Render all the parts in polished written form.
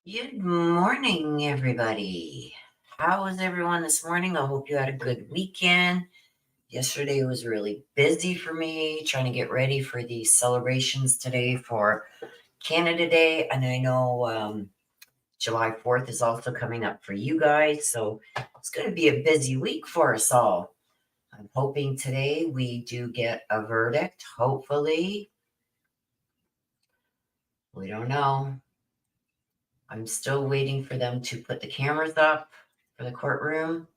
Good morning, everybody. How was everyone this morning? I hope you had a good weekend. Yesterday was really busy for me, trying to get ready for the celebrations today for Canada Day. And I know July 4th is also coming up for you guys. So it's going to be a busy week for us all. I'm hoping today we do get a verdict. Hopefully. We don't know. I'm still waiting for them to put the cameras up for the courtroom.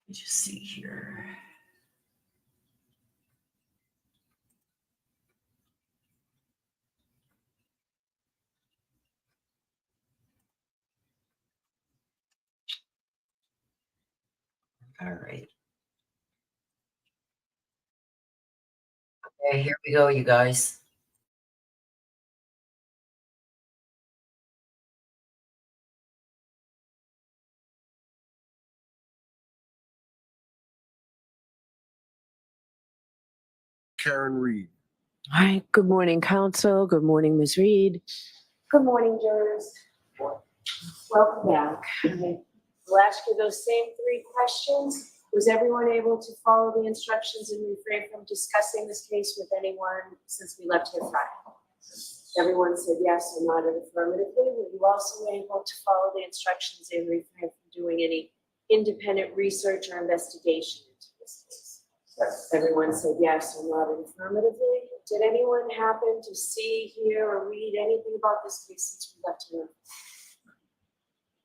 Let me just see here. All right. Okay, here we go, you guys. Karen Reed. Hi, good morning, Council. Good morning, Ms. Reed. Good morning, jurors. Welcome back. We'll ask you those same three questions. Was everyone able to follow the instructions and refrain from discussing this case with anyone since we left here Friday? Everyone said yes or nodded affirmatively. Were you also able to follow the instructions and refrain from doing any independent research or investigation into this case? Yes. Everyone said yes or nodded affirmatively. Did anyone happen to see, hear, or read anything about this case since we left here?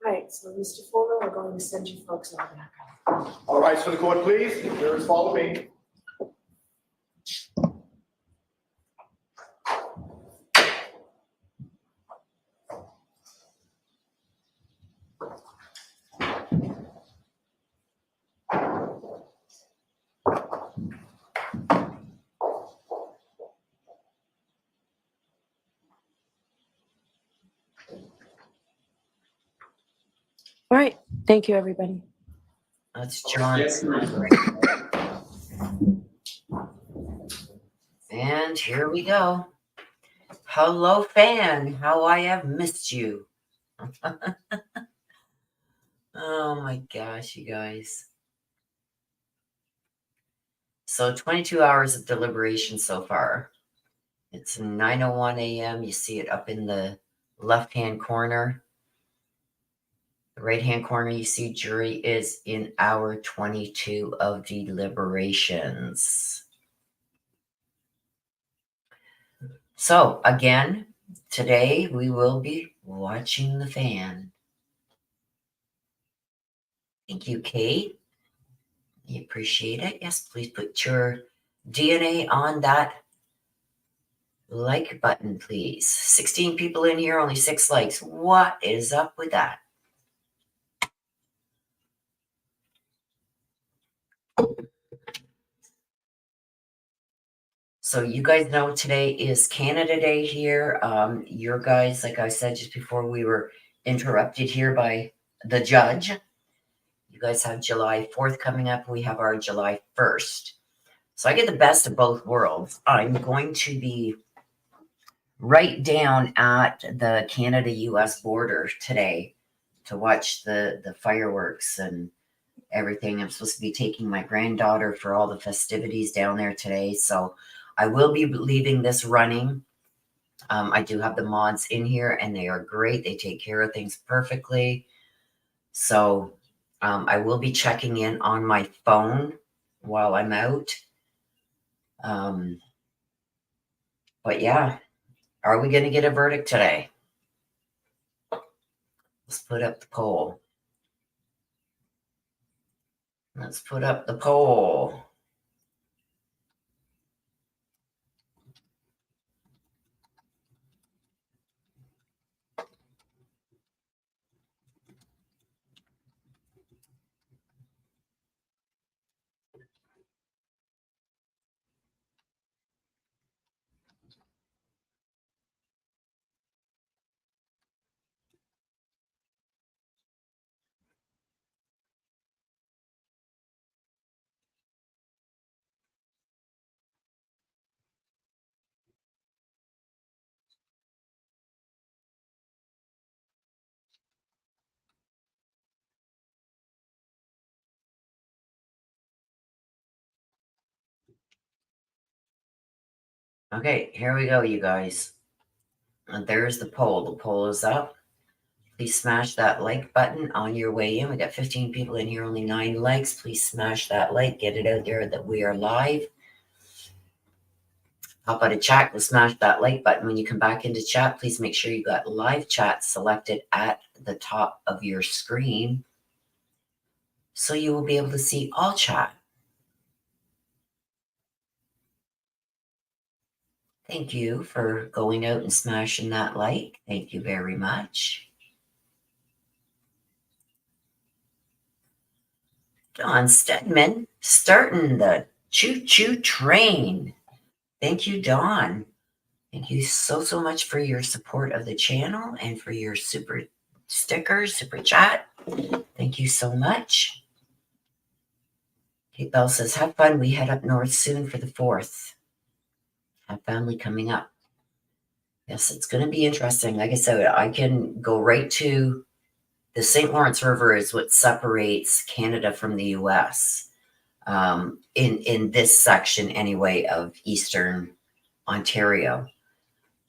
All right, so Mr. Fuller, we're going to send you folks all back out. All right, for the court, please. Jurors, follow me. All right, thank you, everybody. That's John. And here we go. Hello, fan. How I have missed you. Oh my gosh, you guys. So 22 hours of deliberation so far. It's 9:01 a.m. You see it up in the left-hand corner. The right-hand corner, you see jury is in hour 22 of deliberations. So again, today we will be watching the fan. Thank you, Kate. I appreciate it. Yes, please put your DNA on that like button, please. 16 people in here, only 6 likes. What is up with that? So you guys know today is Canada Day here. Your guys, like I said just before we were interrupted here by the judge, you guys have July 4th coming up. We have our July 1st. So I get the best of both worlds. I'm going to be right down at the Canada-US border today to watch the fireworks and everything. I'm supposed to be taking my granddaughter for all the festivities down there today. So I will be leaving this running. I do have the mods in here and they are great. They take care of things perfectly. So I will be checking in on my phone while I'm out. But yeah, are we going to get a verdict today? Let's put up the poll. Let's put up the poll. Okay, here we go, you guys. And there's the poll. The poll is up. Please smash that like button on your way in. We got 15 people in here, only 9 likes. Please smash that like. Get it out there that we are live. Hop out of chat. Go smash that like button. When you come back into chat, please make sure you got live chat selected at the top of your screen, so you will be able to see all chat. Thank you for going out and smashing that like. Thank you very much. Don Stedman starting the choo-choo train. Thank you, Don. Thank you so much for your support of the channel and for your super stickers, super chat. Thank you so much. Kate Bell says, have fun. We head up north soon for the 4th. Have family coming up. Yes, it's going to be interesting. Like I said, I can go right to the St. Lawrence River is what separates Canada from the US. In this section anyway of Eastern Ontario.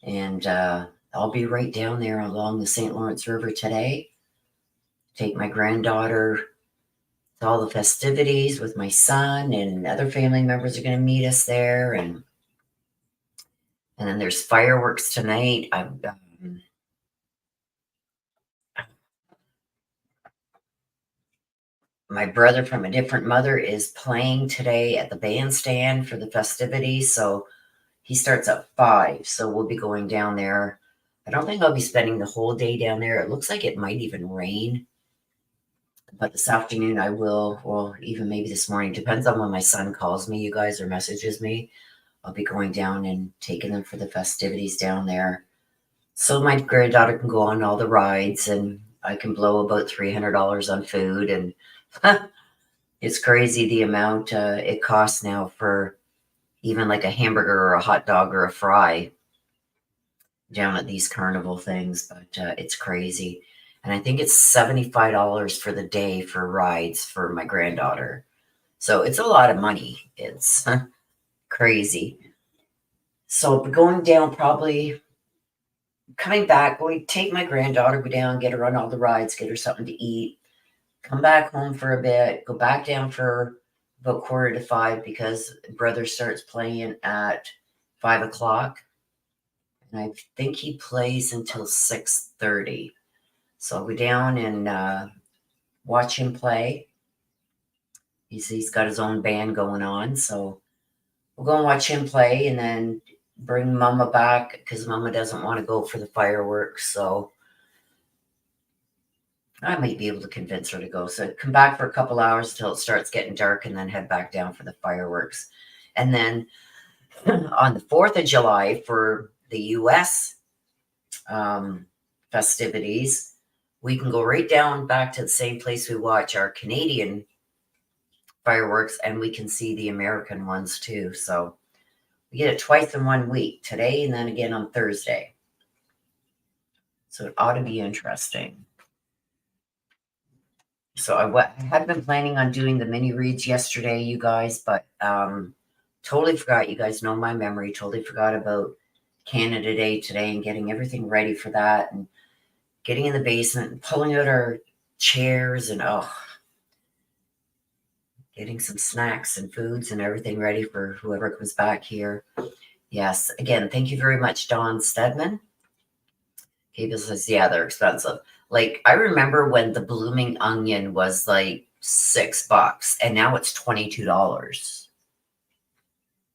And I'll be right down there along the St. Lawrence River today. Take my granddaughter to all the festivities with my son, and other family members are going to meet us there. And then there's fireworks tonight. My brother from a different mother is playing today at the bandstand for the festivities. So he starts at 5. So we'll be going down there. I don't think I'll be spending the whole day down there. It looks like it might even rain. But this afternoon I will, or even maybe this morning, depends on when my son calls me, you guys, or messages me. I'll be going down and taking them for the festivities down there. So my granddaughter can go on all the rides, and I can blow about $300 on food. And it's crazy the amount it costs now for even like a hamburger or a hot dog or a fry down at these carnival things. But it's crazy. And I think it's $75 for the day for rides for my granddaughter. So it's a lot of money. It's crazy. So going down, probably coming back, we take my granddaughter, go down, get her on all the rides, get her something to eat, come back home for a bit, go back down for about 4:45 because brother starts playing at 5 o'clock. And I think he plays until 6:30. So I'll go down and watch him play. He's got his own band going on. So we'll go and watch him play and then bring Mama back because Mama doesn't want to go for the fireworks. So I might be able to convince her to go. So come back for a couple hours till it starts getting dark and then head back down for the fireworks. And then on the 4th of July for the US festivities, we can go right down back to the same place we watch our Canadian fireworks, and we can see the American ones too. So we get it twice in 1 week, today and then again on Thursday. So it ought to be interesting. So I had been planning on doing the mini reads yesterday, you guys, but totally forgot. You guys know my memory. Totally forgot about Canada Day today and getting everything ready for that, and getting in the basement and pulling out our chairs and getting some snacks and foods and everything ready for whoever comes back here. Yes, again, thank you very much, Don Stedman. Cable says, yeah, they're expensive. Like, I remember when the blooming onion was like $6 and now it's $22.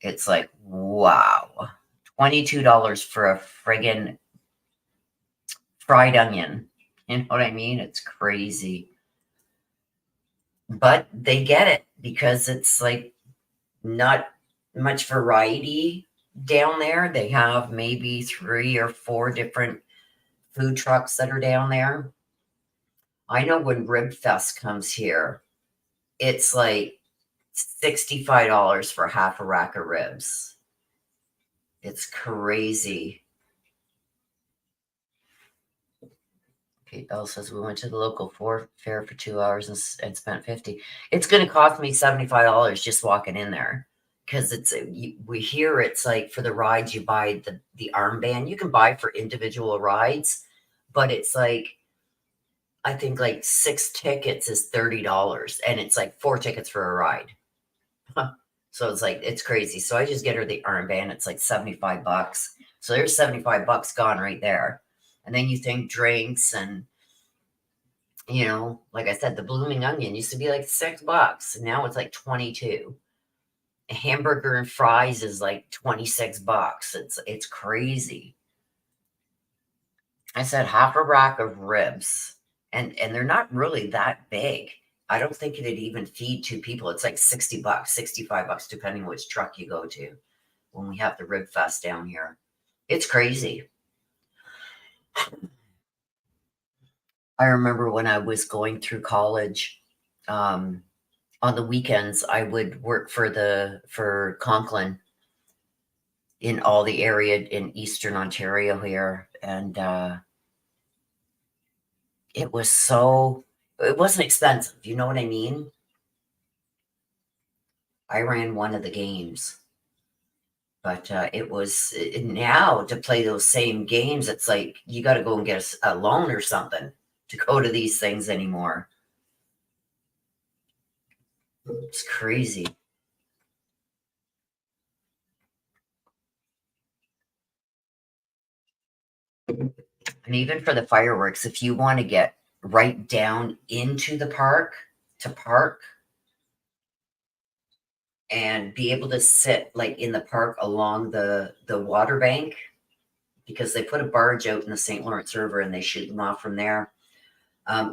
It's like, wow. $22 for a friggin' fried onion. You know what I mean? It's crazy. But they get it because it's like not much variety down there. They have maybe 3 or 4 different food trucks that are down there. I know when Rib Fest comes here, it's like $65 for half a rack of ribs. It's crazy. Kate Bell says we went to the local fair for 2 hours and spent $50. It's going to cost me $75 just walking in there. because we hear it's like for the rides you buy the armband. You can buy for individual rides, but it's like I think like 6 tickets is $30, and it's like 4 tickets for a ride. So it's like it's crazy. So I just get her the armband. It's like $75. So there's $75 gone right there. And then you think drinks and like I said, the blooming onion used to be like $6. And now it's like 22. A hamburger and fries is like $26. It's crazy. I said half a rack of ribs. And they're not really that big. I don't think it'd even feed 2 people. It's like $60, $65, depending which truck you go to when we have the rib fest down here. It's crazy. I remember when I was going through college, on the weekends, I would work for Conklin in all the area in Eastern Ontario here. And it wasn't expensive. You know what I mean? I ran one of the games. But it was now to play those same games, it's like you got to go and get a loan or something to go to these things anymore. It's crazy. And even for the fireworks, if you want to get right down into the park to park and be able to sit like in the park along the water bank, because they put a barge out in the St. Lawrence River and they shoot them off from there.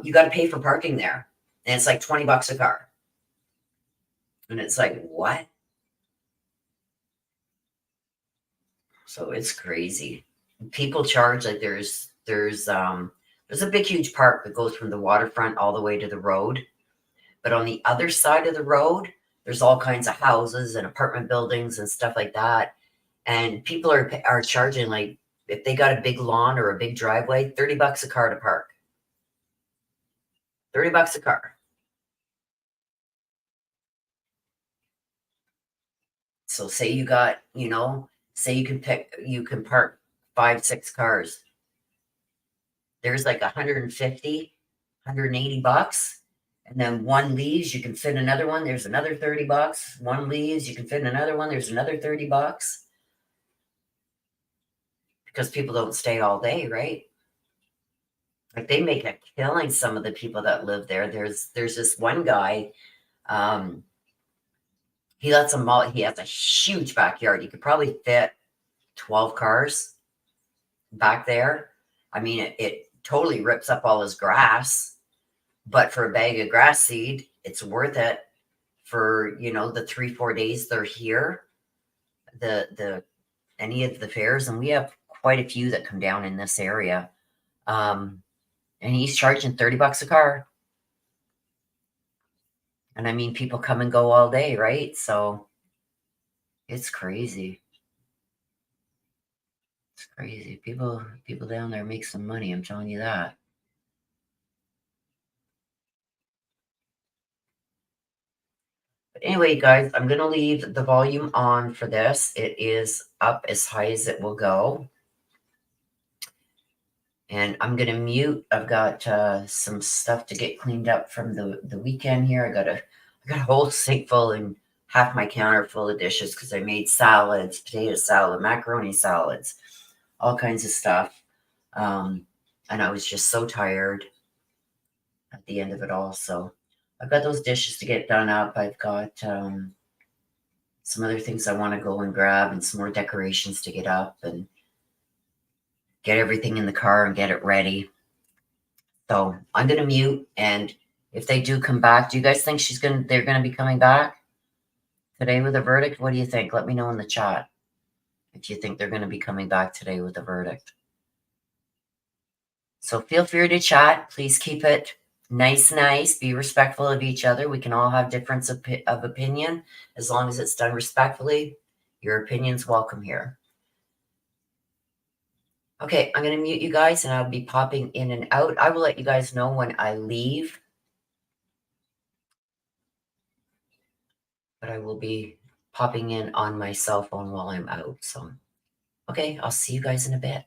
You got to pay for parking there. And it's like $20 a car. And it's like, what? So it's crazy. People charge like there's a big huge park that goes from the waterfront all the way to the road. But on the other side of the road, there's all kinds of houses and apartment buildings and stuff like that. And people are charging, like, if they got a big lawn or a big driveway, $30 a car to park. $30 a car. So say you got, say you can park 5, 6 cars. There's like 150, $180. And then one leaves, you can fit another one. There's another $30. One leaves, you can fit another one. There's another $30. Because people don't stay all day, right? Like they make a killing, some of the people that live there. There's this one guy, he has a huge backyard. You could probably fit 12 cars back there. I mean, it totally rips up all his grass, but for a bag of grass seed, it's worth it for, the 3-4 days they're here, any of the fairs. And we have quite a few that come down in this area. And he's charging $30 a car. And I mean, people come and go all day, right? So it's crazy. It's crazy. People down there make some money. I'm telling you that. But anyway, guys, I'm going to leave the volume on for this. It is up as high as it will go. And I'm going to mute. I've got some stuff to get cleaned up from the weekend here. I got a whole sink full and half my counter full of dishes because I made salads, potato salad, macaroni salads, all kinds of stuff. And I was just so tired at the end of it all. So I've got those dishes to get done up. I've got some other things I want to go and grab and some more decorations to get up and get everything in the car and get it ready. So I'm going to mute. And if they do come back, do you guys think they're going to be coming back today with a verdict? What do you think? Let me know in the chat if you think they're going to be coming back today with a verdict. So feel free to chat. Please keep it nice. Be respectful of each other. We can all have difference of opinion as long as it's done respectfully. Your opinion's welcome here. Okay, I'm going to mute you guys and I'll be popping in and out. I will let you guys know when I leave. But I will be popping in on my cell phone while I'm out. So, okay, I'll see you guys in a bit.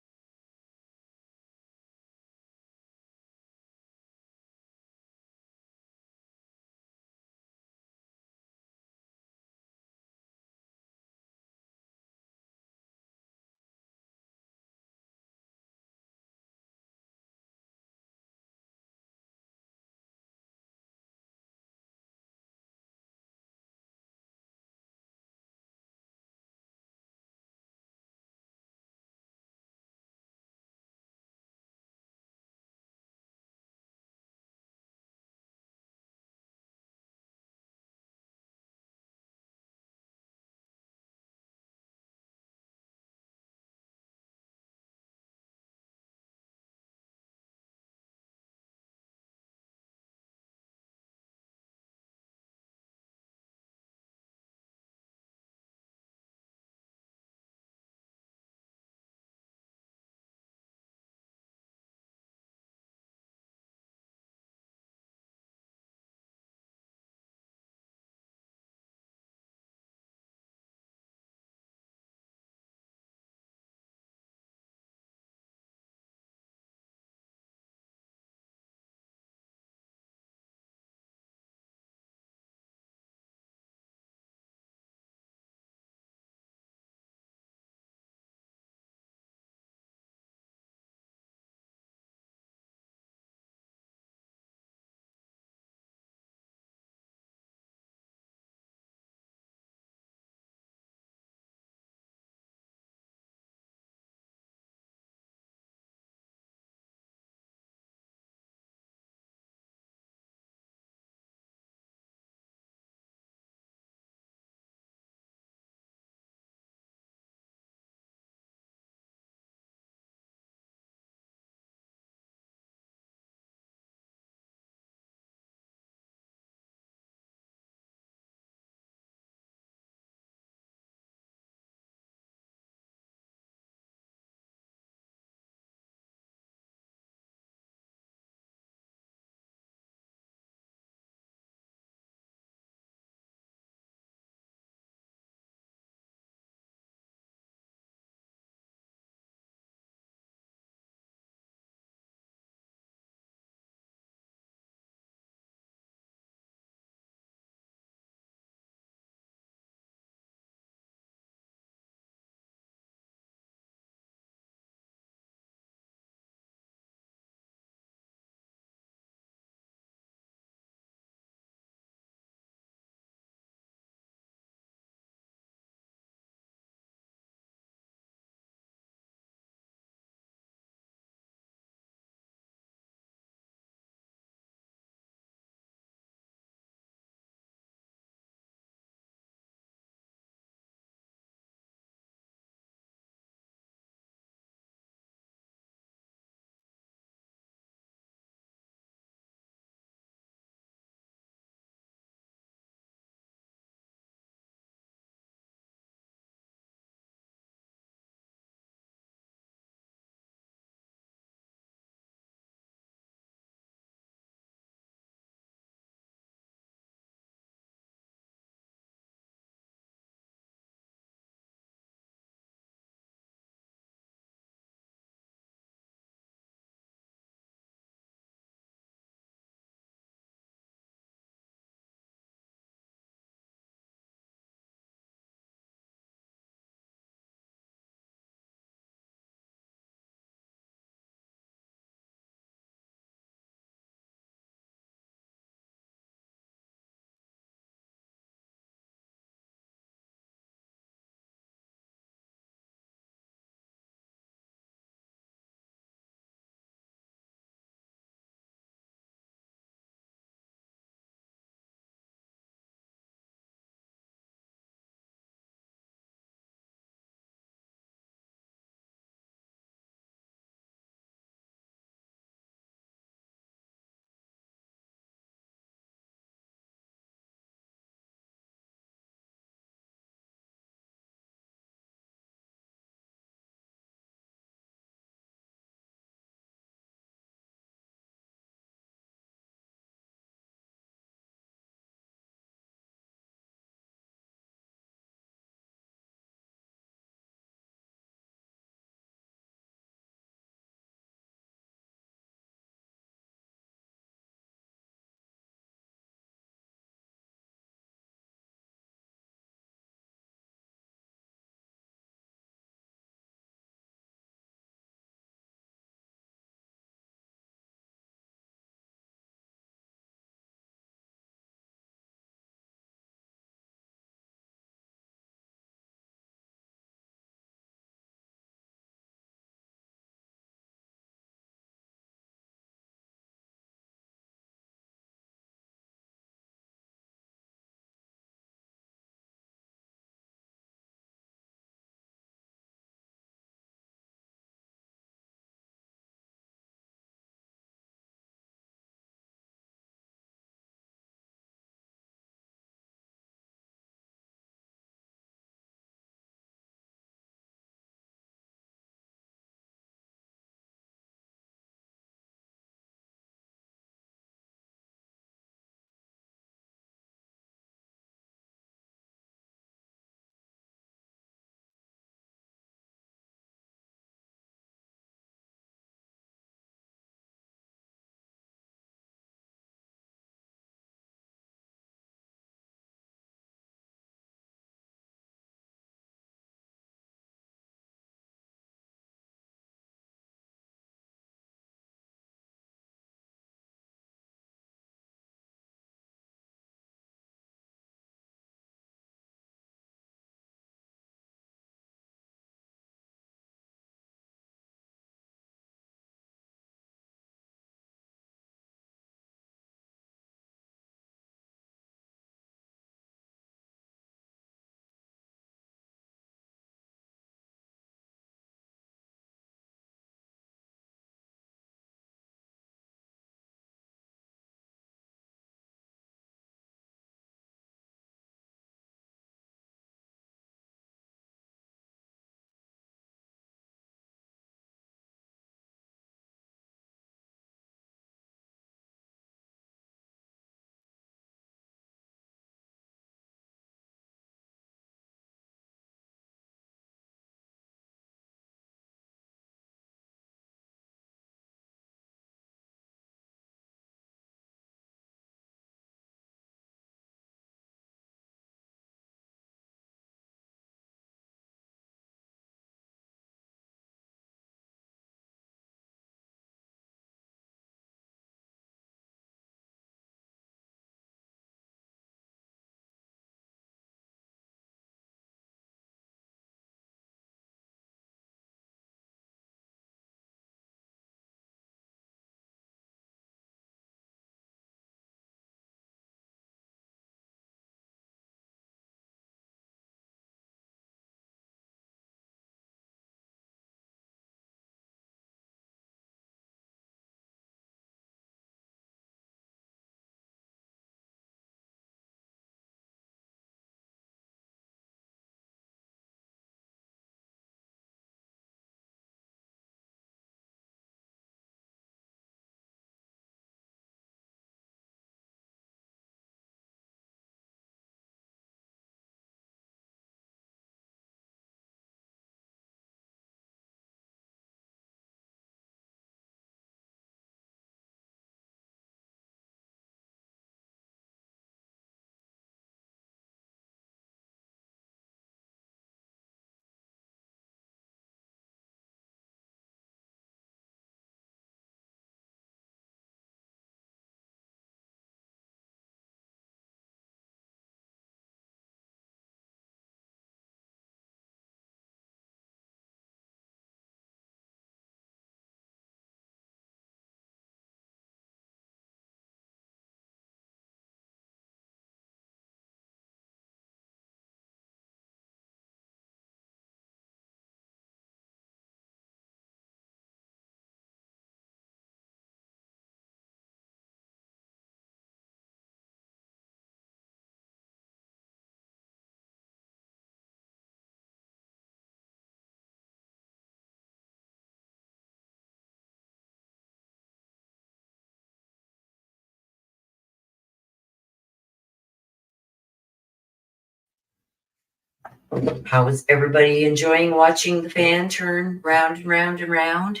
How is everybody enjoying watching the fan turn round and round and round?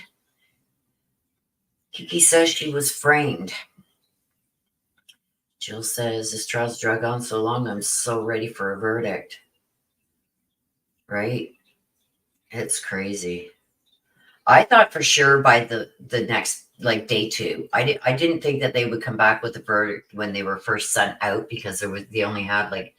Kiki says she was framed. Jill says this trial's drug on so long, I'm so ready for a verdict. Right? It's crazy. I thought for sure by the next, like, day 2, I didn't think that they would come back with the verdict when they were first sent out, because they only had like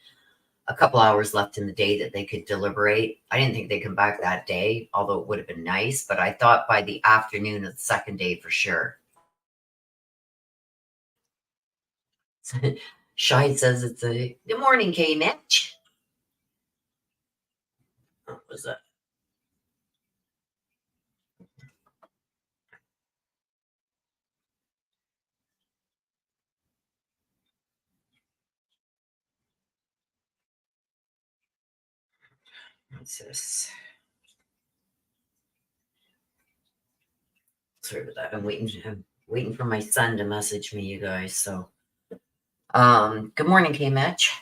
a couple hours left in the day that they could deliberate. I didn't think they'd come back that day, although it would have been nice, but I thought by the afternoon of the second day for sure. Shai says it's a good morning, K Mitch. What was that? What's this? Sorry about that. I'm waiting for my son to message me, you guys. So, good morning, K Mitch.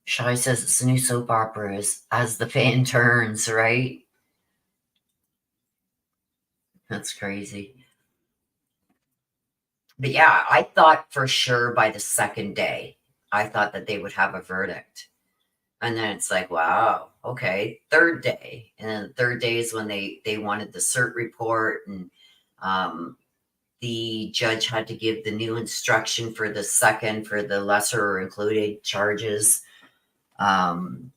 Shai says it's a new soap opera as the fan turns, right? That's crazy. But yeah, I thought for sure by the second day, I thought that they would have a verdict. And then it's like, wow, okay, third day. And then the third day is when they wanted the cert report, and the judge had to give the new instruction for the second, for the lesser or included charges. Then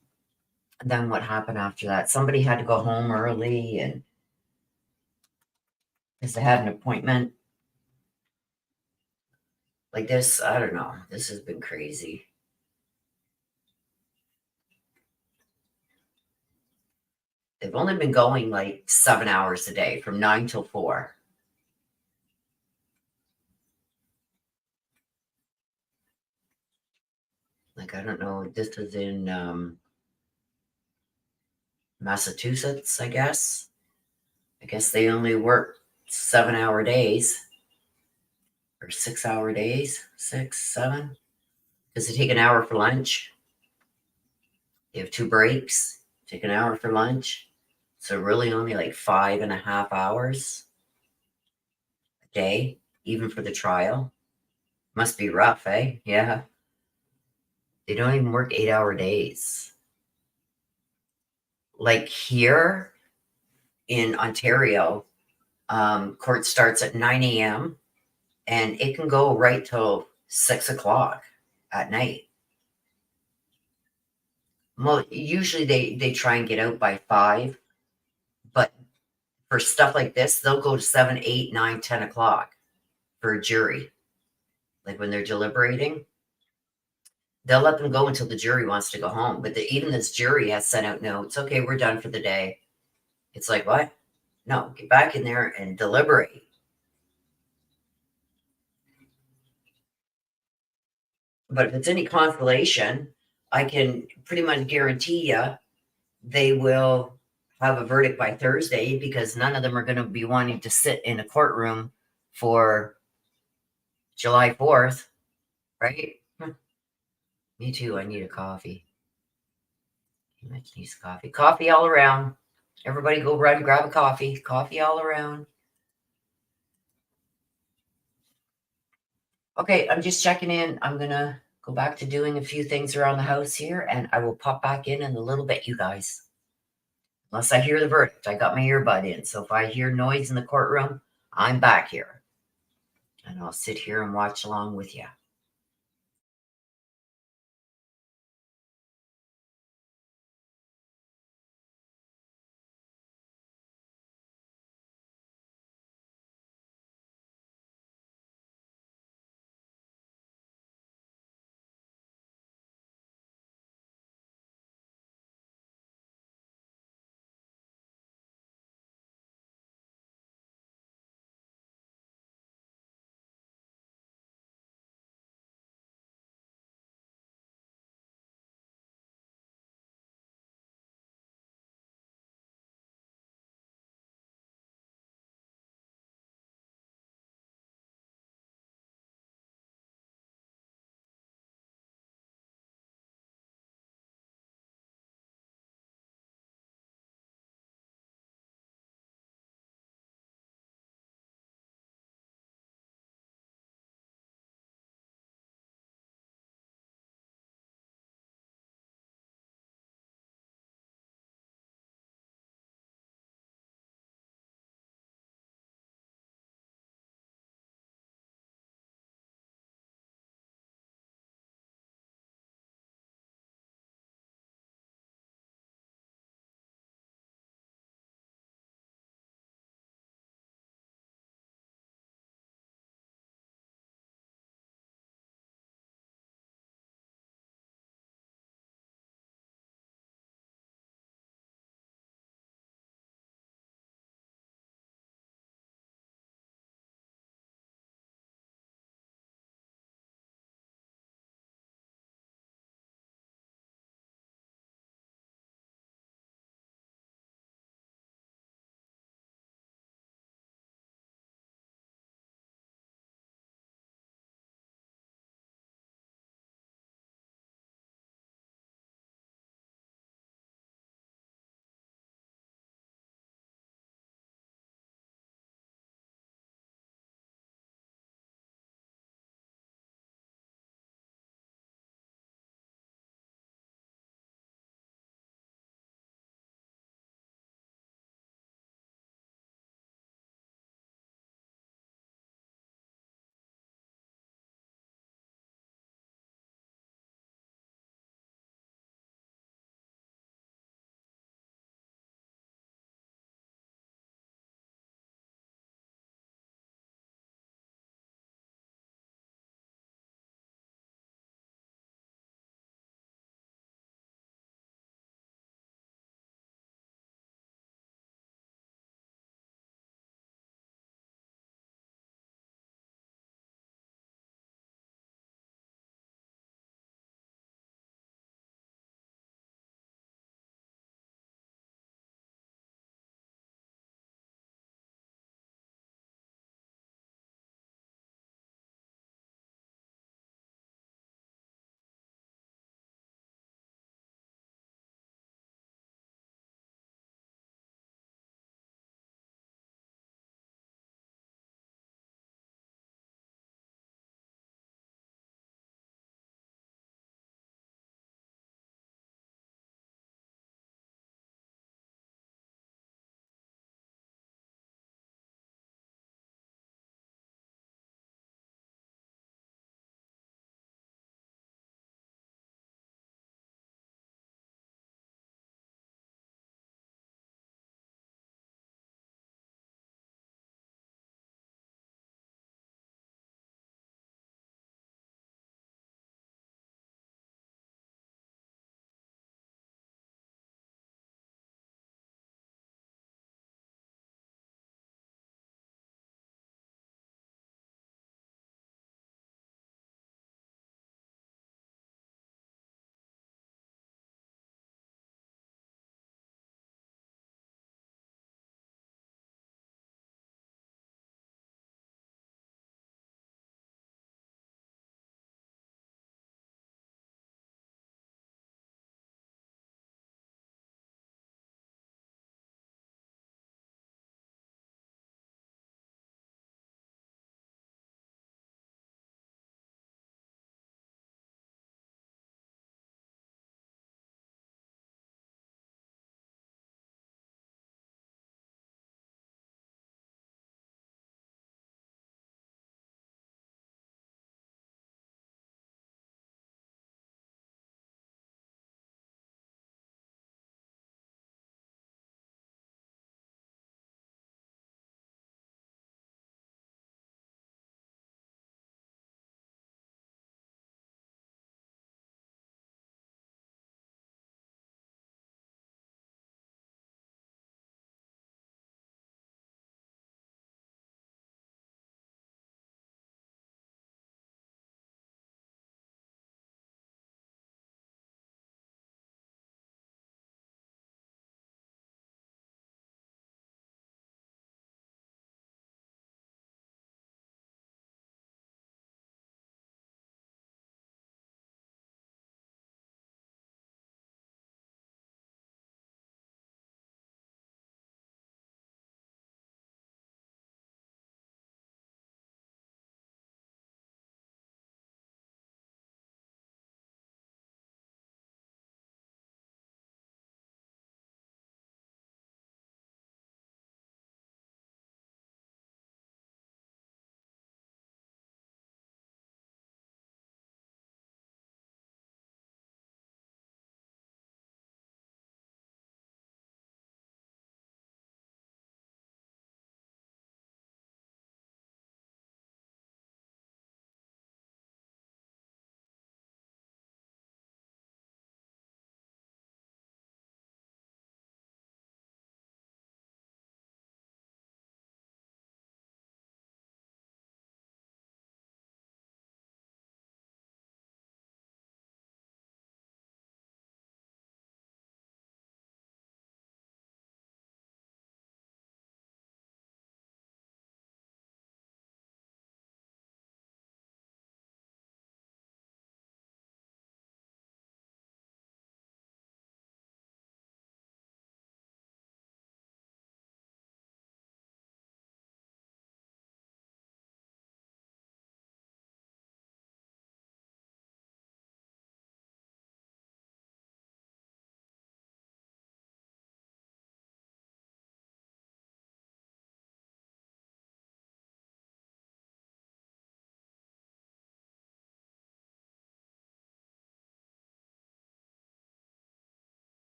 what happened after that? Somebody had to go home early, and because they had an appointment. Like this, I don't know. This has been crazy. They've only been going like 7 hours a day from 9 till 4. Like, I don't know. This is in Massachusetts, I guess. I guess they only work 7-hour days or 6-hour days, 6, 7. Because they take an hour for lunch. They have 2 breaks, take an hour for lunch. So really only like 5.5 hours a day, even for the trial. Must be rough, eh? Yeah. They don't even work 8-hour days. Like here in Ontario, court starts at 9 a.m. and it can go right till 6 o'clock at night. Well, usually they try and get out by 5, but for stuff like this, they'll go to 7, 8, 9, 10 o'clock for a jury. Like when they're deliberating, they'll let them go until the jury wants to go home. But even this jury has sent out notes. Okay, we're done for the day. It's like, what? No, get back in there and deliberate. But if it's any consolation, I can pretty much guarantee you they will have a verdict by Thursday, because none of them are going to be wanting to sit in a courtroom for July 4th, right? Me too. I need a coffee. Mitch needs coffee. Coffee all around. Everybody go run and grab a coffee. Coffee all around. Okay, I'm just checking in. I'm going to go back to doing a few things around the house here, and I will pop back in a little bit, you guys. Unless I hear the verdict. I got my earbud in, so if I hear noise in the courtroom, I'm back here. And I'll sit here and watch along with you.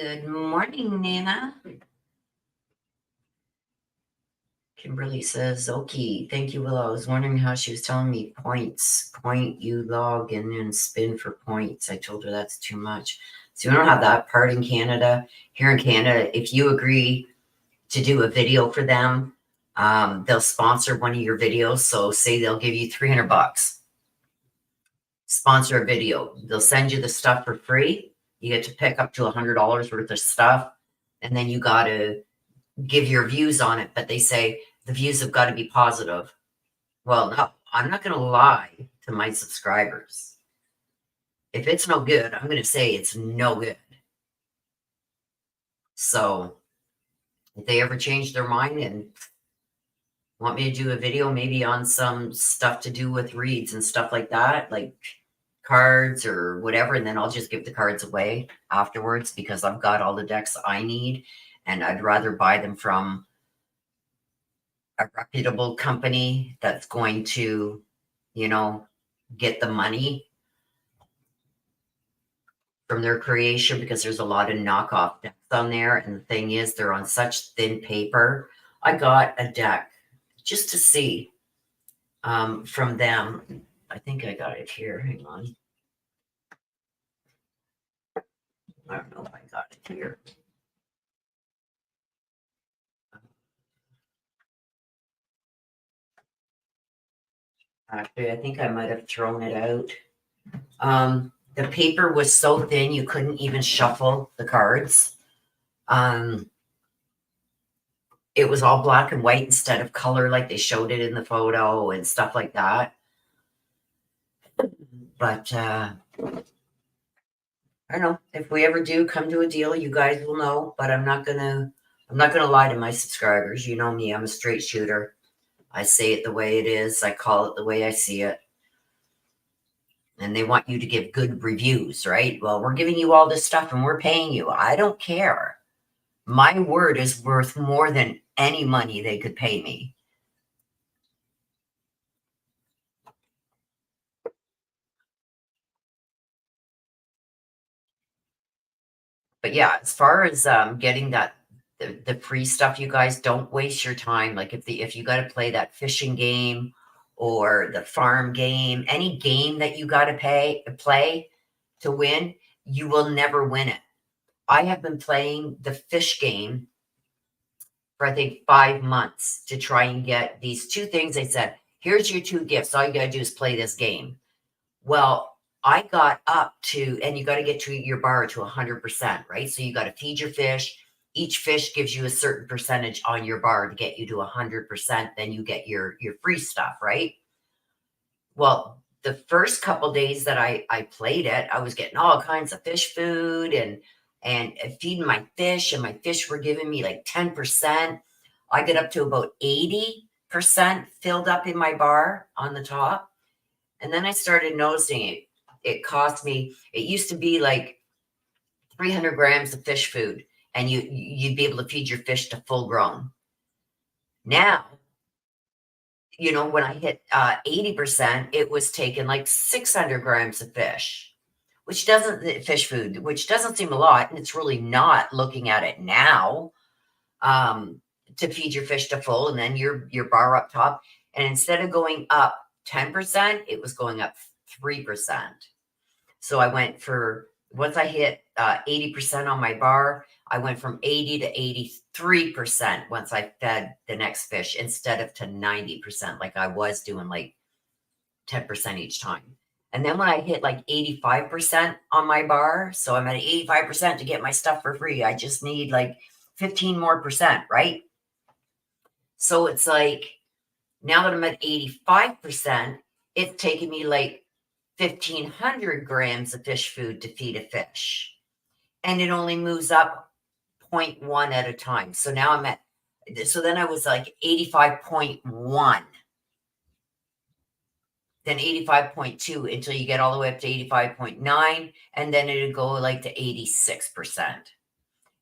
Good morning, Nana. Kimberly says, okay, thank you, Willow. I was wondering how she was telling me points. Point, you log, and then spin for points. I told her that's too much. So we don't have that part in Canada. Here in Canada, if you agree to do a video for them, they'll sponsor one of your videos. So say they'll give you $300. Sponsor a video. They'll send you the stuff for free. You get to pick up to $100 worth of stuff. And then you got to give your views on it. But they say the views have got to be positive. Well, no, I'm not going to lie to my subscribers. If it's no good, I'm going to say it's no good. So if they ever change their mind and want me to do a video maybe on some stuff to do with reads and stuff like that, like cards or whatever, and then I'll just give the cards away afterwards because I've got all the decks I need, and I'd rather buy them from a reputable company that's going to, you know, get the money from their creation, because there's a lot of knockoff decks on there. And the thing is, they're on such thin paper. I got a deck just to see from them. I think I got it here. Hang on. I don't know if I got it here. Actually, I think I might have thrown it out. The paper was so thin, you couldn't even shuffle the cards. It was all black and white instead of color like they showed it in the photo and stuff like that. But I don't know. If we ever do come to a deal, you guys will know. But I'm not gonna lie to my subscribers. You know me, I'm a straight shooter. I say it the way it is. I call it the way I see it. And they want you to give good reviews, right? Well, we're giving you all this stuff and we're paying you. I don't care. My word is worth more than any money they could pay me. But yeah, as far as getting that the free stuff, you guys don't waste your time. Like if you got to play that fishing game or the farm game, any game that you got to play to win, you will never win it. I have been playing the fish game for I think 5 months to try and get these two things. They said, here's your 2 gifts. All you got to do is play this game. Well, I got up to, and you got to get to your bar to 100%, right? So you got to feed your fish. Each fish gives you a certain percentage on your bar to get you to 100%. Then you get your free stuff, right? Well, the first couple days that I played it, I was getting all kinds of fish food and feeding my fish, and my fish were giving me like 10%. I get up to about 80% filled up in my bar on the top. And then I started noticing it cost me, it used to be like 300 grams of fish food, and you'd be able to feed your fish to full grown. Now, you know, when I hit 80%, it was taking like 600 grams of fish, fish food, which doesn't seem a lot. And it's really not, looking at it now, to feed your fish to full, and then your bar up top. And instead of going up 10%, it was going up 3%. So I went once I hit 80% on my bar, I went from 80 to 83% once I fed the next fish, instead of to 90% like I was doing, like 10% each time. And then when I hit like 85% on my bar, so I'm at 85% to get my stuff for free, I just need like 15 more percent, right? So it's like, now that I'm at 85%, it's taking me like 1,500 grams of fish food to feed a fish. And it only moves up 0.1 at a time. So now so then I was like 85.1. Then 85.2 until you get all the way up to 85.9. And then it'd go like to 86%.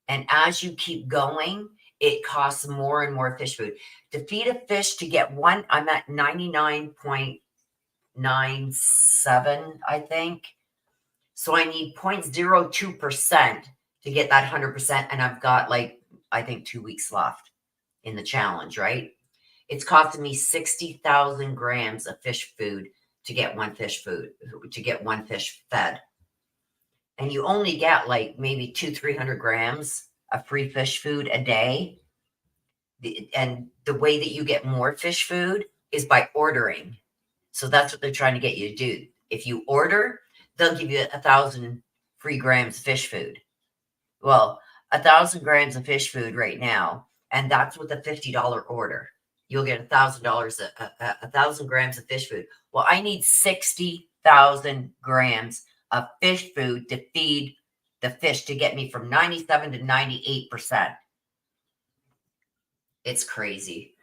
And as you keep going, it costs more and more fish food. To feed a fish, to get one, I'm at 99.97, I think. So I need 0.02% to to get that 100%. And I've got like, I think 2 weeks left in the challenge, right? It's costing me 60,000 grams of fish food to get one fish fed. And you only get like maybe 300 grams of free fish food a day. And the way that you get more fish food is by ordering. So that's what they're trying to get you to do. If you order, they'll give you 1,000 free grams of fish food. Well, 1,000 grams of fish food right now, and that's with a $50 order. You'll get $1,000, 1,000 grams of fish food. Well, I need 60,000 grams of fish food to feed the fish to get me from 97 to 98%. It's crazy.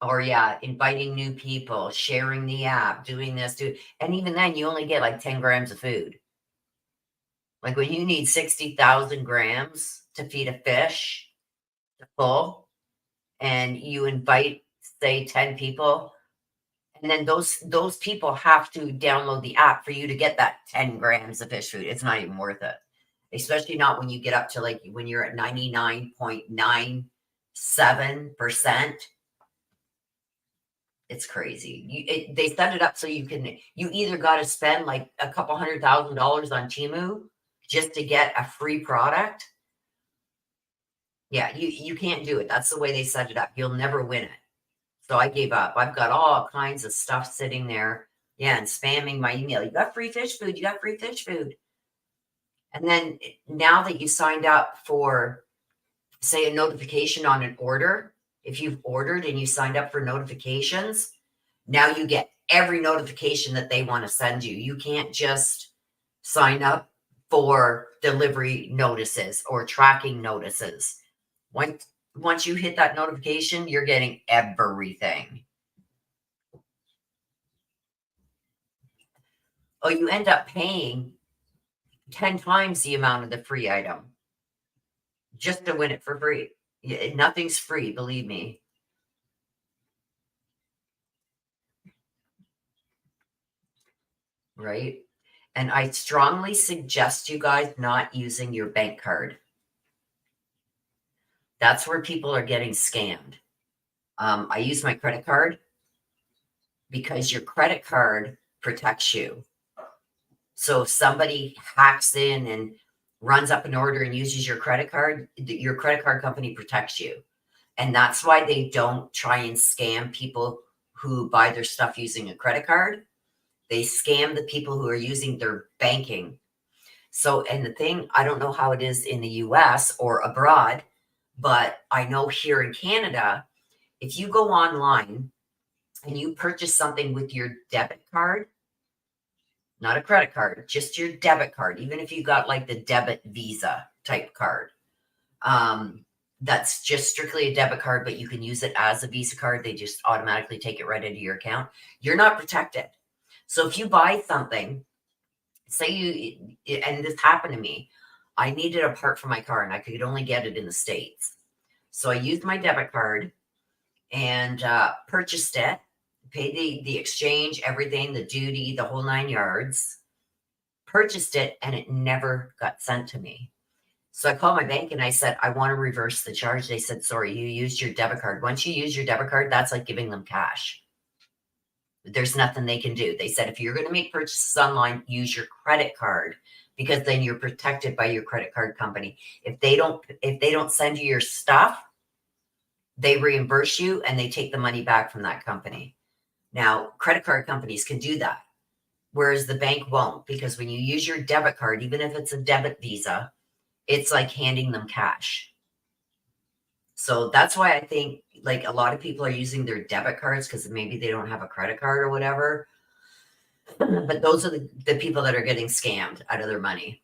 Or yeah, inviting new people, sharing the app, doing this, and even then you only get like 10 grams of food. Like when you need 60,000 grams to feed a fish to full, and you invite, say, 10 people, and then those people have to download the app for you to get that 10 grams of fish food. It's not even worth it. Especially not when you get up to like when you're at 99.97%. It's crazy. They set it up so you either got to spend like a couple $100,000 on Temu just to get a free product. Yeah, you can't do it. That's the way they set it up. You'll never win it. So I gave up. I've got all kinds of stuff sitting there. Yeah, and spamming my email. You got free fish food. You got free fish food. And then now that you signed up for, say, a notification on an order, if you've ordered and you signed up for notifications, now you get every notification that they want to send you. You can't just sign up for delivery notices or tracking notices. Once you hit that notification, you're getting everything. Oh, you end up paying 10 times the amount of the free item just to win it for free. Nothing's free, believe me. Right? And I strongly suggest you guys not using your bank card. That's where people are getting scammed. I use my credit card because your credit card protects you. So if somebody hacks in and runs up an order and uses your credit card company protects you. And that's why they don't try and scam people who buy their stuff using a credit card. They scam the people who are using their banking. So, and the thing, I don't know how it is in the US or abroad, but I know here in Canada, if you go online and you purchase something with your debit card, not a credit card, just your debit card, even if you got like the debit Visa type card, that's just strictly a debit card, but you can use it as a Visa card. They just automatically take it right into your account. You're not protected. So if you buy something, say and this happened to me, I needed a part for my car and I could only get it in the States. So I used my debit card and purchased it, paid the exchange, everything, the duty, the whole 9 yards, purchased it, and it never got sent to me. So I called my bank and I said, I want to reverse the charge. They said, sorry, you used your debit card. Once you use your debit card, that's like giving them cash. There's nothing they can do. They said, if you're going to make purchases online, use your credit card because then you're protected by your credit card company. If they don't send you your stuff, they reimburse you and they take the money back from that company. Now, credit card companies can do that, whereas the bank won't, because when you use your debit card, even if it's a debit Visa, it's like handing them cash. So that's why I think like a lot of people are using their debit cards because maybe they don't have a credit card or whatever. But those are the people that are getting scammed out of their money.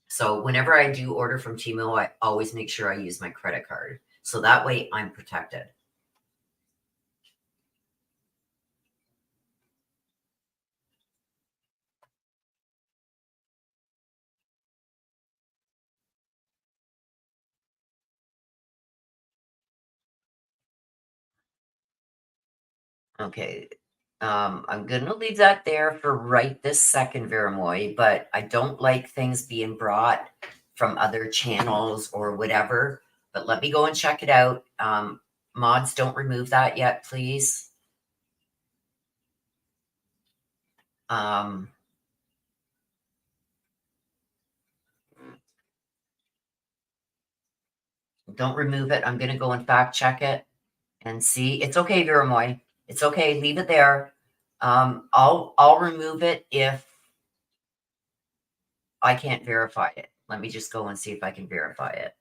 So whenever I do order from Temu, I always make sure I use my credit card. So that way I'm protected. Okay. I'm gonna leave that there for right this second, Veramoy, but I don't like things being brought from other channels or whatever. But let me go and check it out. Mods, don't remove that yet, please. Don't remove it. I'm gonna go and fact check it and see. It's okay, Veramoy. It's okay. Leave it there. I'll remove it if I can't verify it. Let me just go and see if I can verify it.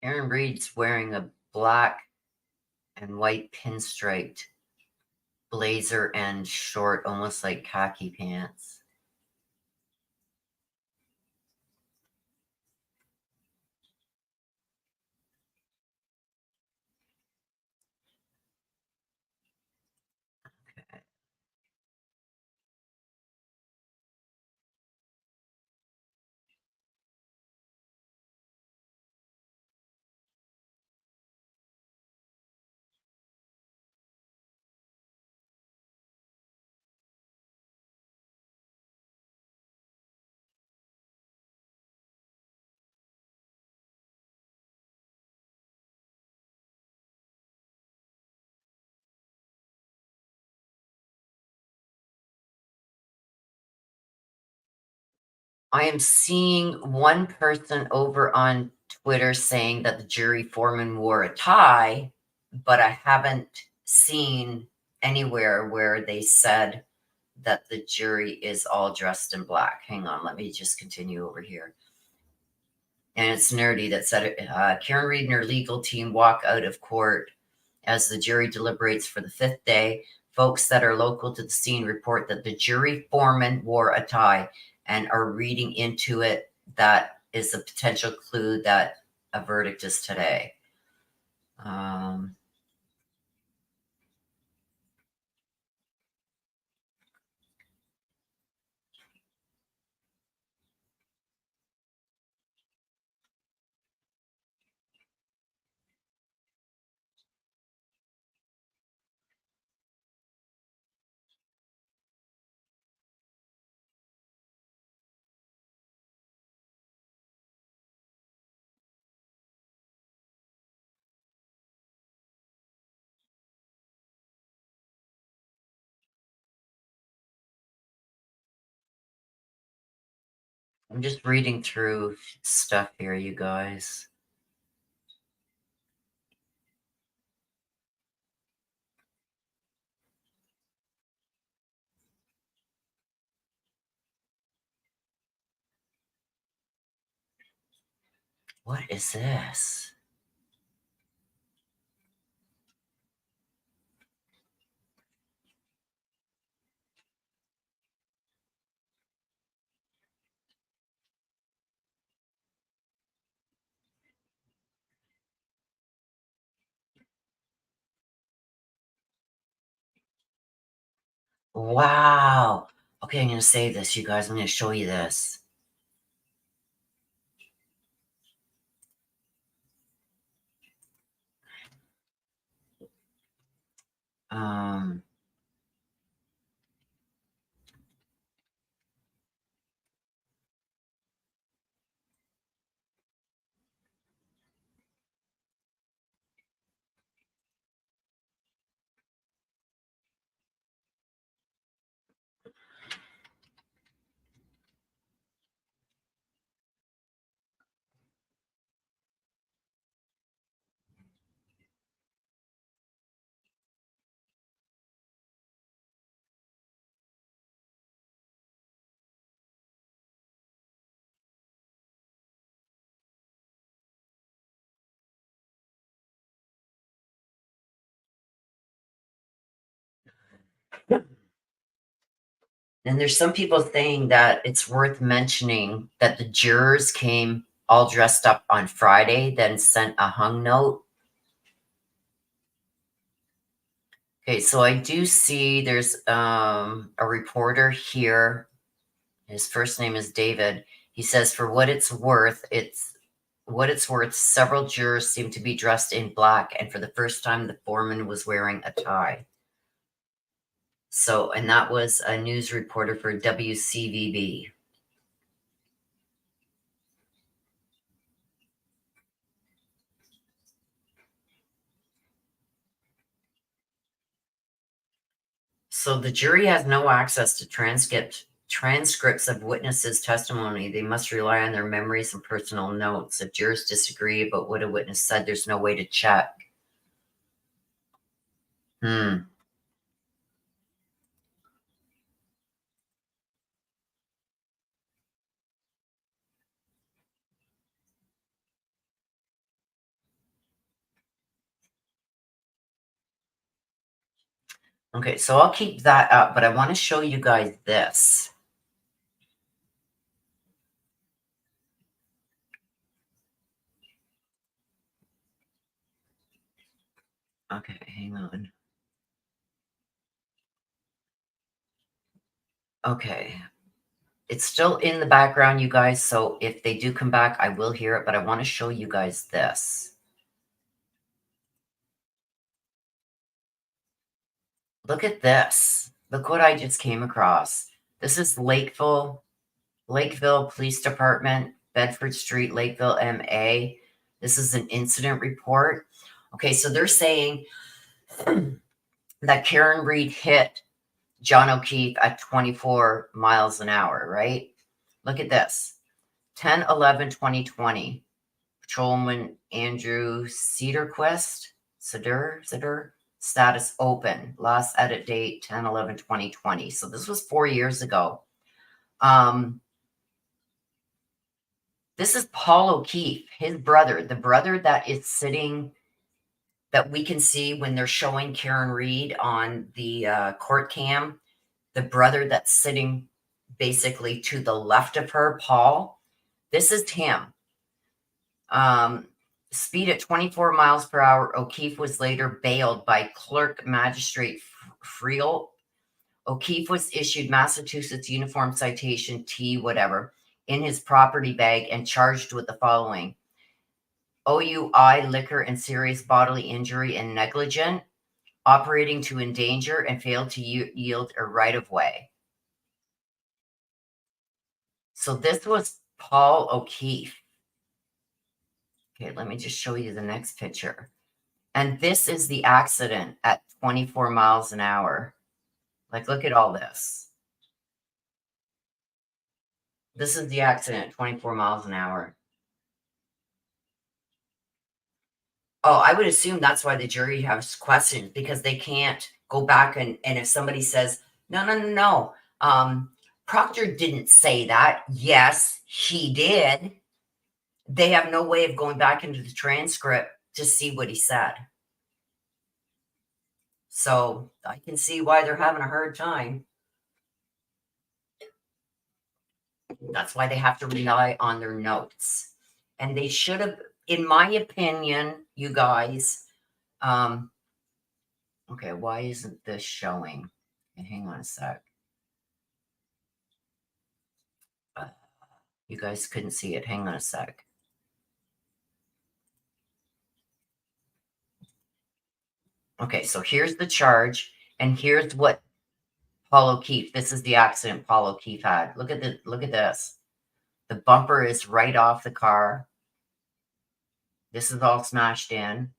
Aaron Reed's wearing a black and white pinstriped blazer and short, almost like khaki pants. I am seeing one person over on Twitter saying that the jury foreman wore a tie, but I haven't seen anywhere where they said that the jury is all dressed in black. Hang on, let me just continue over here. And it's Nerdy that said Karen Reed and her legal team walk out of court as the jury deliberates for the fifth day. Folks that are local to the scene report that the jury foreman wore a tie and are reading into it. That is a potential clue that a verdict is today. I'm just reading through stuff here, you guys. What is this? Wow. Okay, I'm going to save this, you guys. I'm going to show you this. Um, And there's some people saying that it's worth mentioning that the jurors came all dressed up on Friday, then sent a hung note. Okay, so I do see there's a reporter here. His first name is David. He says, for what it's worth, several jurors seem to be dressed in black, and for the first time, the foreman was wearing a tie. So, and that was a news reporter for WCVB. So the jury has no access to transcripts of witnesses' testimony. They must rely on their memories and personal notes. If jurors disagree about what a witness said, there's no way to check. Okay, so I'll keep that up, but I want to show you guys this. Okay, hang on. Okay. It's still in the background, you guys, so if they do come back, I will hear it, but I want to show you guys this. Look at this. Look what I just came across. This is Lakeville Police Department, Bedford Street, Lakeville, MA. This is an incident report. Okay, so they're saying that Karen Reed hit John O'Keefe at 24 miles an hour, right? Look at this. 10/11/2020. Patrolman Andrew Cedar, status open. Last edit date 10/11/2020. So this was 4 years ago. This is Paul O'Keefe, his brother, the brother that is sitting, that we can see when they're showing Karen Reed on the court cam, the brother that's sitting basically to the left of her, Paul. This is him. Speed at 24 miles per hour. O'Keefe was later bailed by Clerk Magistrate Friel. O'Keefe was issued Massachusetts Uniform Citation T whatever in his property bag and charged with the following: OUI, liquor and serious bodily injury and negligent, operating to endanger and fail to yield a right-of-way. So this was Paul O'Keefe. Okay, let me just show you the next picture. And this is the accident at 24 miles an hour. Like, look at all this. This is the accident at 24 miles an hour. Oh, I would assume that's why the jury has questions, because they can't go back and if somebody says, no, Proctor didn't say that. Yes, he did. They have no way of going back into the transcript to see what he said. So I can see why they're having a hard time. That's why they have to rely on their notes. And they should have, in my opinion, you guys, okay, why isn't this showing? Okay, hang on a sec. You guys couldn't see it. Hang on a sec. Okay, so here's the charge, and here's what Paul O'Keefe, this is the accident Paul O'Keefe had. Look at this. The bumper is right off the car. This is all smashed in.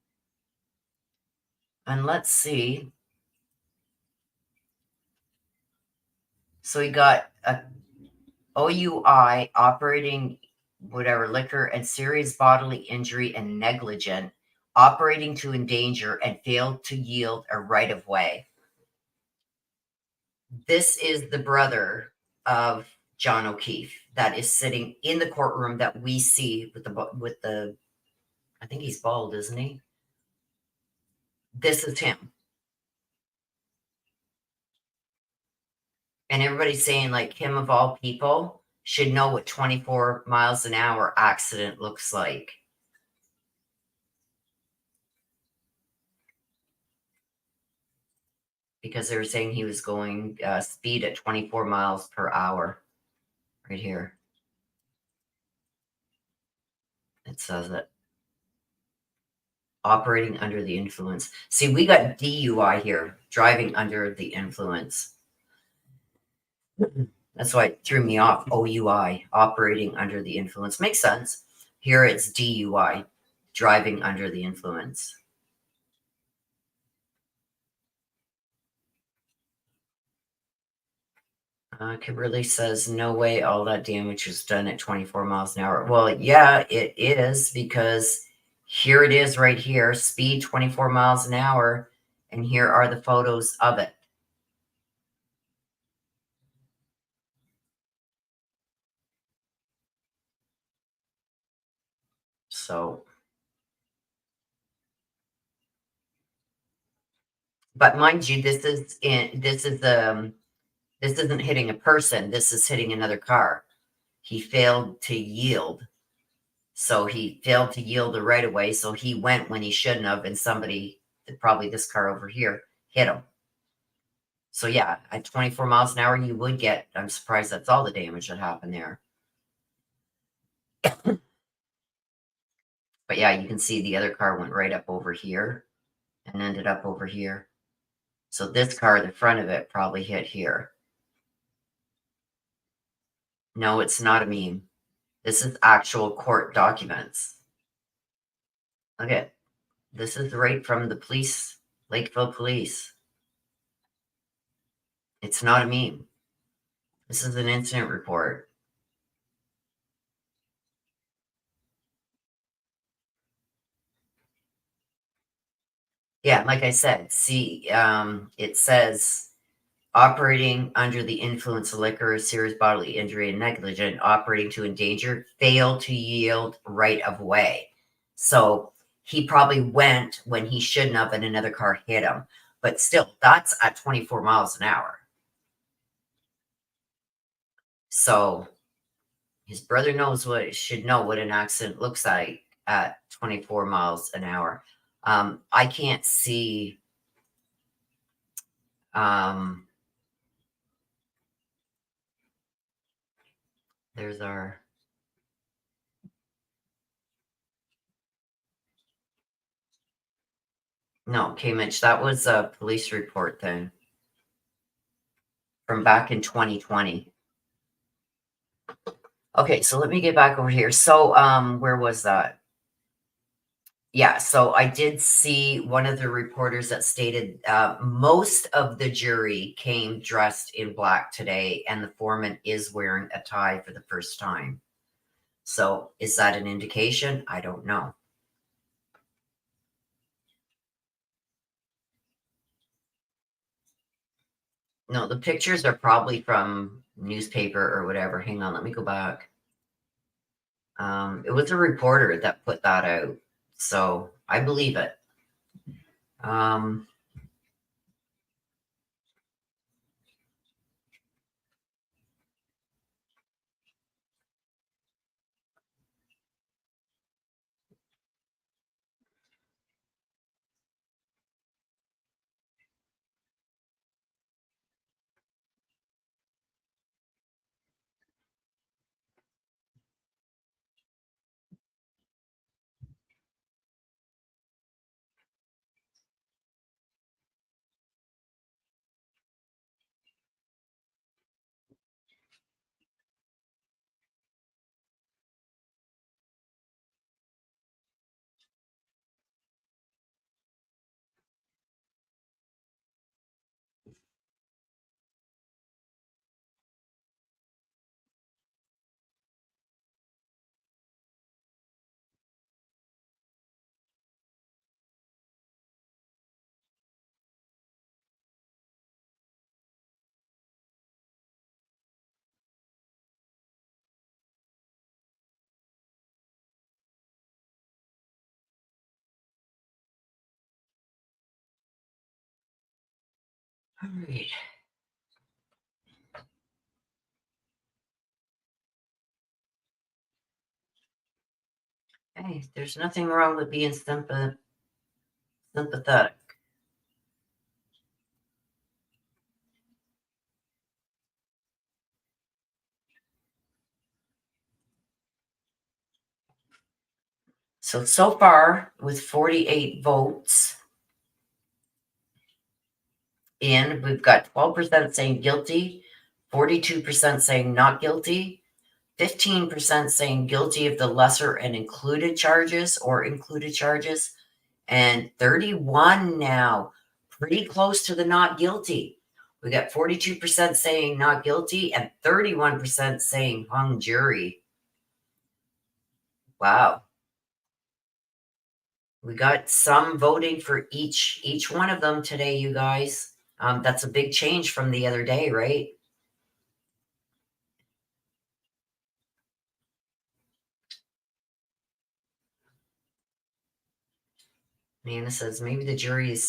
And let's see. So he got a OUI, operating whatever, liquor and serious bodily injury and negligent, operating to endanger and failed to yield a right-of-way. This is the brother of John O'Keefe that is sitting in the courtroom that we see with the I think he's bald, isn't he? This is him. And everybody's saying like him of all people should know what 24 miles an hour accident looks like. Because they were saying he was going speed at 24 miles per hour. Right here. It says it. Operating under the influence. See, we got DUI here, driving under the influence. That's why it threw me off. OUI, operating under the influence. Makes sense. Here it's DUI, driving under the influence. Kimberly says, no way all that damage was done at 24 miles an hour. Well, yeah, it is, because here it is right here, speed 24 miles an hour, and here are the photos of it. So, but mind you, this isn't hitting a person. This is hitting another car. He failed to yield. So he failed to yield the right of way. So he went when he shouldn't have, and somebody, probably this car over here, hit him. So yeah, at 24 miles an hour, you would get, I'm surprised that's all the damage that happened there. But yeah, you can see the other car went right up over here and ended up over here. So this car, the front of it, probably hit here. No, it's not a meme. This is actual court documents. Okay, this is right from the police, Lakeville Police. It's not a meme. This is an incident report. Yeah, like I said, see, it says operating under the influence of liquor, serious bodily injury, and negligent, operating to endanger, fail to yield right of way. So he probably went when he shouldn't have, and another car hit him. But still, that's at 24 miles an hour. So his brother should know what an accident looks like at 24 miles an hour. I can't see. There's our. No, okay, Mitch, that was a police report then from back in 2020. Okay, so let me get back over here. So, where was that? Yeah, so I did see one of the reporters that stated most of the jury came dressed in black today, and the foreman is wearing a tie for the first time. So, is that an indication? I don't know. No, the pictures are probably from newspaper or whatever. Hang on, let me go back. It was a reporter that put that out, so I believe it. All right. Hey, there's nothing wrong with being sympathetic. So far, with 48 votes in, we've got 12% saying guilty, 42% saying not guilty, 15% saying guilty of the lesser and included charges or included charges, and 31 now, pretty close to the not guilty. We got 42% saying not guilty and 31% saying hung jury. Wow. We got some voting for each one of them today, you guys. That's a big change from the other day, right? Nana says maybe the jury is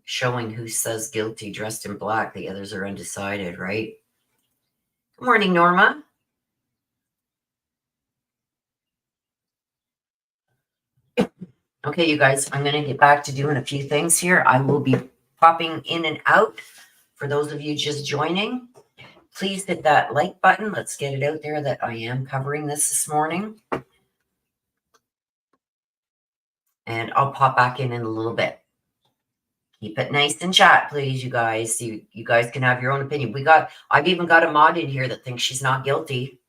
showing who says guilty dressed in black. The others are undecided, right? Good morning, Norma. Okay, you guys, I'm going to get back to doing a few things here. I will be popping in and out. For those of you just joining, please hit that like button. Let's get it out there that I am covering this morning. And I'll pop back in a little bit. Keep it nice and chat, please, you guys. You guys can have your own opinion. I've even got a mod in here that thinks she's not guilty,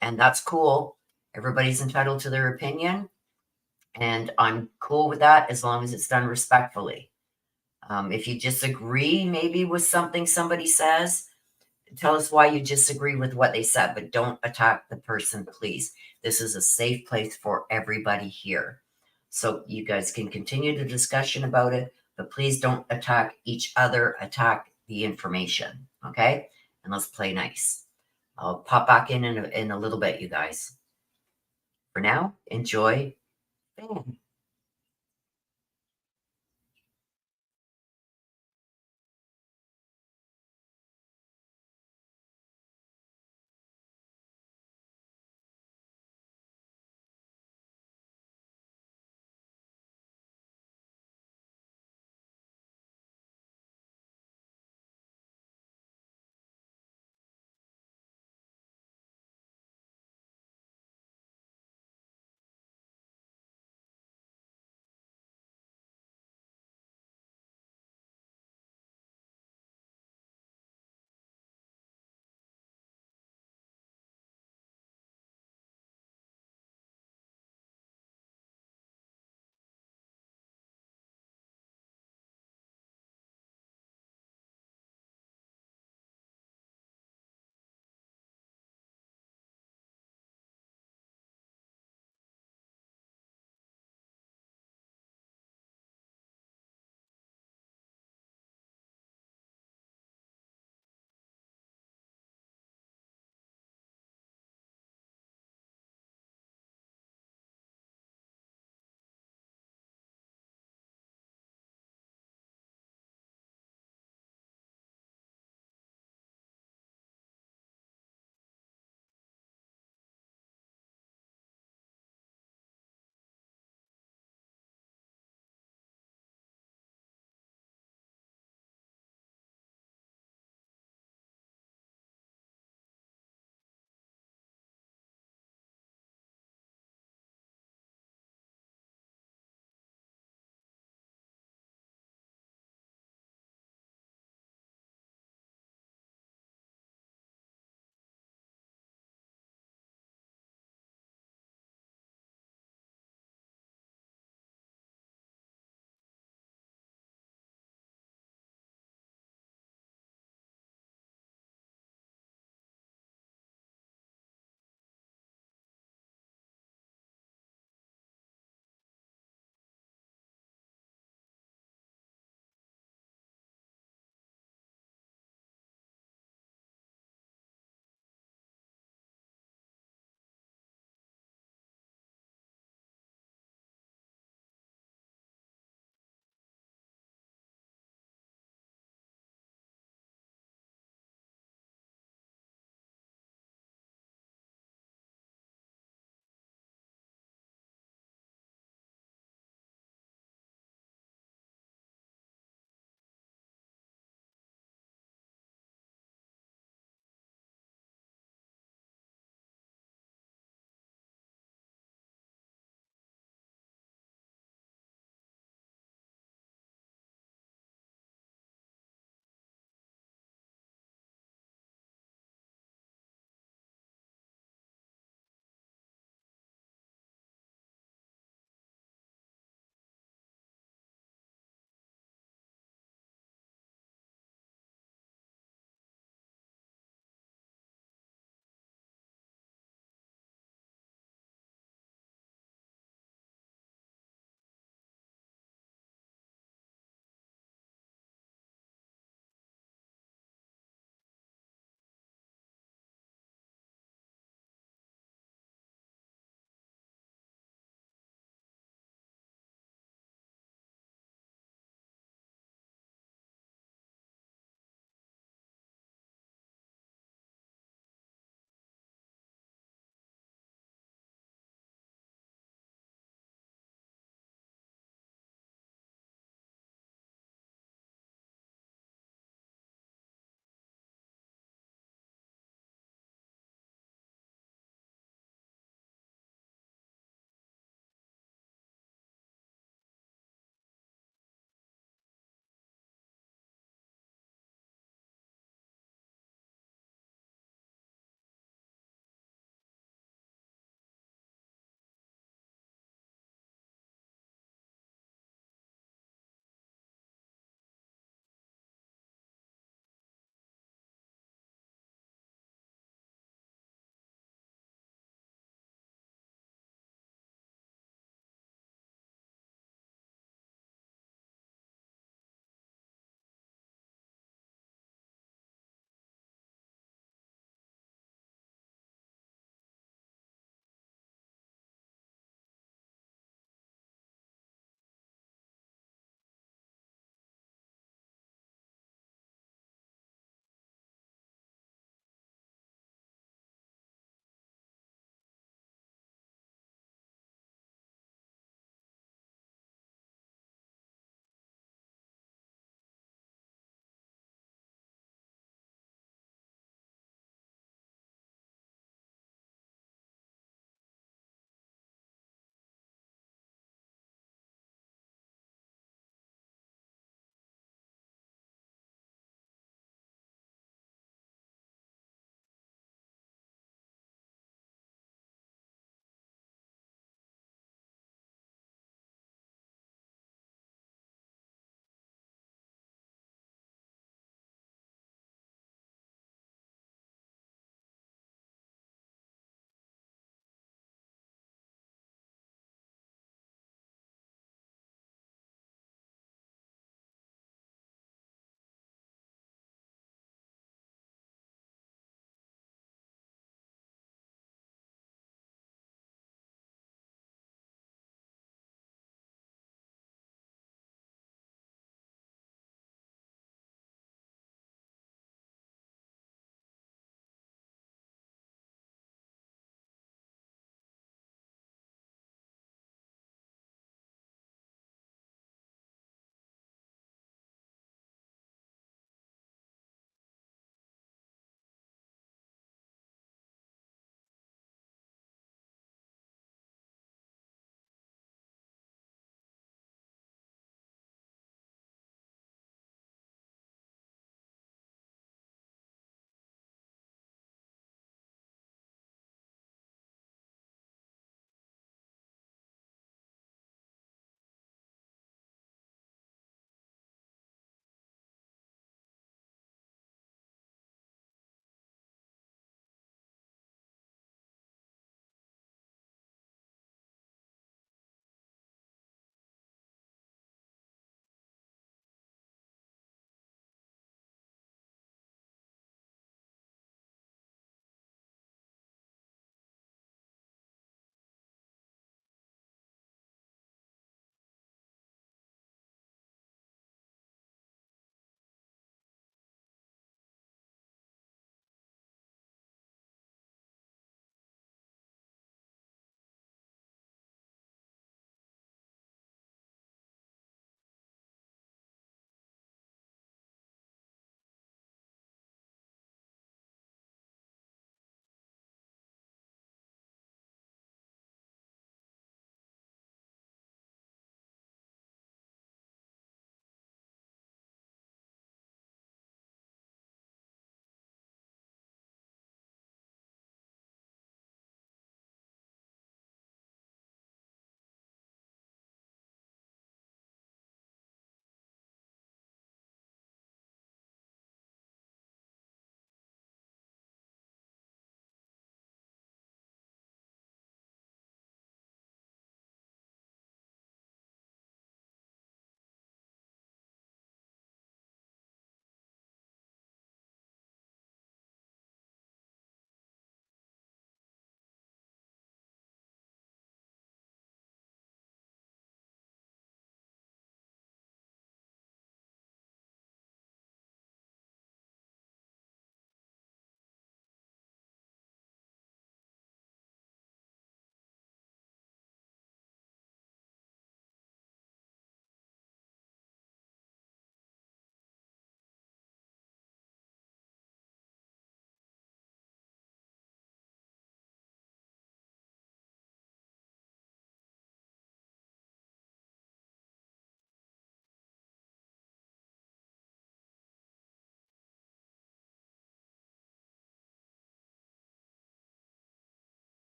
and that's cool. Everybody's entitled to their opinion, and I'm cool with that as long as it's done respectfully. If you disagree maybe with something somebody says, tell us why you disagree with what they said, but don't attack the person, please. This is a safe place for everybody here. So you guys can continue the discussion about it, but please don't attack each other, attack the information, okay? And let's play nice. I'll pop back in a little bit, you guys. For now, enjoy. Bam.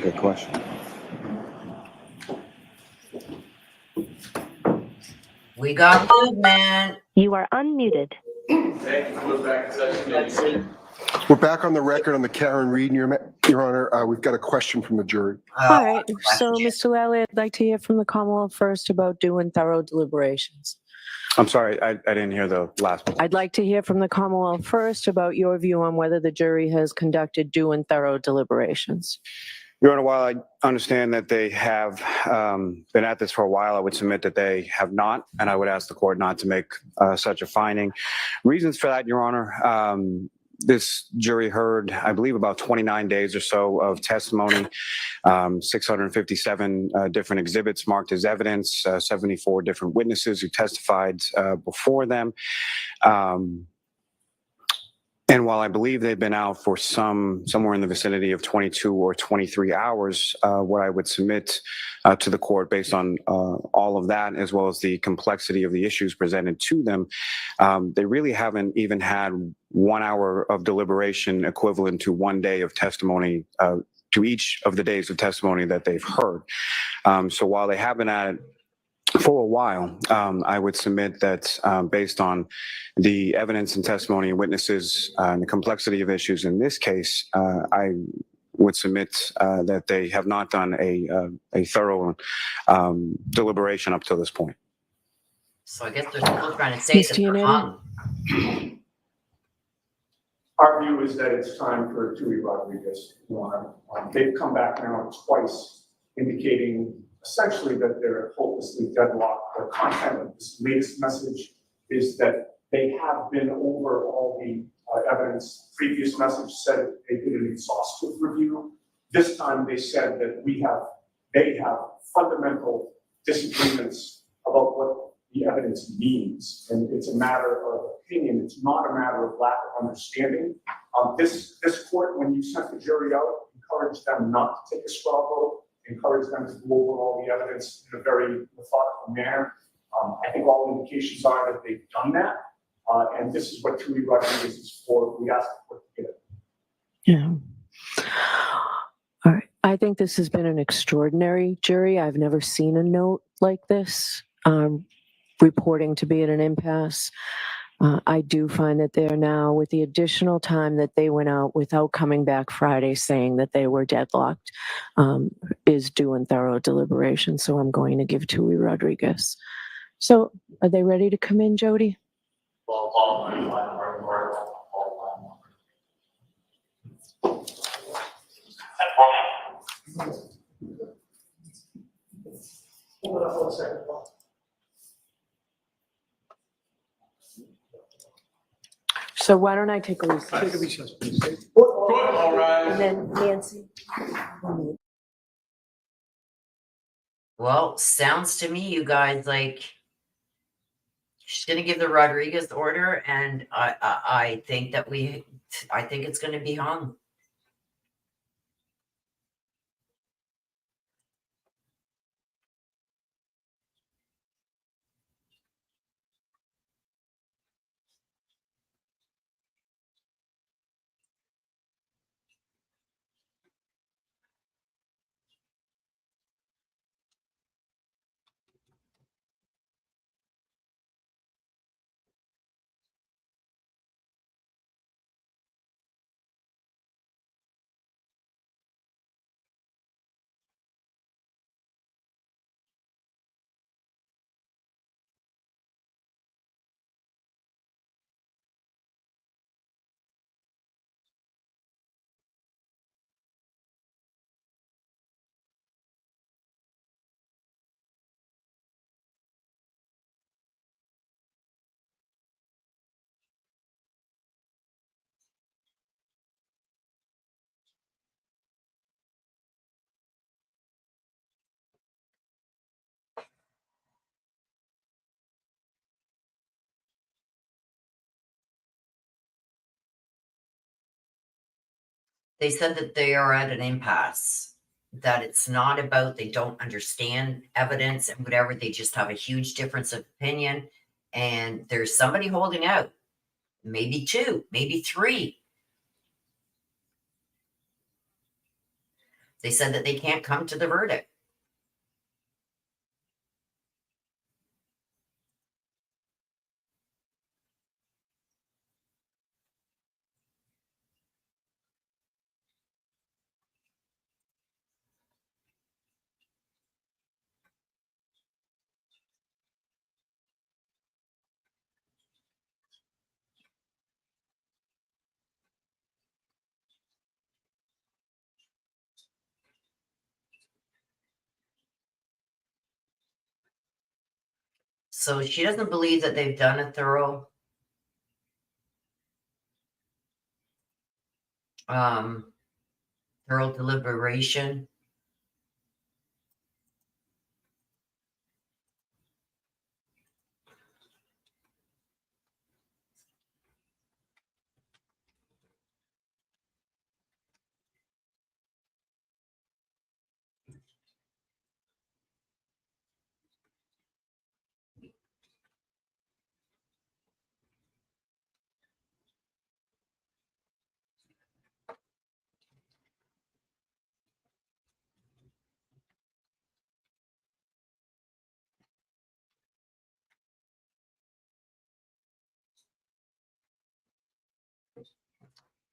Good question. We got movement. You are unmuted. We're back on the record on the Karen Reed, Your Honor. We've got a question from the jury. All right, so question. Mr. Lally, I'd like to hear from the Commonwealth first about due and thorough deliberations. I'm sorry, I didn't hear the last one. I'd like to hear from the Commonwealth first about your view on whether the jury has conducted due and thorough deliberations. Your Honor, while I understand that they have been at this for a while, I would submit that they have not, and I would ask the court not to make such a finding. Reasons for that, Your Honor, this jury heard, I believe, about 29 days or so of testimony, 657 different exhibits marked as evidence, 74 different witnesses who testified before them. And while I believe they've been out for somewhere in the vicinity of 22 or 23 hours, what I would submit to the court based on all of that, as well as the complexity of the issues presented to them, they really haven't even had 1 hour of deliberation equivalent to 1 day of testimony to each of the days of testimony that they've heard. So while they have been at it for a while, I would submit that based on the evidence and testimony and witnesses and the complexity of issues in this case, I would submit that they have not done a thorough deliberation up to this point. So I guess they're still trying to say that they're Mr. hung. Our view is that it's time for Tui Rodriguez. They've come back now twice, indicating essentially that they're hopelessly deadlocked. The content of this latest message is that they have been over all the evidence. Previous message said they did an exhaustive review. This time they said that they have fundamental disagreements about what the evidence means, and it's a matter of opinion. It's not a matter of lack of understanding. This court, when you sent the jury out, encouraged them not to take a straw vote, encouraged them to go over all the evidence in a very methodical manner. I think all indications are that they've done that, and this is what Tui Rodriguez is for. We asked the court to get it. Yeah. All right. I think this has been an extraordinary jury. I've never seen a note like this reporting to be at an impasse. I do find that they're now, with the additional time that they went out without coming back Friday saying that they were deadlocked, is due and thorough deliberation. So I'm going to give Tui Rodriguez. So are they ready to come in, Jody? So why don't I take a recess? Take a recess, please. All right. And then Nancy. Well, sounds to me, you guys, like she's going to give the Rodriguez order, and I think that I think it's going to be hung. They said that they are at an impasse, that it's not about they don't understand evidence and whatever. They just have a huge difference of opinion, and there's somebody holding out, maybe two, maybe three. They said that they can't come to the verdict. So she doesn't believe that they've done a thorough deliberation.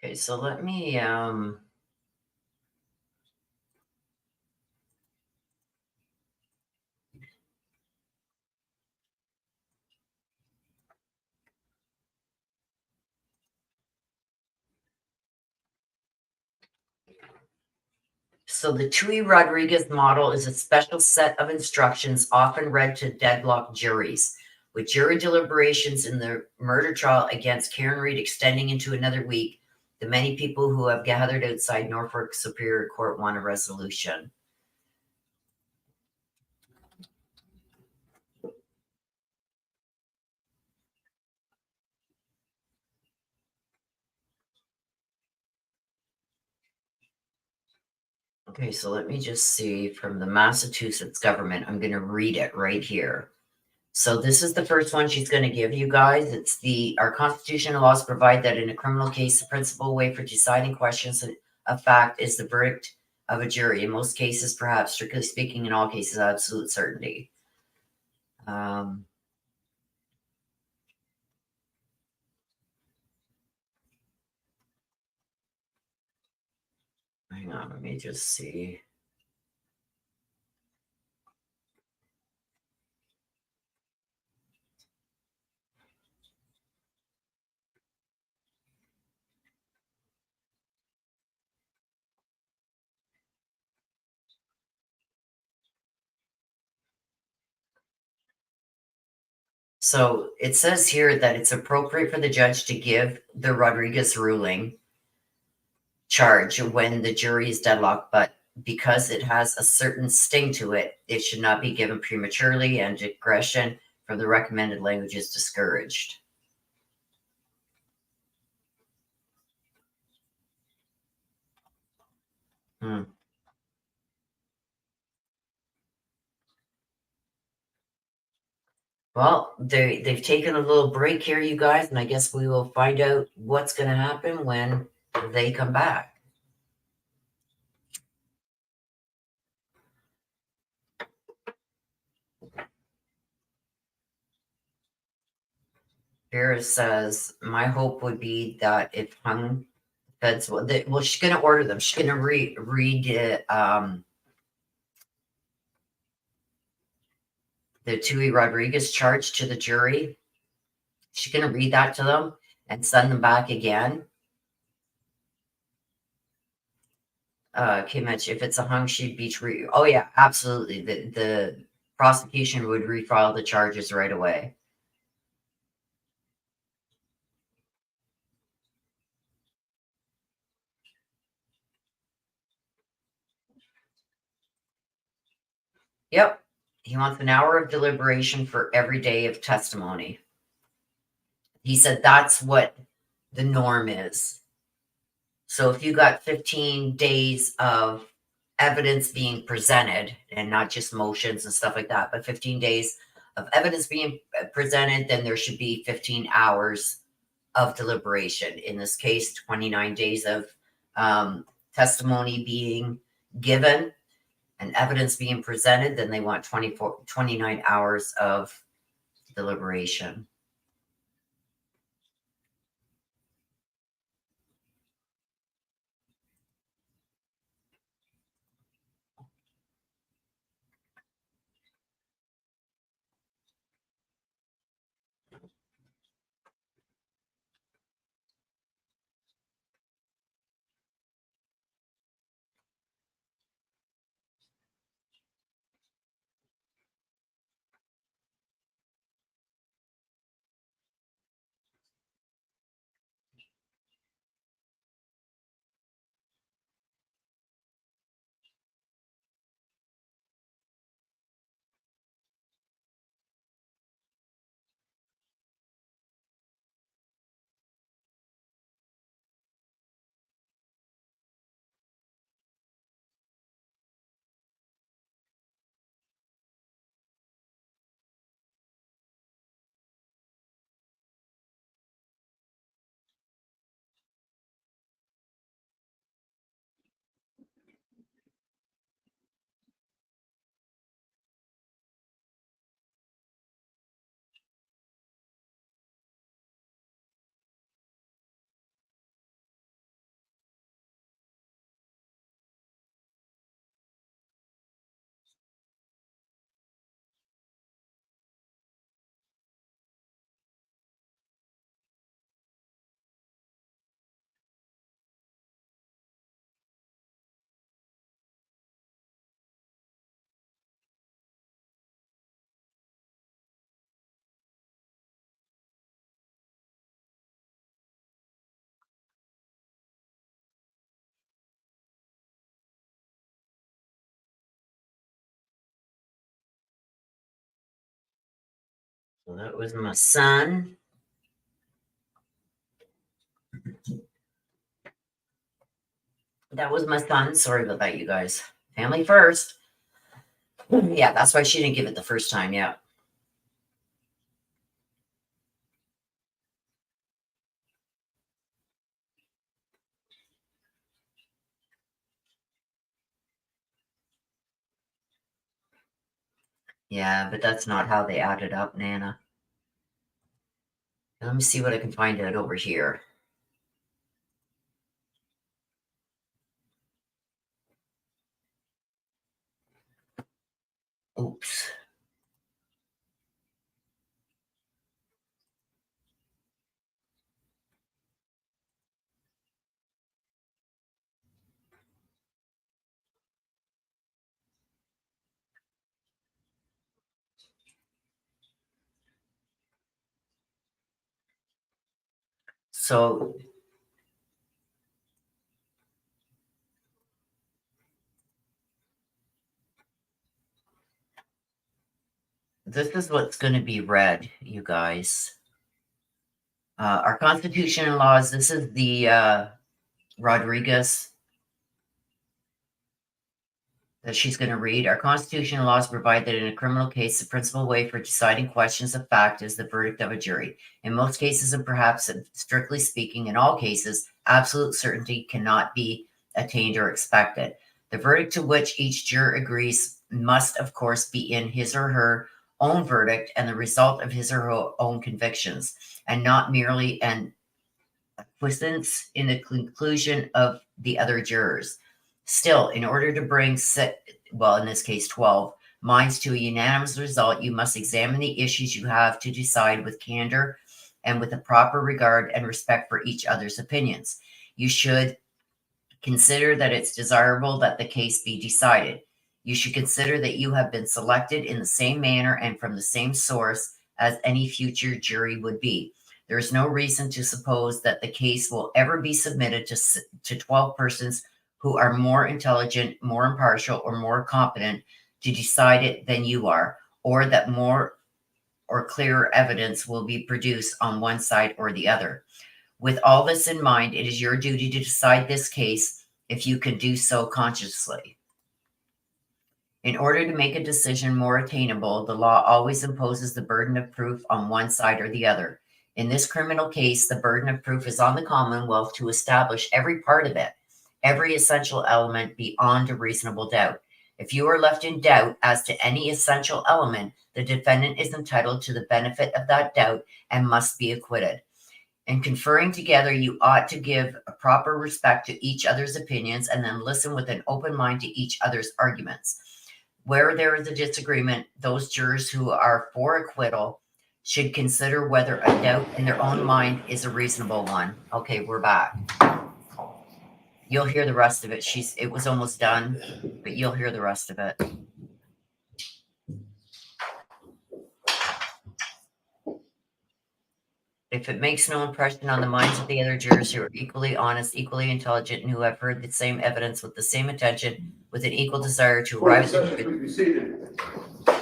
Okay, so let me so the Tui Rodriguez model is a special set of instructions often read to deadlocked juries, with jury deliberations in the murder trial against Karen Reed extending into another week. The many people who have gathered outside Norfolk Superior Court want a resolution. Okay, so let me just see from the Massachusetts government. I'm going to read it right here. So this is the first one she's going to give you guys. It's our constitutional laws provide that in a criminal case, the principal way for deciding questions of fact is the verdict of a jury. In most cases, perhaps strictly speaking, in all cases, absolute certainty. Hang on, let me just see. So it says here that it's appropriate for the judge to give the Rodriguez ruling charge when the jury is deadlocked, but because it has a certain sting to it, it should not be given prematurely, and digression from the recommended language is discouraged. Well, they've taken a little break here, you guys, and I guess we will find out what's going to happen when they come back. Vera says, my hope would be that if hung feds, well, she's going to order them. She's going to read the Tui Rodriguez charge to the jury. She's going to read that to them and send them back again. Kim mentioned if it's a hung, she'd be oh yeah, absolutely. The prosecution would refile the charges right away. Yep. He wants an hour of deliberation for every day of testimony. He said that's what the norm is. So if you got 15 days of evidence being presented, and not just motions and stuff like that, but 15 days of evidence being presented, then there should be 15 hours of deliberation. In this case, 29 days of testimony being given and evidence being presented, then they want 29 hours of deliberation. So that was my son. That was my son. Sorry about that, you guys. Family first. Yeah, that's why she didn't give it the first time. Yeah. Yeah, but that's not how they added up, Nana. Let me see what I can find out over here. Oops. So this is what's going to be read, you guys. Our Constitution and laws. This is the Rodriguez that she's going to read. Our Constitution and laws provide that in a criminal case, the principal way for deciding questions of fact is the verdict of a jury. In most cases, and perhaps strictly speaking, in all cases, absolute certainty cannot be attained or expected. The verdict to which each juror agrees must, of course, be in his or her own verdict and the result of his or her own convictions, and not merely an acquiescence in the conclusion of the other jurors. Still, in order to bring, in this case, 12 minds to a unanimous result, you must examine the issues you have to decide with candor and with a proper regard and respect for each other's opinions. You should consider that it's desirable that the case be decided. You should consider that you have been selected in the same manner and from the same source as any future jury would be. There is no reason to suppose that the case will ever be submitted to 12 persons who are more intelligent, more impartial, or more competent to decide it than you are, or that more or clearer evidence will be produced on one side or the other. With all this in mind, it is your duty to decide this case if you can do so consciously. In order to make a decision more attainable, the law always imposes the burden of proof on one side or the other. In this criminal case, the burden of proof is on the Commonwealth to establish every part of it. every essential element beyond a reasonable doubt. If you are left in doubt as to any essential element, the defendant is entitled to the benefit of that doubt and must be acquitted. In conferring together, you ought to give a proper respect to each other's opinions and then listen with an open mind to each other's arguments. Where there is a disagreement, those jurors who are for acquittal should consider whether a doubt in their own mind is a reasonable one. Okay, we're back. You'll hear the rest of it. It was almost done, but you'll hear the rest of it. If it makes no impression on the minds of the other jurors who are equally honest, equally intelligent, and who have heard the same evidence with the same attention, with an equal desire to arrive at the truth,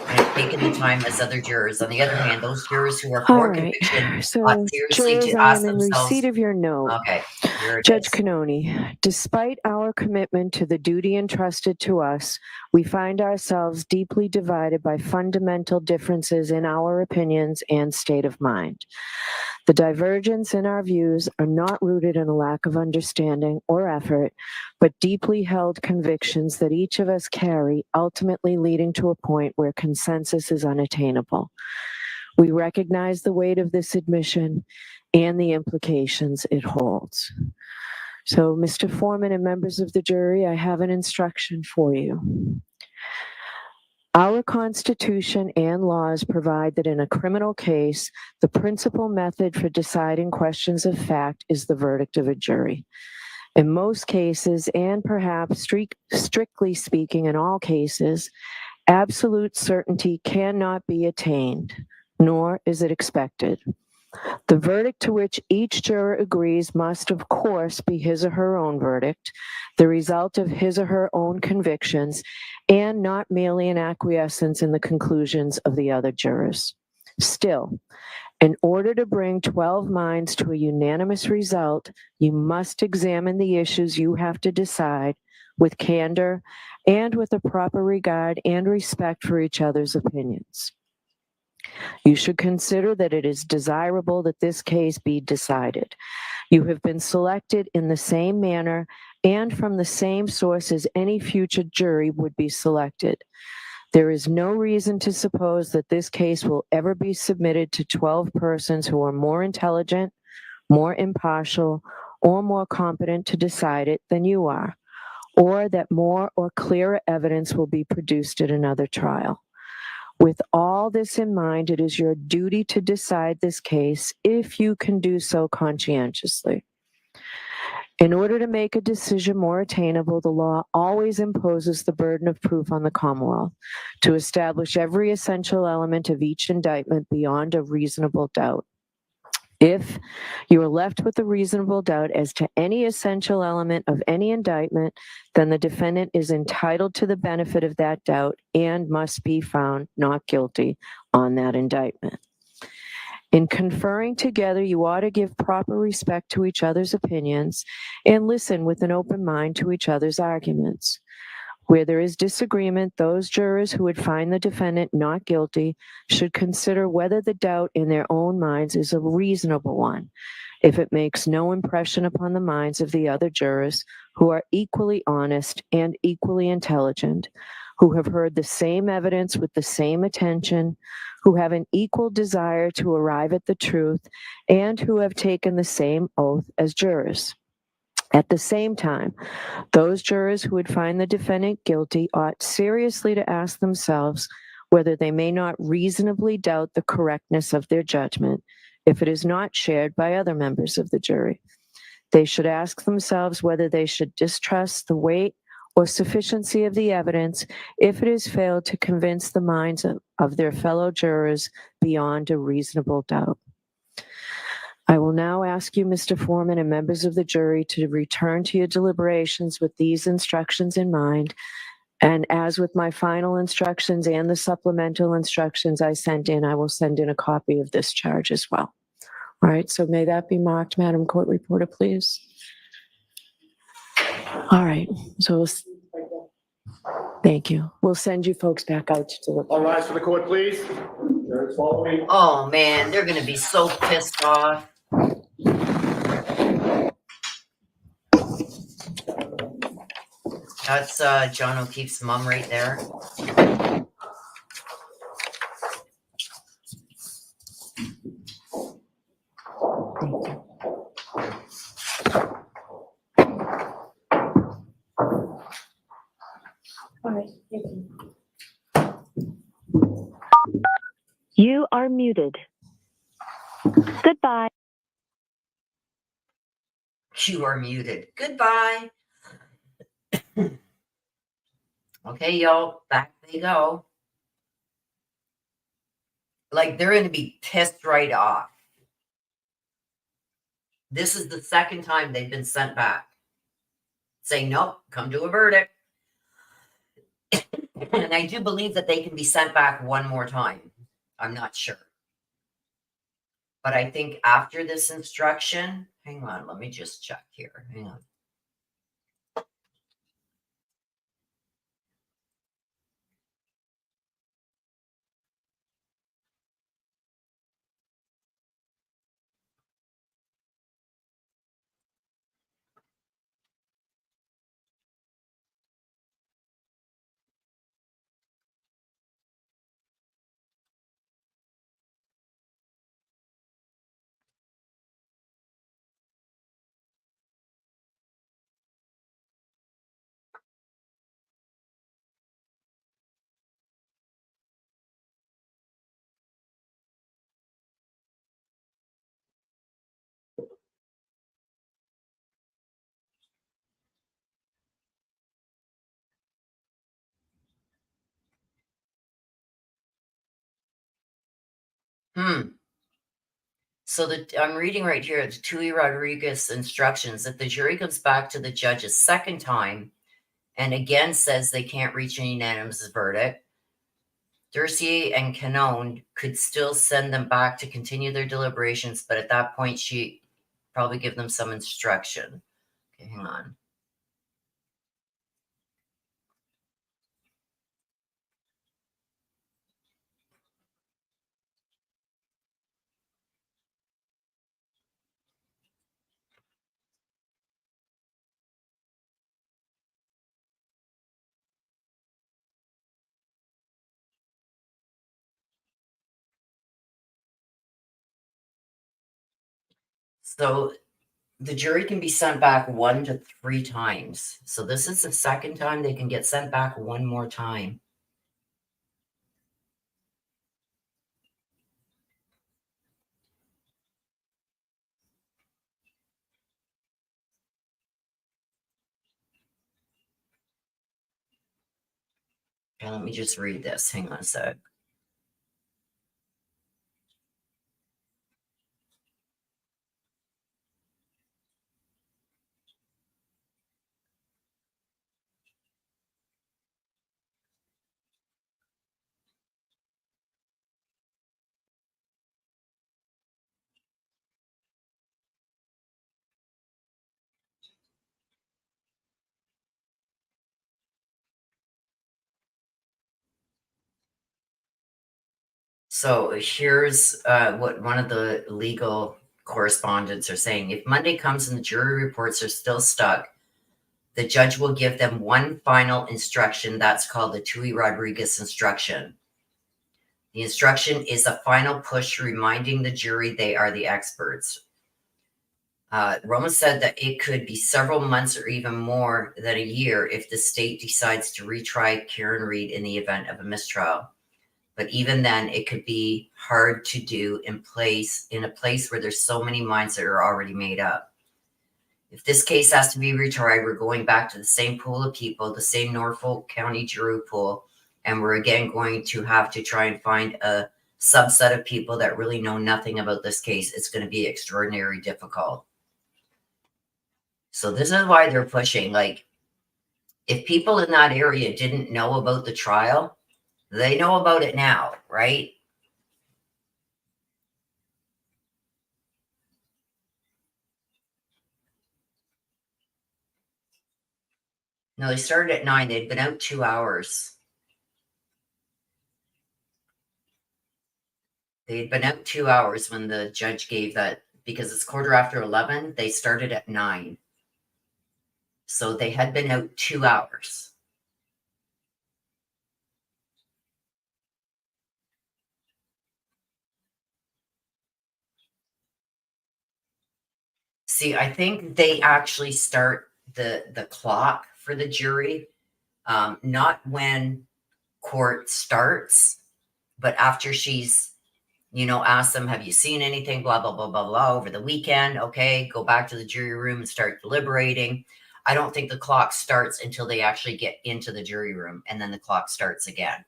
and have taken the time as other jurors. On the other hand, those jurors who are All for right. conviction So, ought seriously jurors, to I ask am in themselves. receipt of your note. Okay, here it Judge is. Canoni, despite our commitment to the duty entrusted to us, we find ourselves deeply divided by fundamental differences in our opinions and state of mind. The divergence in our views are not rooted in a lack of understanding or effort, but deeply held convictions that each of us carry, ultimately leading to a point where consensus is unattainable. We recognize the weight of this admission and the implications it holds. So, Mr. Foreman and members of the jury, I have an instruction for you. Our Constitution and laws provide that in a criminal case, the principal method for deciding questions of fact is the verdict of a jury. In most cases, and perhaps strictly speaking in all cases, absolute certainty cannot be attained, nor is it expected. The verdict to which each juror agrees must, of course, be his or her own verdict, the result of his or her own convictions, and not merely an acquiescence in the conclusions of the other jurors. Still, in order to bring 12 minds to a unanimous result, you must examine the issues you have to decide with candor and with a proper regard and respect for each other's opinions. You should consider that it is desirable that this case be decided. You have been selected in the same manner and from the same source as any future jury would be selected. There is no reason to suppose that this case will ever be submitted to 12 persons who are more intelligent, more impartial, or more competent to decide it than you are, or that more or clearer evidence will be produced at another trial. With all this in mind, it is your duty to decide this case if you can do so conscientiously. In order to make a decision more attainable, the law always imposes the burden of proof on the Commonwealth to establish every essential element of each indictment beyond a reasonable doubt. If you are left with a reasonable doubt as to any essential element of any indictment, then the defendant is entitled to the benefit of that doubt and must be found not guilty on that indictment. In conferring together, you ought to give proper respect to each other's opinions and listen with an open mind to each other's arguments. Where there is disagreement, those jurors who would find the defendant not guilty should consider whether the doubt in their own minds is a reasonable one, if it makes no impression upon the minds of the other jurors who are equally honest and equally intelligent, who have heard the same evidence with the same attention, who have an equal desire to arrive at the truth, and who have taken the same oath as jurors. At the same time, those jurors who would find the defendant guilty ought seriously to ask themselves whether they may not reasonably doubt the correctness of their judgment if it is not shared by other members of the jury. They should ask themselves whether they should distrust the weight or sufficiency of the evidence if it has failed to convince the minds of their fellow jurors beyond a reasonable doubt. I will now ask you, Mr. Foreman, and members of the jury to return to your deliberations with these instructions in mind. And as with my final instructions and the supplemental instructions I sent in, I will send in a copy of this charge as well. All right, so may that be marked, Madam Court Reporter, please. All right, so thank you. We'll send you folks back out to deliver. All rise for the court, please. Jurors follow me. Oh man, they're gonna be so pissed off. That's John O'Keefe's mom right there. All right, thank you. You are muted. Goodbye. You are muted. Goodbye. Okay, y'all, back they go. Like they're going to be pissed right off. This is the second time they've been sent back. Saying, nope, come to a verdict. And I do believe that they can be sent back one more time. I'm not sure. But I think after this instruction, hang on, let me just check here. Hang on. So I'm reading right here, the Tui Rodriguez instructions, that the jury comes back to the judge a second time and again says they can't reach an unanimous verdict. Durcier and Canton could still send them back to continue their deliberations, but at that point, she probably give them some instruction. Okay, hang on. So the jury can be sent back 1 to 3 times. So this is the second time they can get sent back one more time. Okay, let me just read this. Hang on a sec. So here's what one of the legal correspondents are saying. If Monday comes and the jury reports are still stuck, the judge will give them one final instruction. That's called the Tui Rodriguez instruction. The instruction is a final push reminding the jury they are the experts. Roma said that it could be several months or even more than a year if the state decides to retry Karen Read in the event of a mistrial. But even then, it could be hard to do in a place where there's so many minds that are already made up. If this case has to be retried, we're going back to the same pool of people, the same Norfolk County jury pool, and we're again going to have to try and find a subset of people that really know nothing about this case. It's going to be extraordinarily difficult. So this is why they're pushing. Like, if people in that area didn't know about the trial, they know about it now, right? No, they started at 9. They'd been out 2 hours. They'd been out 2 hours when the judge gave that, because it's 11:15. They started at 9. So they had been out 2 hours. See, I think they actually start the clock for the jury, not when court starts, but after she's, asked them, have you seen anything, blah, blah, blah, blah, blah, over the weekend? Okay, go back to the jury room and start deliberating. I don't think the clock starts until they actually get into the jury room, and then the clock starts again.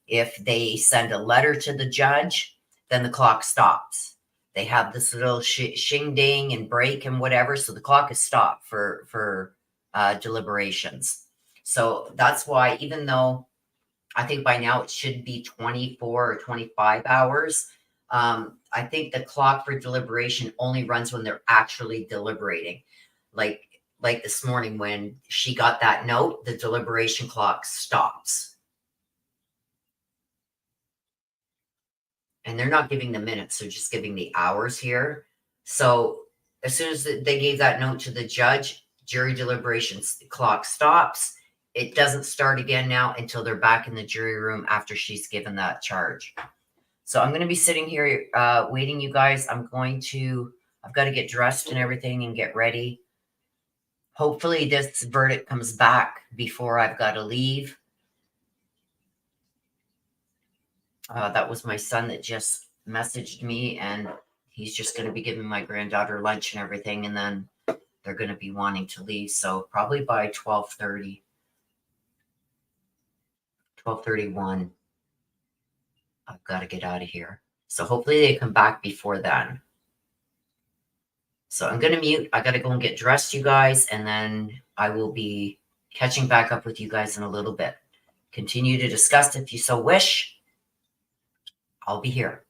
If they send a letter to the judge, then the clock stops. They have this little shing ding and break and whatever, so the clock is stopped for deliberations. So that's why, even though I think by now it should be 24 or 25 hours, I think the clock for deliberation only runs when they're actually deliberating. Like this morning when she got that note, the deliberation clock stops. And they're not giving the minutes, they're just giving the hours here. So as soon as they gave that note to the judge, jury deliberations clock stops. It doesn't start again now until they're back in the jury room after she's given that charge. So I'm going to be sitting here waiting, you guys. I've got to get dressed and everything and get ready. Hopefully this verdict comes back before I've got to leave. That was my son that just messaged me, and he's just going to be giving my granddaughter lunch and everything, and then they're going to be wanting to leave. So probably by 12:30, 12:31, I've got to get out of here. So hopefully they come back before then. So I'm going to mute. I got to go and get dressed, you guys, and then I will be catching back up with you guys in a little bit. Continue to discuss if you so wish. I'll be here.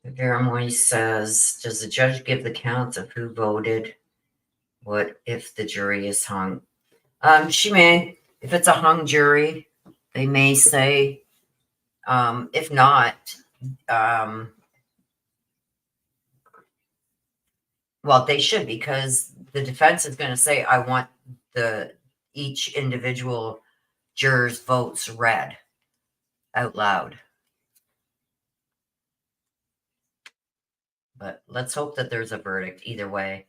Veramoy says, does the judge give the counts of who voted? What if the jury is hung? She may, if it's a hung jury, they may say, if not, well, they should, because the defense is going to say, I want each individual juror's votes read out loud. But let's hope that there's a verdict either way.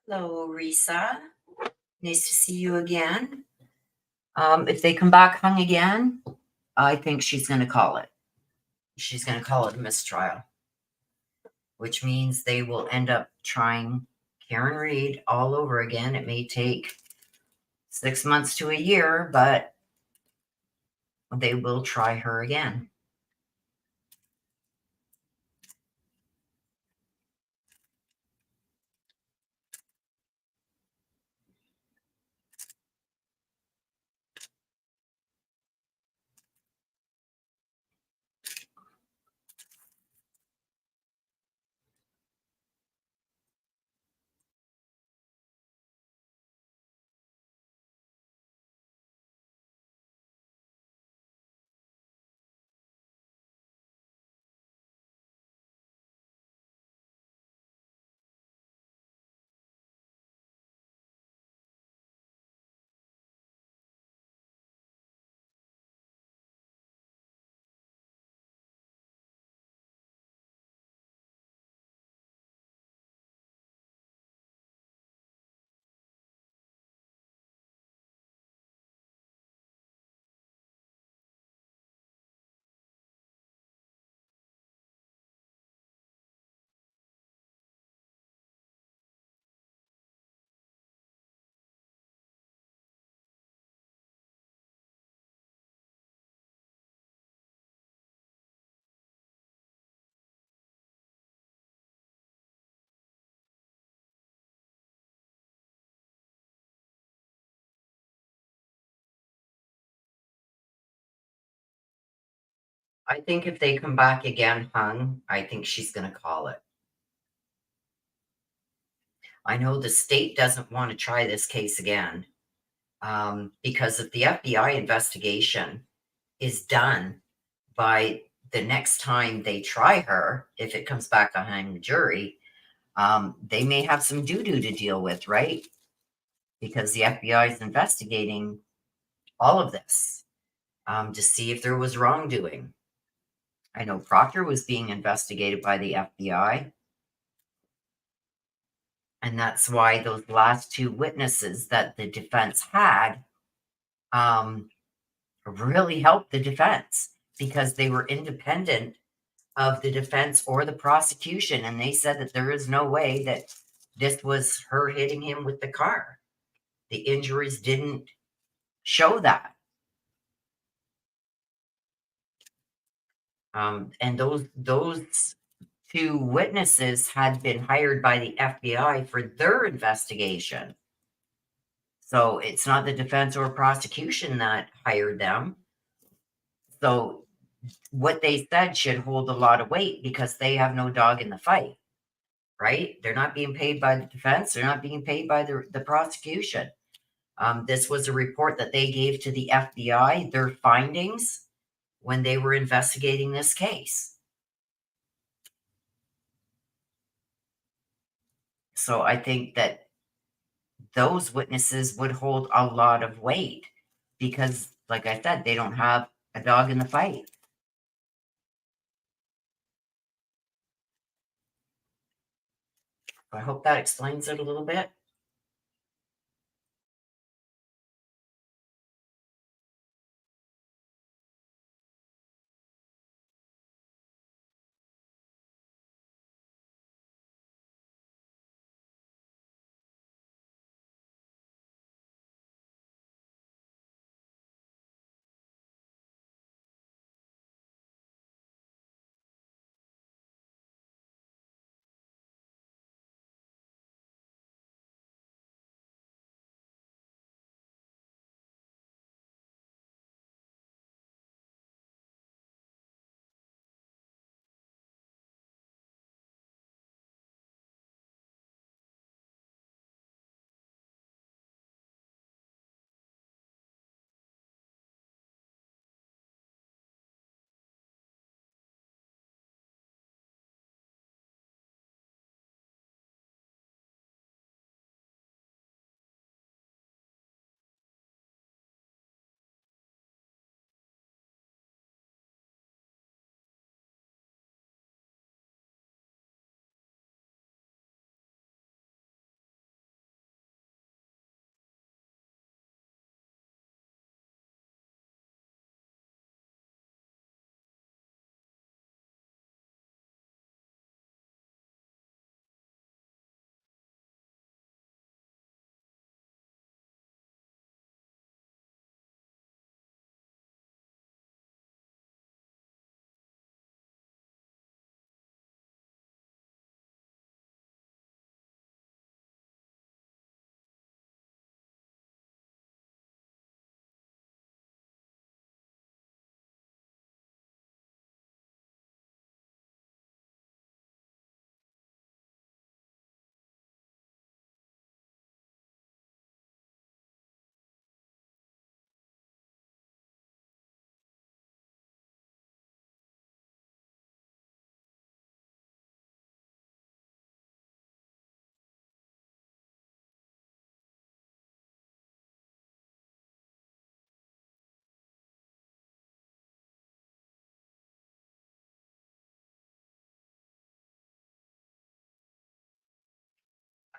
Hello, Risa. Nice to see you again. If they come back hung again, I think she's going to call it. She's going to call it a mistrial, which means they will end up trying Karen Reed all over again. It may take 6 months to a year, but they will try her again. I think if they come back again hung, I think she's going to call it. I know the state doesn't want to try this case again because if the FBI investigation is done by the next time they try her, if it comes back behind the jury, they may have some doo-doo to deal with, right? Because the FBI is investigating all of this to see if there was wrongdoing. I know Proctor was being investigated by the FBI. And that's why those last two witnesses that the defense had really helped the defense because they were independent of the defense or the prosecution. And they said that there is no way that this was her hitting him with the car. The injuries didn't show that. And those two witnesses had been hired by the FBI for their investigation. So it's not the defense or prosecution that hired them. So what they said should hold a lot of weight because they have no dog in the fight, right? They're not being paid by the defense. They're not being paid by the prosecution. This was a report that they gave to the FBI, their findings when they were investigating this case. So I think that those witnesses would hold a lot of weight because, like I said, they don't have a dog in the fight. I hope that explains it a little bit.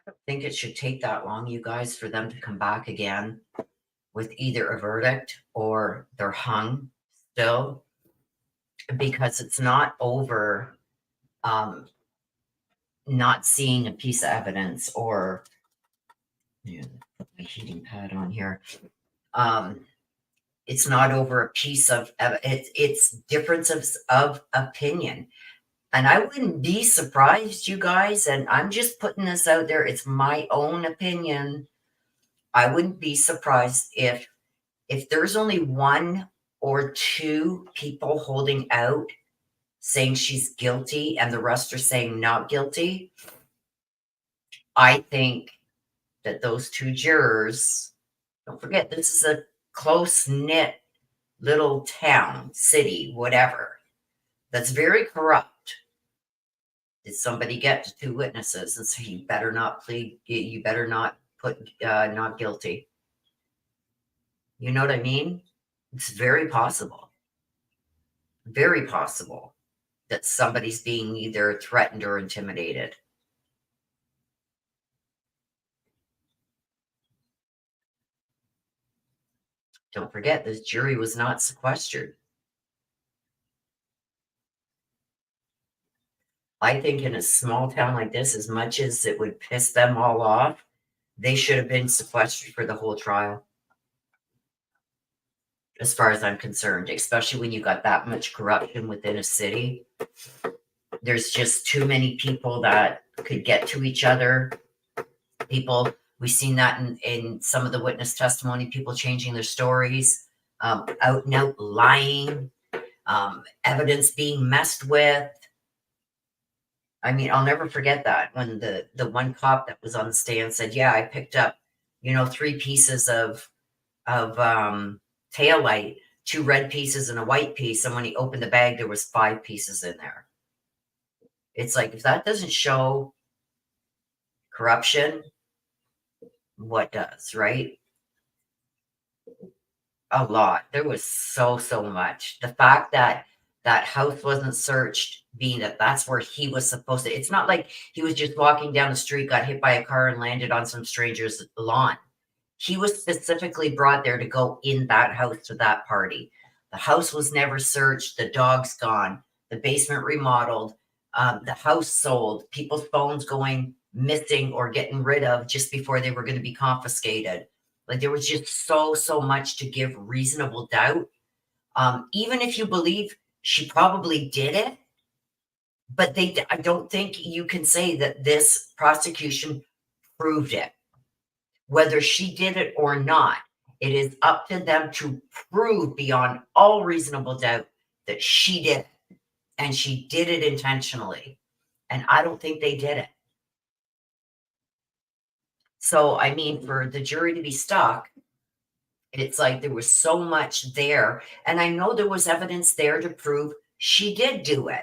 don't think it should take that long, you guys, for them to come back again with either a verdict or they're hung still, because it's not over not seeing a piece of evidence or put my heating pad on here. It's not over a piece of it's differences of opinion. And I wouldn't be surprised, you guys, and I'm just putting this out there, it's my own opinion. I wouldn't be surprised if there's only one or two people holding out saying she's guilty and the rest are saying not guilty. I think that those two jurors, don't forget, this is a close-knit little town, city, whatever, that's very corrupt. Did somebody get to two witnesses and say, you better not plead, you better not put not guilty? You know what I mean? It's very possible that somebody's being either threatened or intimidated. Don't forget, this jury was not sequestered. I think in a small town like this, as much as it would piss them all off, they should have been sequestered for the whole trial. As far as I'm concerned, especially when you got that much corruption within a city. There's just too many people that could get to each other. We've seen that in some of the witness testimony, people changing their stories, out and out lying, evidence being messed with. I mean, I'll never forget that when the one cop that was on the stand said, yeah, I picked up, 3 pieces of taillight, 2 red pieces and a white piece. And when he opened the bag, there was 5 pieces in there. It's like, if that doesn't show corruption, what does, right? A lot. There was so much. The fact that that house wasn't searched, being that that's where he was supposed to, it's not like he was just walking down the street, got hit by a car and landed on some stranger's lawn. He was specifically brought there to go in that house to that party. The house was never searched. The dog's gone. The basement remodeled. The house sold. People's phones going missing or getting rid of just before they were going to be confiscated. Like, there was just so much to give reasonable doubt. Even if you believe she probably did it, but I don't think you can say that this prosecution proved it. Whether she did it or not, it is up to them to prove beyond all reasonable doubt that she did it, and she did it intentionally. And I don't think they did it. So, I mean, for the jury to be stuck, it's like there was so much there. And I know there was evidence there to prove she did do it.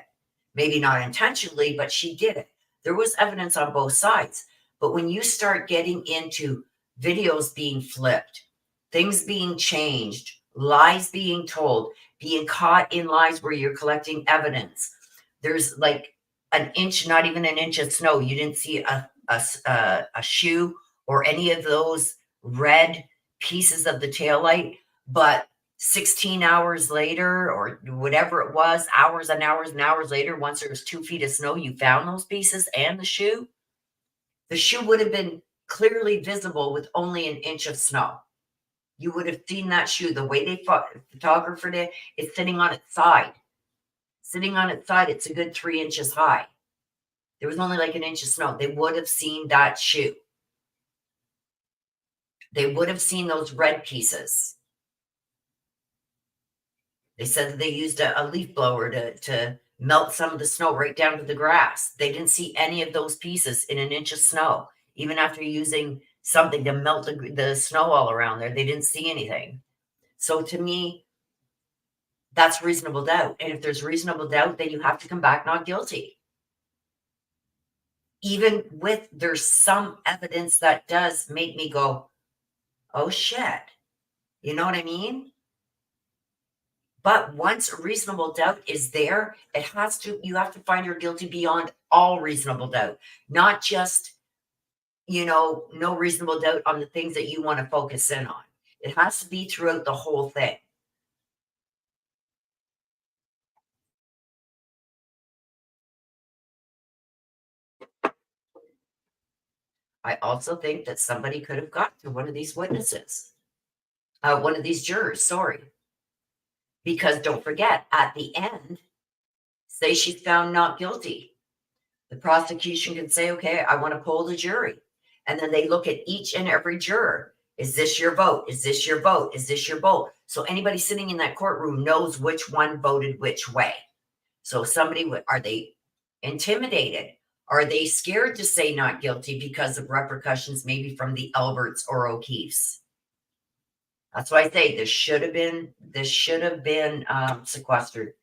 Maybe not intentionally, but she did it. There was evidence on both sides. But when you start getting into videos being flipped, things being changed, lies being told, being caught in lies where you're collecting evidence, there's like an inch, not even an inch of snow. You didn't see a shoe or any of those red pieces of the taillight, but 16 hours later, or whatever it was, hours and hours and hours later, once there was 2 feet of snow, you found those pieces and the shoe. The shoe would have been clearly visible with only an inch of snow. You would have seen that shoe. The way they photographed it, it's sitting on its side. Sitting on its side, it's a good 3 inches high. There was only like an inch of snow. They would have seen that shoe. They would have seen those red pieces. They said that they used a leaf blower to melt some of the snow right down to the grass. They didn't see any of those pieces in an inch of snow. Even after using something to melt the snow all around there, they didn't see anything. So to me, that's reasonable doubt. And if there's reasonable doubt, then you have to come back not guilty. Even with there's some evidence that does make me go, oh shit. You know what I mean? But once reasonable doubt is there, you have to find her guilty beyond all reasonable doubt, not just, no reasonable doubt on the things that you want to focus in on. It has to be throughout the whole thing. I also think that somebody could have got to one of these witnesses, one of these jurors, sorry. Because don't forget, at the end, say she's found not guilty. The prosecution can say, okay, I want to poll the jury. And then they look at each and every juror. Is this your vote? Is this your vote? Is this your vote? So anybody sitting in that courtroom knows which one voted which way. So are they intimidated? Are they scared to say not guilty because of repercussions maybe from the Alberts or O'Keefe's? That's why I say this should have been sequestered.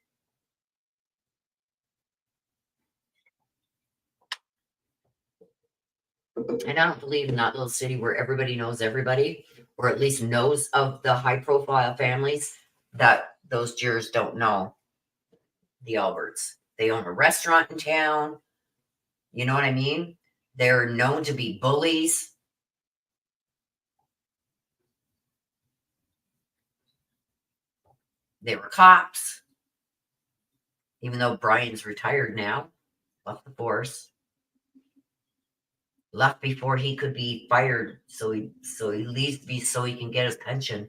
And I don't believe in that little city where everybody knows everybody, or at least knows of the high profile families, that those jurors don't know the Alberts. They own a restaurant in town. You know what I mean? They're known to be bullies. They were cops. Even though Brian's retired now, left the force. Left before he could be fired, so he leaves so he can get his pension.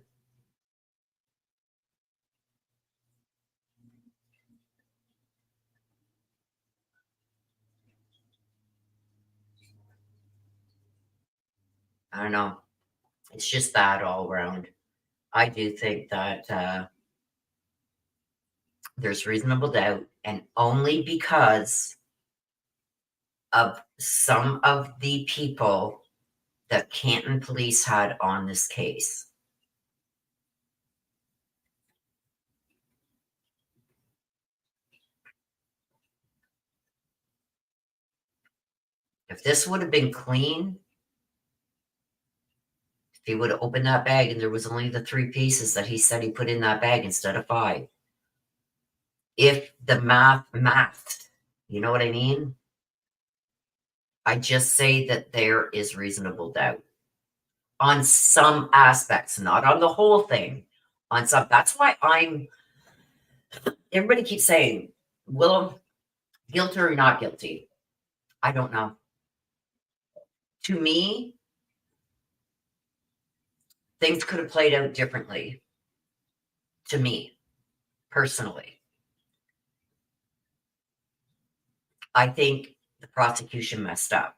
I don't know. It's just bad all around. I do think that there's reasonable doubt, and only because of some of the people that Canton police had on this case. If this would have been clean, if he would have opened that bag and there was only the 3 pieces that he said he put in that bag instead of 5. If the math, you know what I mean? I just say that there is reasonable doubt on some aspects, not on the whole thing. On some, that's why everybody keeps saying, Willem, guilty or not guilty? I don't know. To me, things could have played out differently. To me, personally. I think the prosecution messed up.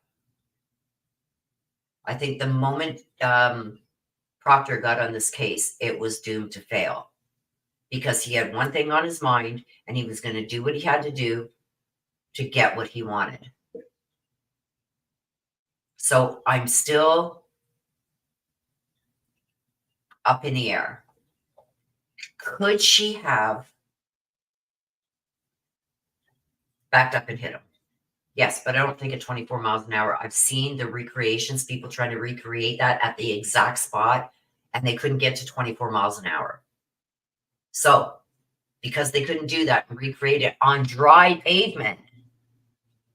I think the moment Proctor got on this case, it was doomed to fail. Because he had one thing on his mind, and he was going to do what he had to do to get what he wanted. So I'm still up in the air. Could she have backed up and hit him? Yes, but I don't think at 24 miles an hour. I've seen the recreations, people trying to recreate that at the exact spot, and they couldn't get to 24 miles an hour. So, because they couldn't do that and recreate it on dry pavement,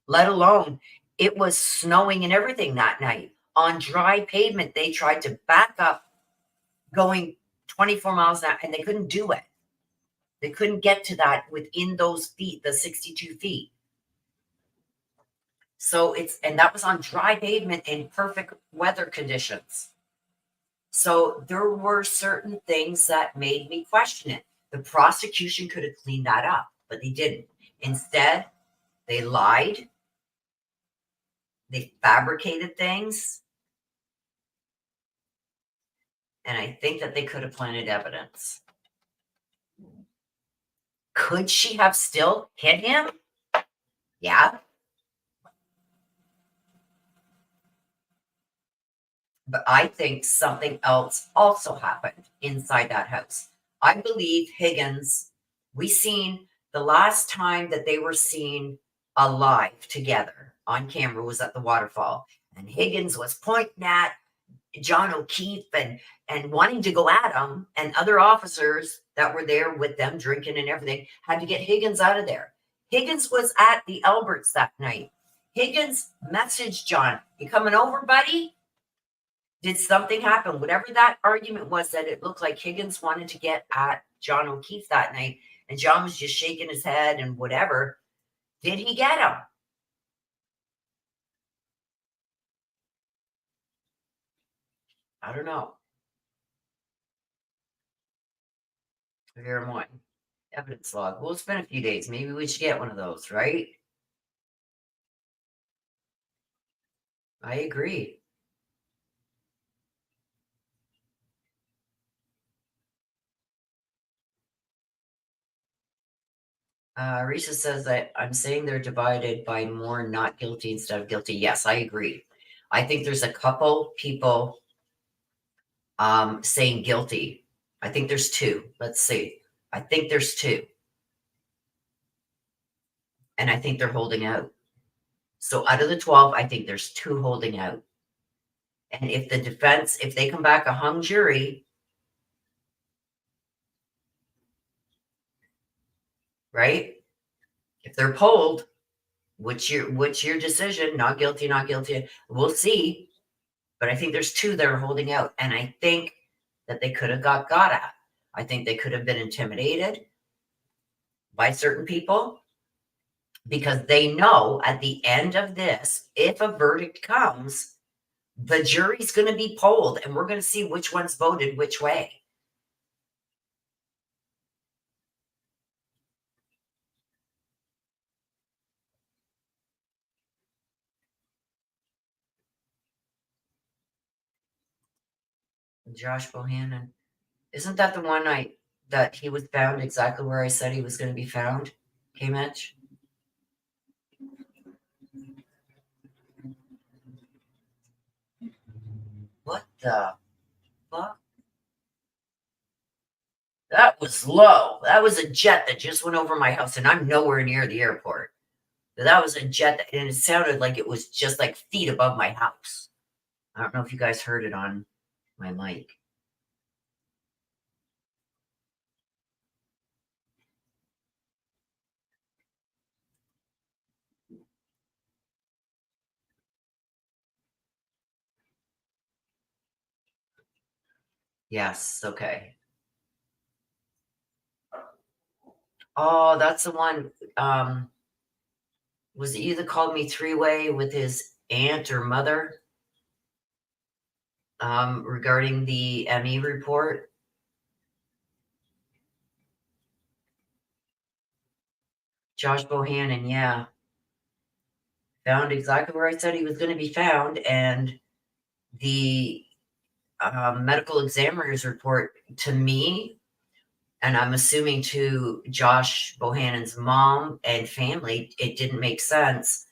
let alone it was snowing and everything that night. On dry pavement, they tried to back up going 24 miles an hour, and they couldn't do it. They couldn't get to that within those feet, the 62 feet. So and that was on dry pavement in perfect weather conditions. So there were certain things that made me question it. The prosecution could have cleaned that up, but they didn't. Instead, they lied. They fabricated things. And I think that they could have planted evidence. Could she have still hit him? Yeah. But I think something else also happened inside that house. I believe Higgins, we seen the last time that they were seen alive together on camera was at the waterfall. And Higgins was pointing at John O'Keefe and wanting to go at him, and other officers that were there with them drinking and everything had to get Higgins out of there. Higgins was at the Alberts that night. Higgins messaged John, "You coming over, buddy?" Did something happen? Whatever that argument was, that it looked like Higgins wanted to get at John O'Keefe that night, and John was just shaking his head and whatever. Did he get him? I don't know. Verimoy. Evidence log. Well, it's been a few days. Maybe we should get one of those, right? I agree. Risa says that I'm saying they're divided by more not guilty instead of guilty. Yes, I agree. I think there's a couple people saying guilty. I think there's two. Let's see. I think there's two. And I think they're holding out. So out of the 12, I think there's two holding out. And if the defense, if they come back a hung jury, right? If they're polled, what's your decision? Not guilty, not guilty. We'll see. But I think there's two that are holding out. And I think that they could have got at. I think they could have been intimidated by certain people, because they know at the end of this, if a verdict comes, the jury's going to be polled and we're going to see which ones voted which way. Josh Bohannon. Isn't that the one that he was found exactly where I said he was going to be found? K-Mitch? What the fuck? That was low. That was a jet that just went over my house, and I'm nowhere near the airport. That was a jet, and it sounded like it was just like feet above my house. I don't know if you guys heard it on my mic. Yes, okay. Oh, that's the one. Was it you that called me three-way with his aunt or mother regarding the ME report? Josh Bohannon, yeah. Found exactly where I said he was going to be found, and the medical examiner's report to me, and I'm assuming to Josh Bohannon's mom and family, it didn't make sense.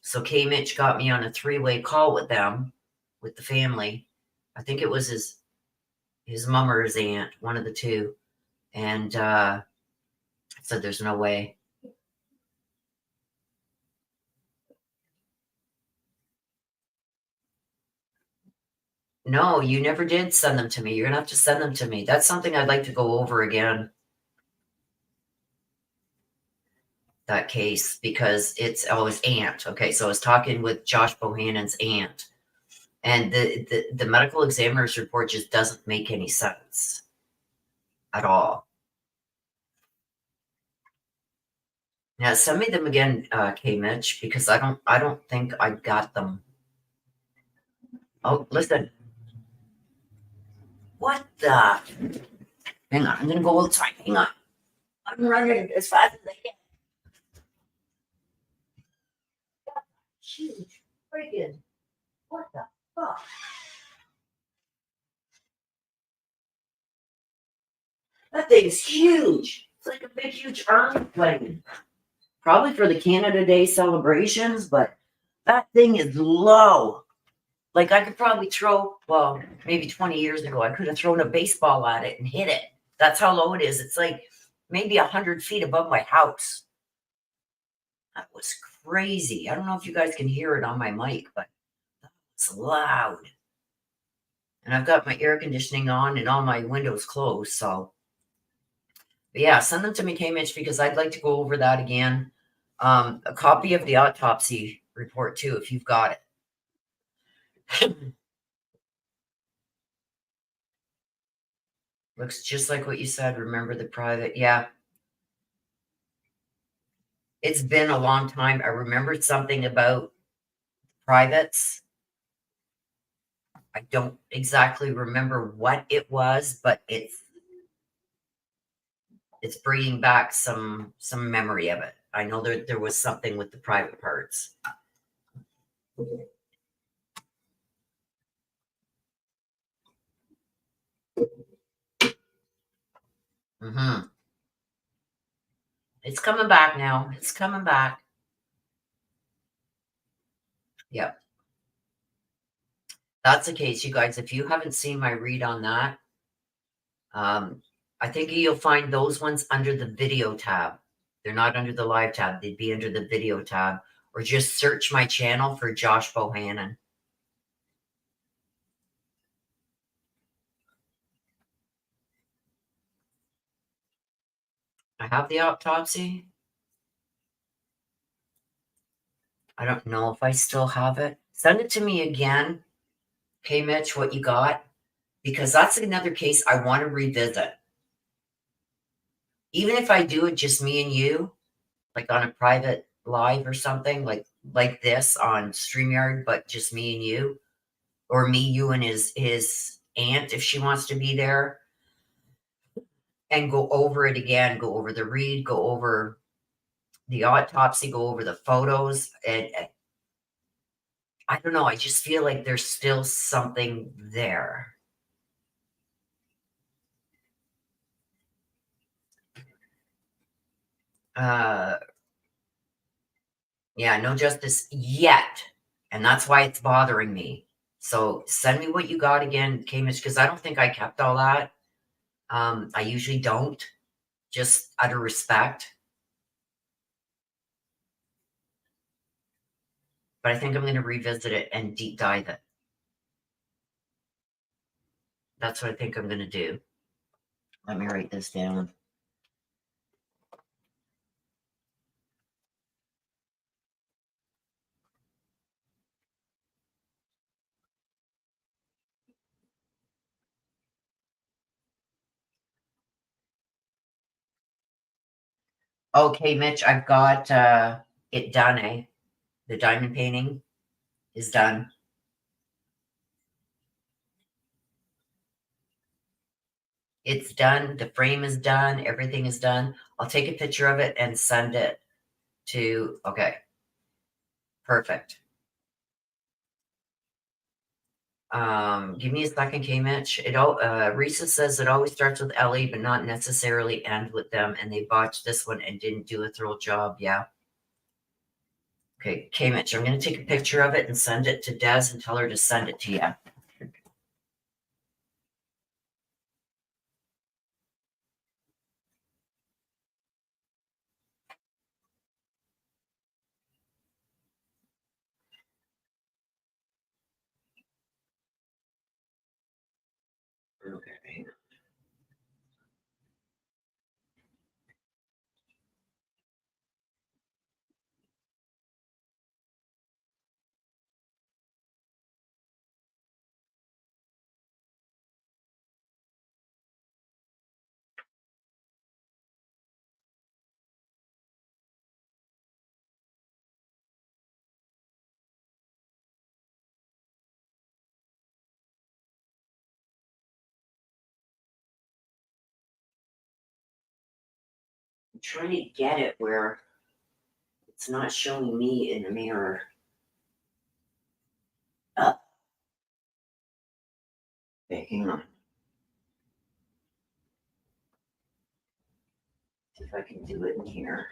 So K. Mitch got me on a three-way call with them, with the family. I think it was his mom or his aunt, one of the two. And I said, there's no way. No, you never did send them to me. You're going to have to send them to me. That's something I'd like to go over again. That case, because it's always aunt. Okay, so I was talking with Josh Bohannon's aunt, and the medical examiner's report just doesn't make any sense at all. Now send me them again, K. Mitch, because I don't think I got them. Oh, listen. What the? Hang on, I'm gonna go outside. Hang on. I'm running as fast as I can. Huge friggin'. What the fuck? That thing's huge. It's like a big, huge airplane. Probably for the Canada Day celebrations, but that thing is low. Like I could probably throw, well, maybe 20 years ago, I could have thrown a baseball at it and hit it. That's how low it is. It's like maybe 100 feet above my house. That was crazy. I don't know if you guys can hear it on my mic, but it's loud. And I've got my air conditioning on and all my windows closed. So, but yeah, send them to me, K. Mitch, because I'd like to go over that again. A copy of the autopsy report too, if you've got it. Looks just like what you said. Remember the private. Yeah. It's been a long time. I remembered something about privates. I don't exactly remember what it was, but it's bringing back some memory of it. I know there was something with the private parts. Mm-hmm. It's coming back now. It's coming back. Yep. That's the case, you guys. If you haven't seen my read on that, I think you'll find those ones under the video tab. They're not under the live tab. They'd be under the video tab, or just search my channel for Josh Bohannon. I have the autopsy. I don't know if I still have it. Send it to me again. Okay, Mitch, what you got? Because that's another case I want to revisit. Even if I do it just me and you, like on a private live or something, like this on StreamYard, but just me and you, or me, you, and his aunt, if she wants to be there, and go over it again, go over the read, go over the autopsy, go over the photos. And I don't know, I just feel like there's still something there. Yeah, no justice yet. And that's why it's bothering me. So send me what you got again, Camish, because I don't think I kept all that. I usually don't, just out of respect. But I think I'm going to revisit it and deep dive it. That's what I think I'm going to do. Let me write this down. Okay, Mitch, I've got it done, eh? The diamond painting is done. It's done. The frame is done. Everything is done. I'll take a picture of it and send it to, okay. Perfect. Give me a second, K Mitch. Risa says it always starts with Ellie, but not necessarily end with them, and they botched this one and didn't do a thorough job. Yeah. Okay, K Mitch, I'm gonna take a picture of it and send it to Des and tell her to send it to you. Okay. I'm trying to get it where it's not showing me in the mirror. Okay, hang on. See if I can do it in here.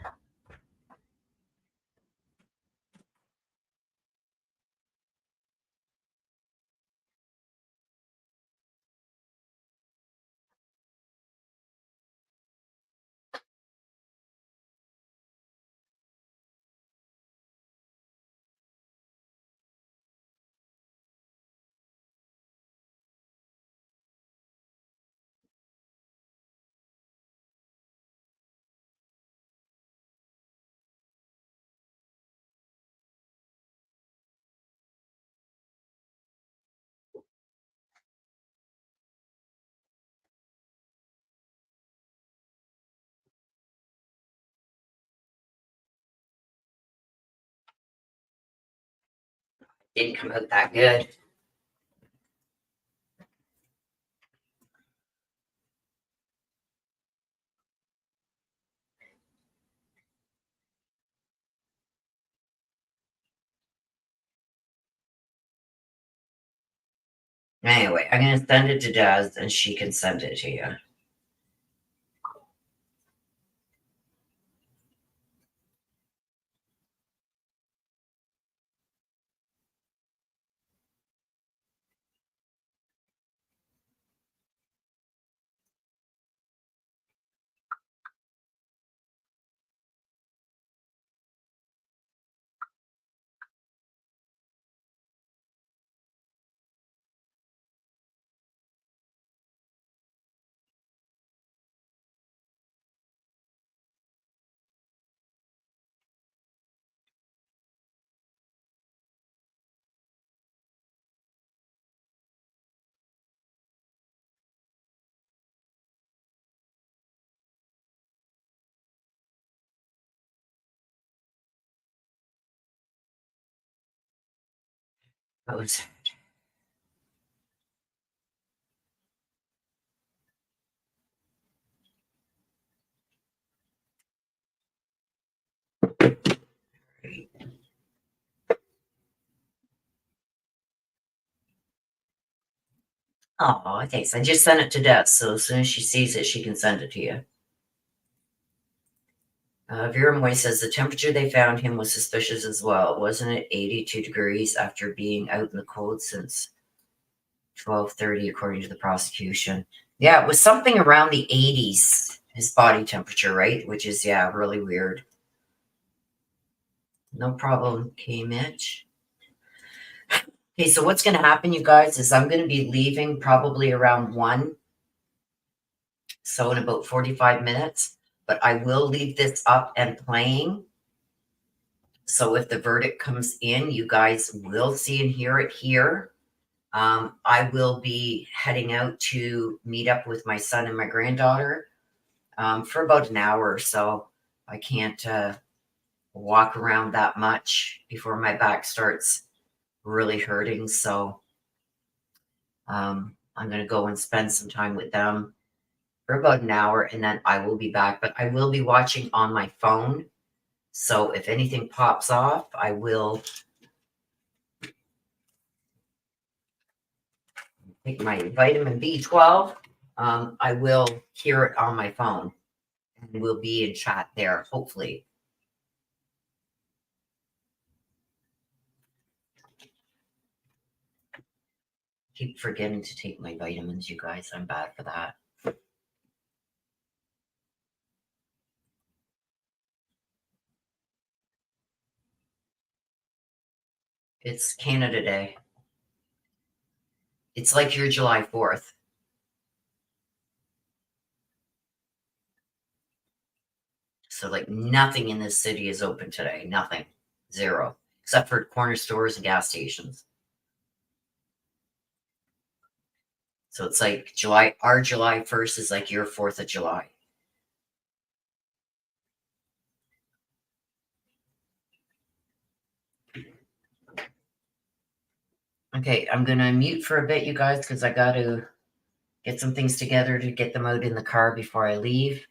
Didn't come out that good. Anyway, I'm gonna send it to Des and she can send it to you. What was it? Oh, thanks. I just sent it to Des, so as soon as she sees it, she can send it to you. Vera Moy says the temperature they found him was suspicious as well. Wasn't it 82 degrees after being out in the cold since 12:30, according to the prosecution? Yeah, it was something around the 80s, his body temperature, right? Which is, yeah, really weird. No problem, K-Mitch. Okay, so what's going to happen, you guys, is I'm going to be leaving probably around 1, so in about 45 minutes, but I will leave this up and playing. So if the verdict comes in, you guys will see and hear it here. I will be heading out to meet up with my son and my granddaughter for about an hour or so. I can't walk around that much before my back starts really hurting. So I'm going to go and spend some time with them for about an hour, and then I will be back. But I will be watching on my phone. So if anything pops off, I will take my vitamin B12. I will hear it on my phone, and we'll be in chat there, hopefully. Keep forgetting to take my vitamins, you guys. I'm bad for that. It's Canada Day. It's like your July 4th. So, like, nothing in this city is open today. Nothing. Zero. Except for corner stores and gas stations. So it's like our July 1st is like your 4th of July. Okay, I'm going to mute for a bit, you guys, because I got to get some things together to get them out in the car before I leave.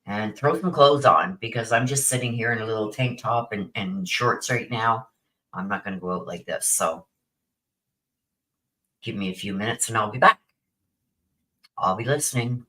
And throw some clothes on, because I'm just sitting here in a little tank top and shorts right now. I'm not going to go out like this. So give me a few minutes and I'll be back. I'll be listening.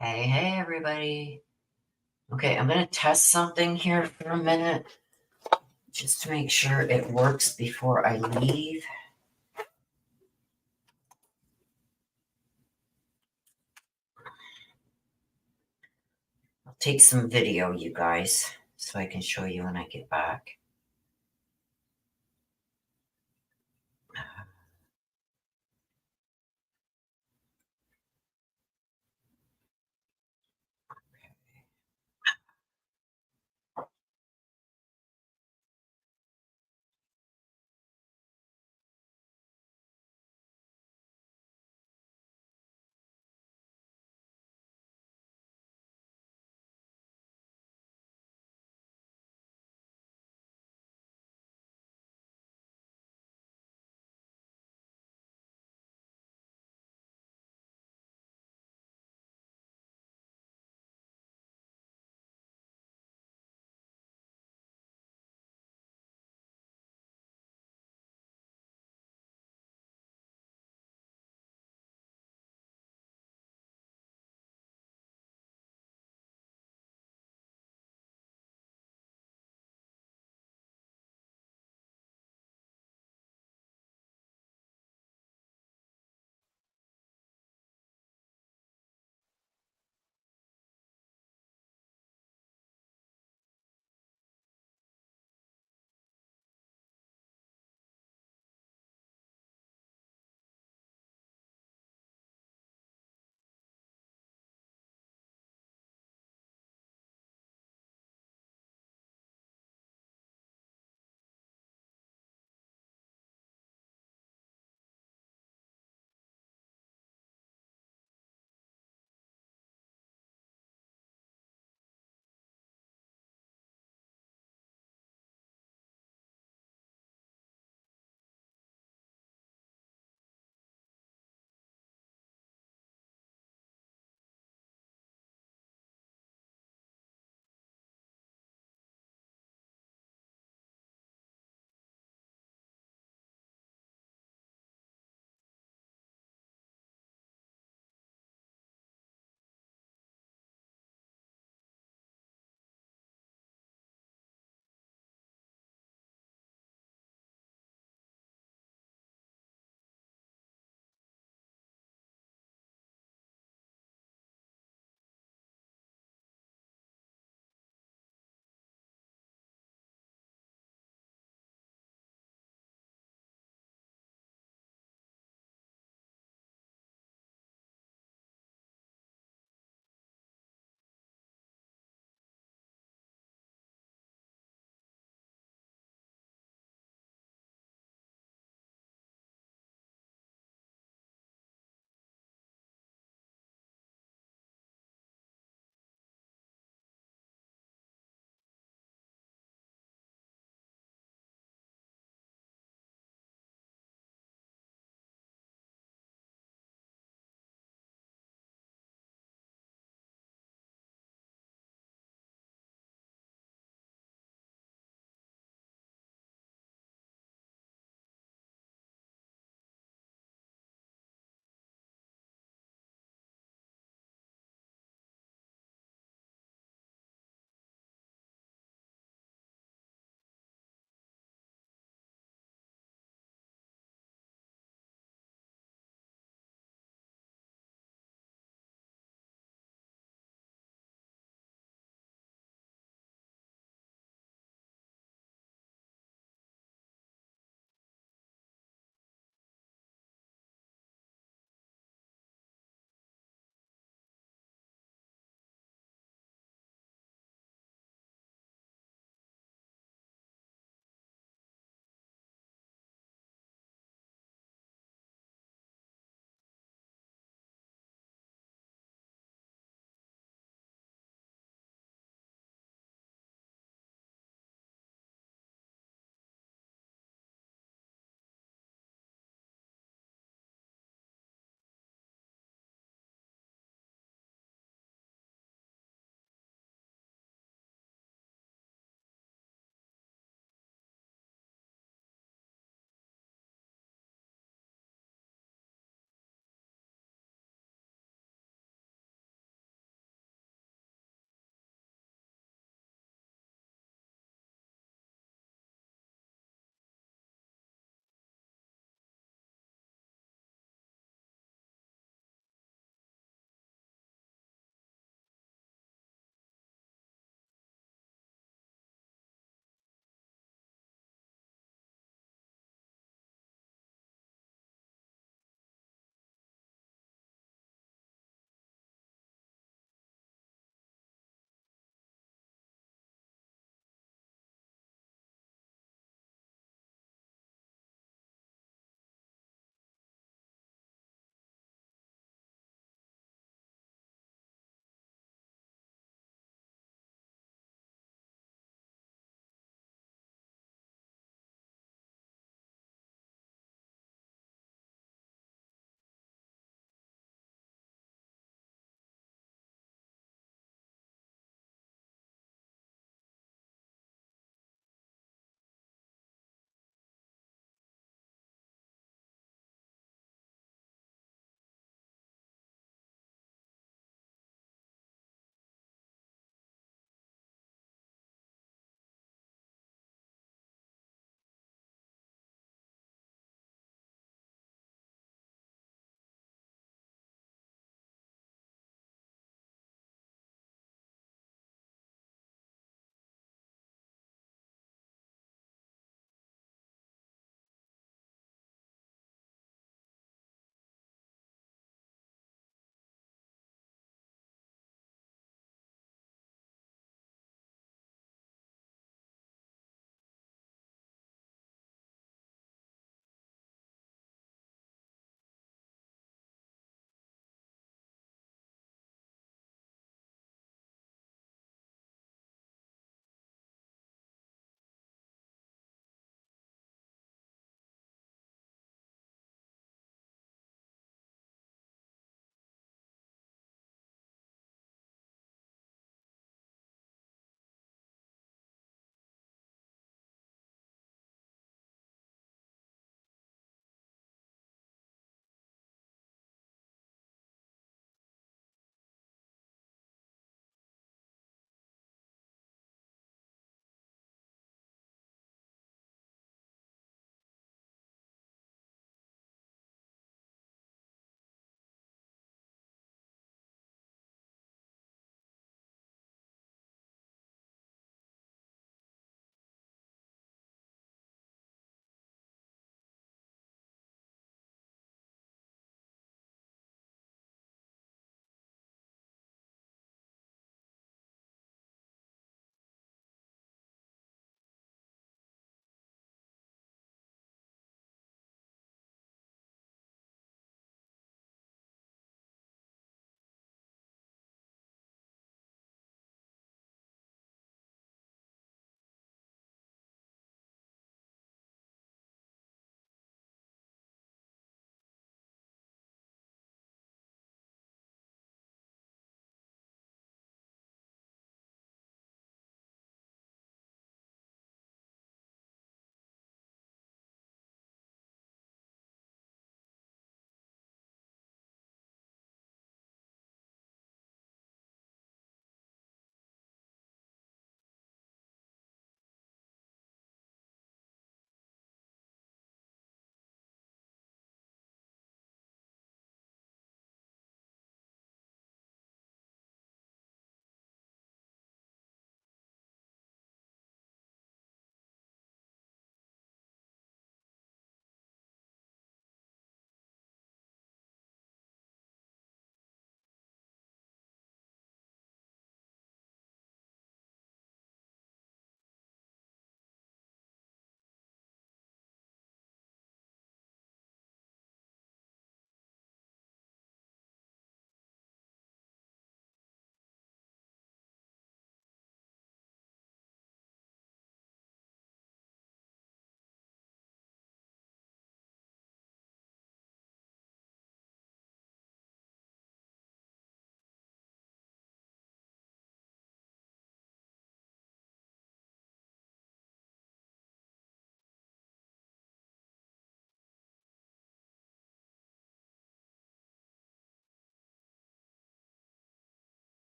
Hey, everybody. Okay, I'm going to test something here for a minute just to make sure it works before I leave. I'll take some video, you guys, so I can show you when I get back.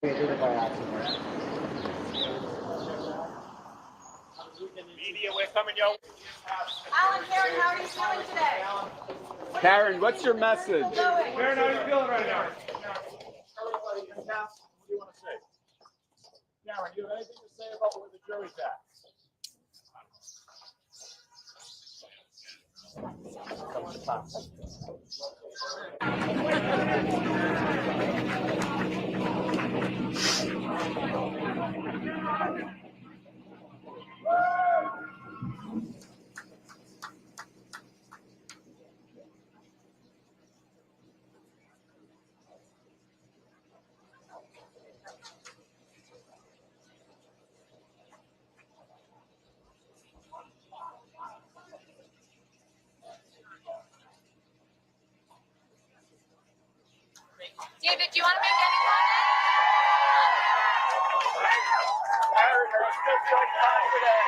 Media, we're coming, yo. Alan, Karen, how are you feeling today? Karen, what's your message? Karen, how are you feeling right now? What do you want to say? Karen, you have anything to say about where the jury's at? David, do you want to make any Karen, are you still feeling fine today?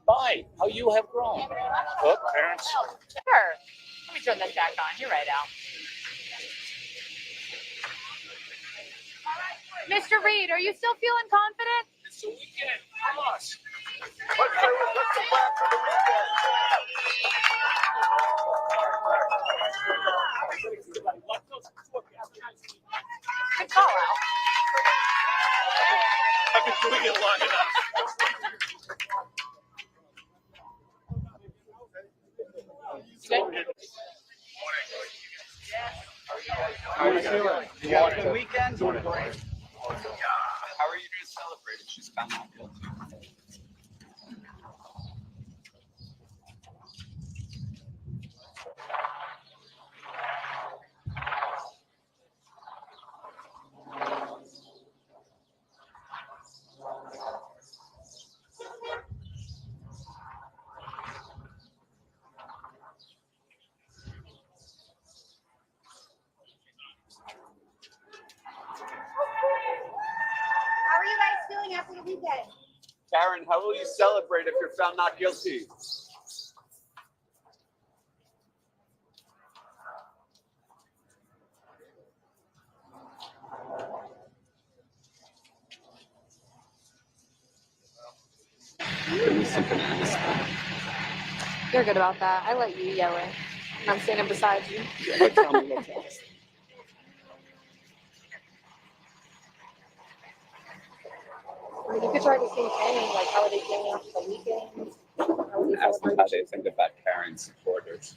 Fine, how you have grown. Oh, parents. Sure. Let me turn that jack on. You're right, Al. Mr. Reed, are you still feeling confident? It's the weekend. Come on. What's the plan for the weekend? Good call, Al. I've been doing it long enough. How are you feeling? You have a good weekend? How are you going to celebrate if she's found not guilty? How are you guys feeling after the weekend? Karen, how will you celebrate if you're found not guilty? You're good about that. I let you yell it. I'm standing beside you. Tell me what's next. I mean, you could try the same thing, like how are they feeling after the weekend? How are they Ask them celebrating? how they think about Karen's supporters.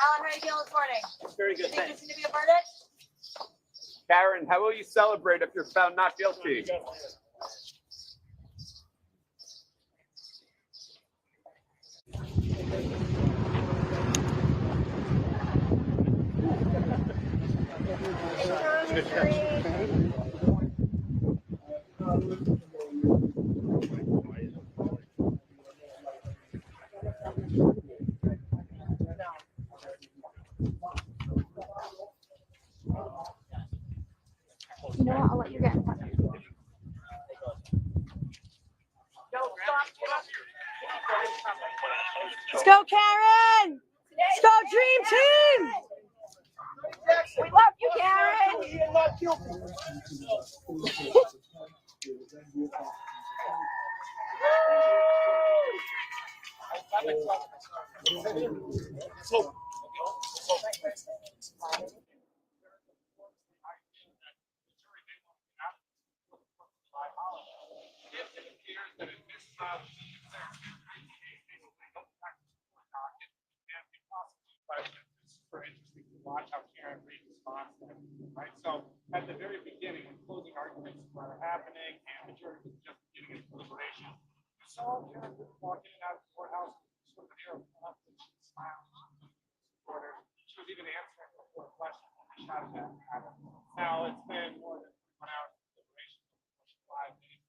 Alan, how are you feeling this morning? Very You good, think thanks. this is gonna be a verdict? Karen, how will you celebrate if you're found not guilty? You know what? I'll let you get in front of me. Let's go, Karen! Let's go, Dream Team! We love you, Karen! Super interesting to watch how Karen Reed responds to everything, right? So at the very beginning, when closing arguments were happening and the jury was just getting into deliberation, you saw Karen Reed walk in and out of the courthouse with sort of an air of confidence. She smiled. She was even answering before a question when they shouted at her. Now it's been more than 1 hour of deliberation, 5 minutes.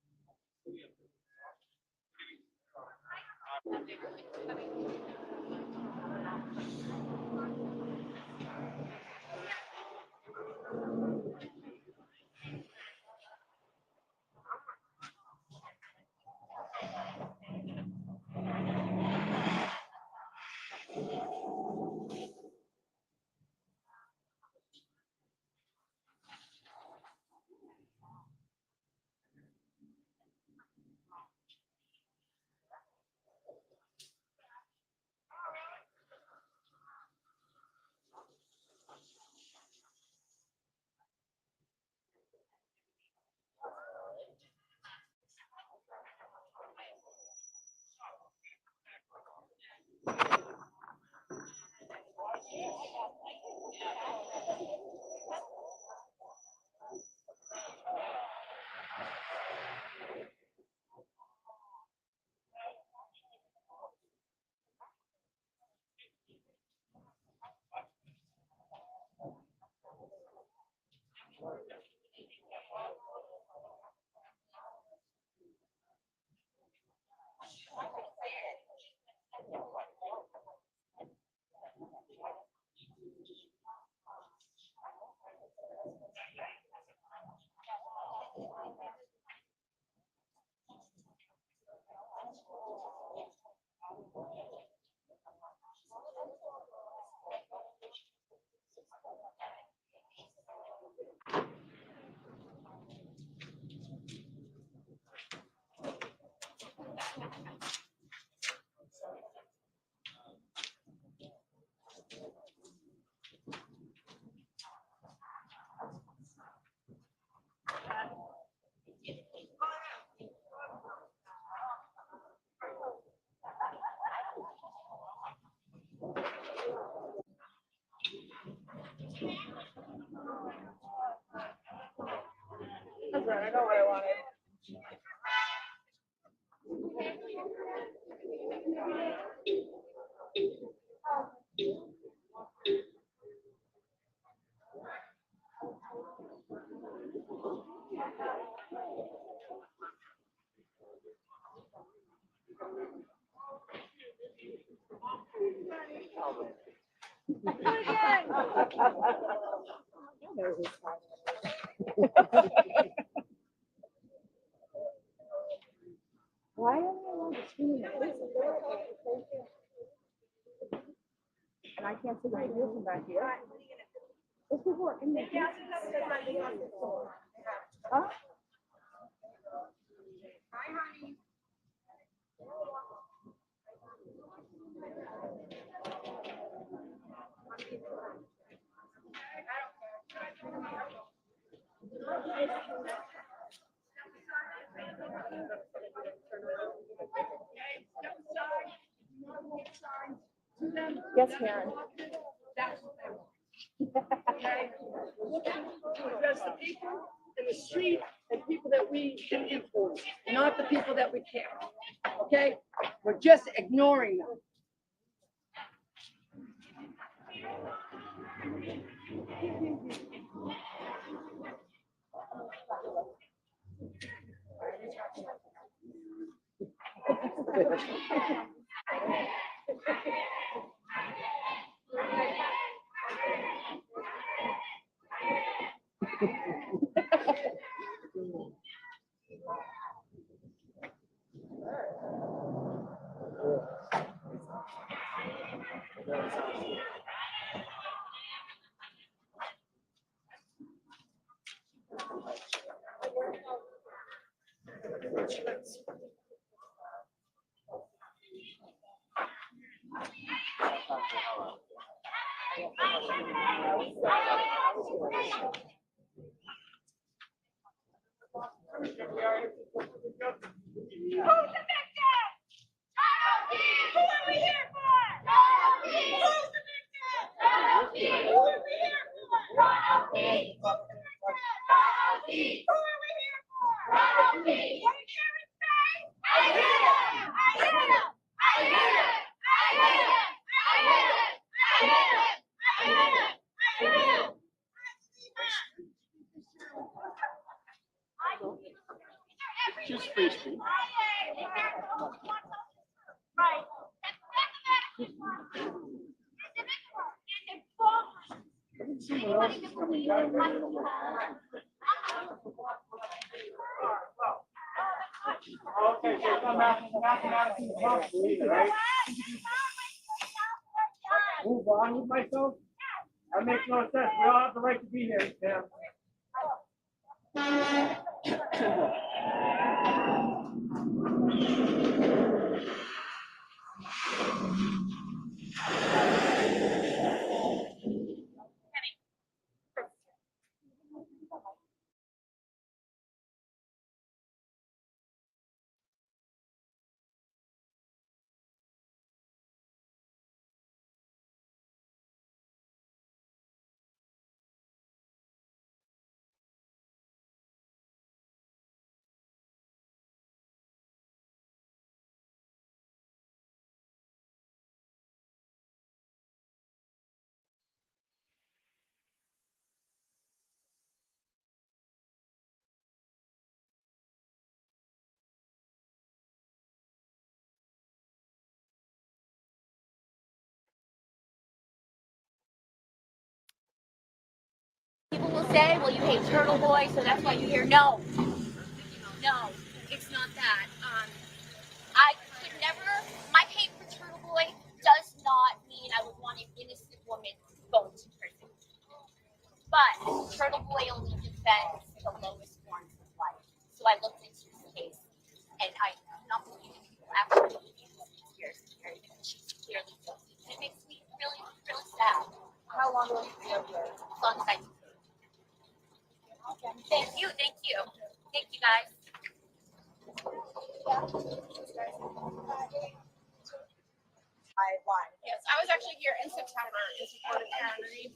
That's right, I know what I wanted. Why am I allowed to scream at this? And I can't see my ears from back here. Those people are in there. Huh? Hi, honey. Yes, Karen. That's the people in the street and people that we can influence, not the people that we care. Okay? We're just ignoring them. Just free speech. Okay, so it's not mathematically possible either, right? Move on with myself? That makes no sense. We all have the right to be here, Sam. People will say, well, you hate Turtle Boy, so that's why you hear. No, it's not that. I could never, my hate for Turtle Boy does not mean I would want an innocent woman going to prison. But Turtle Boy only defends the lowest forms of life. So I looked into his case, and I do not believe people actually believe he's conspiracy theory because she's clearly guilty. And it makes me really, really sad. How long will you be over there? As long as I can. Thank you, thank you. Thank you, guys. Yes, I was actually here in September in support of Karen Reed.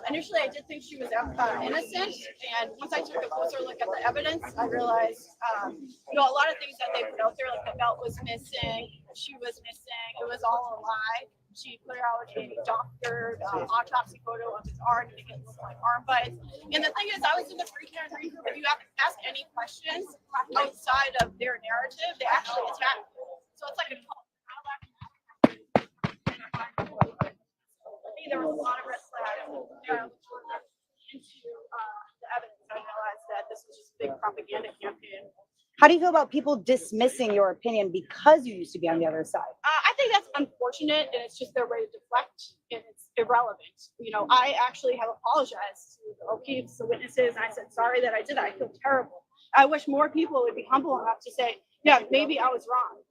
Initially, I did think she was innocent, and once I took a closer look at the evidence, I realized, a lot of things that they put out there, like the belt was missing, she was missing, it was all a lie. She put out a doctored autopsy photo of his arm to make it look like arm bites. And the thing is, I was in the free Karen Reed group. If you ask any questions outside of their narrative, they actually attack you. So it's like a cult. There was a lot of red flags into the evidence. I realized that this was just a big propaganda campaign. How do you feel about people dismissing your opinion because you used to be on the other side? I think that's unfortunate, and it's just their way to deflect, and it's irrelevant. I actually have apologized to the O'Keeffes, the witnesses, and I said, sorry that I did that. I feel terrible. I wish more people would be humble enough to say, yeah, maybe I was wrong.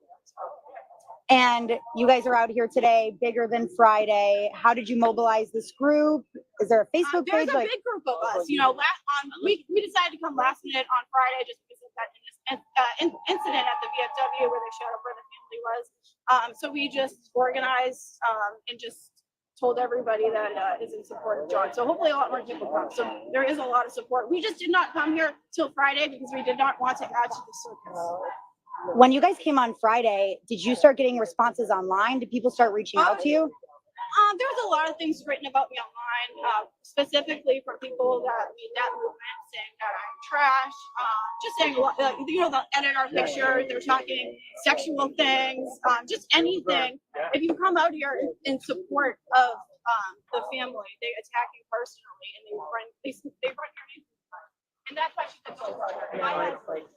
And you guys are out here today, bigger than Friday. How did you mobilize this group? Is there a Facebook page? There's a big group of us. We decided to come last minute on Friday just because of that incident at the VFW where they showed up where the family was. So we just organized and just told everybody that is in support of John. So hopefully a lot more people come. So there is a lot of support. We just did not come here till Friday because we did not want to add to the circus. When you guys came on Friday, did you start getting responses online? Did people start reaching out to you? There's a lot of things written about me online. specifically for people that lead that movement, saying that I'm trash, just saying, they'll edit our picture, they're talking sexual things, just anything. If you come out here in support of the family, they attack you personally, and they run your name. And that's why she said so far.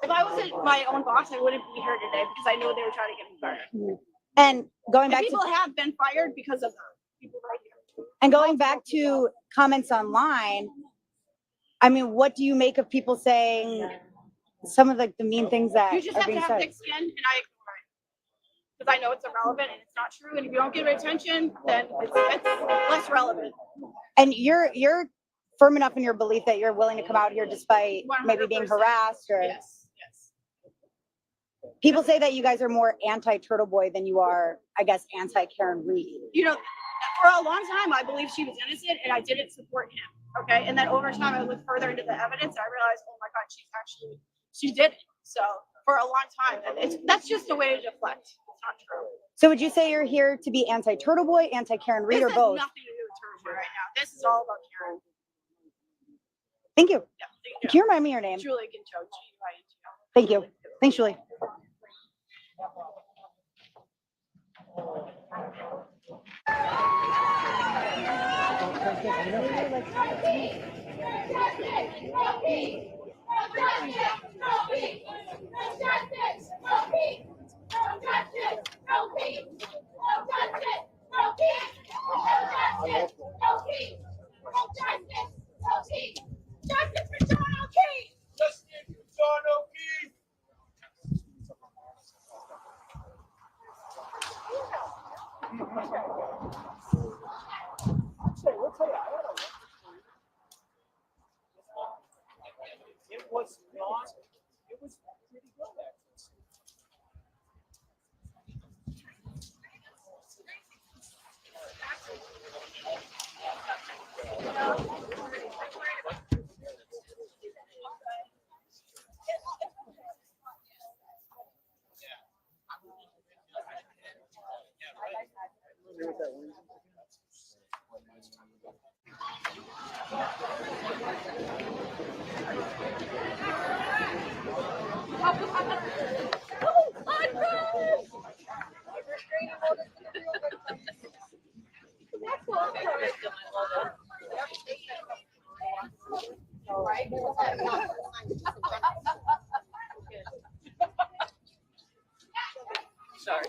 If I wasn't my own boss, I wouldn't be here today because I know they were trying to get me fired. And going back People to have been fired because of them. People right here. and going back to comments online, I mean, what do you make of people saying some of the mean things that You just are have to being have said? thick skin, and I ignore it because I know it's irrelevant and it's not true. And if you don't give it attention, then it's less relevant. And you're firm enough in your belief that you're willing to come out here despite maybe being 100%. harassed or Yes. people say that you guys are more anti-Turtle Boy than you are, I guess, anti-Karen Reed. You know, for a long time, I believed she was innocent, and I didn't support him. Okay, and then over time, I looked further into the evidence, and I realized, oh my God, she did it. So for a long time, and that's just a way to deflect. It's not true. So would you say you're here to be anti-Turtle Boy, anti-Karen Reed, This or has both? nothing to do with Turtle Boy right now. This is all about Karen. Thank you. Yeah, Can you remind me your name? Julie Gincho, G-I-N-T-O. Thank you. Thanks, Julie. It was not, it was pretty good actually. Sorry.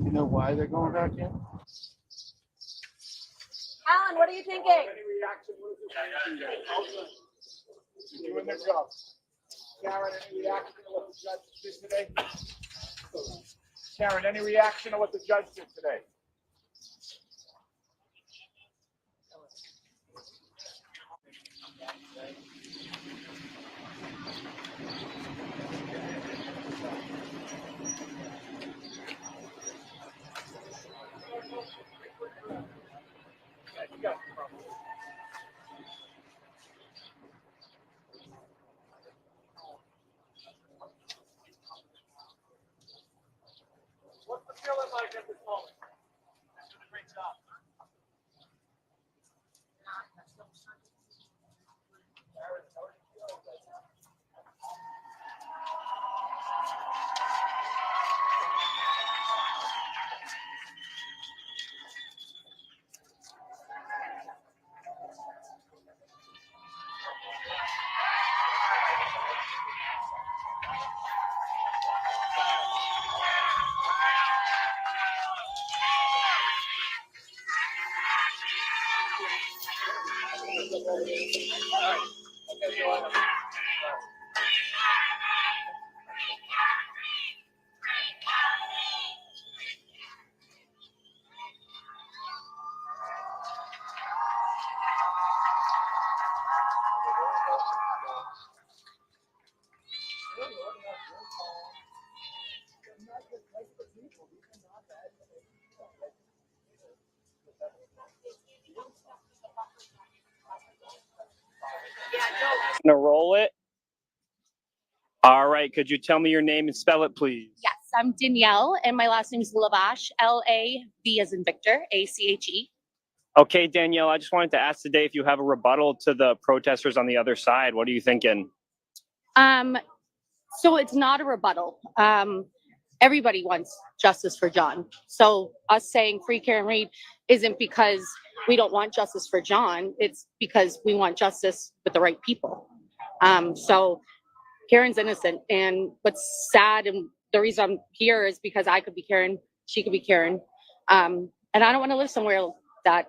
You know why they're going back in? Alan, what are you thinking? Any reaction? You're doing their job. Karen, any reaction to what the judge did today? Karen, any reaction to what the judge did today? Gonna roll it. All right. Could you tell me your name and spell it, please? Yes, I'm Danielle, and my last name is Lavache, L-A-V as in Victor, A-C-H-E. Okay, Danielle, I just wanted to ask today if you have a rebuttal to the protesters on the other side. What are you thinking? So it's not a rebuttal. Everybody wants justice for John. So us saying free Karen Reed isn't because we don't want justice for John. It's because we want justice with the right people. So Karen's innocent, and what's sad and the reason I'm here is because I could be Karen, she could be Karen. And I don't want to live somewhere that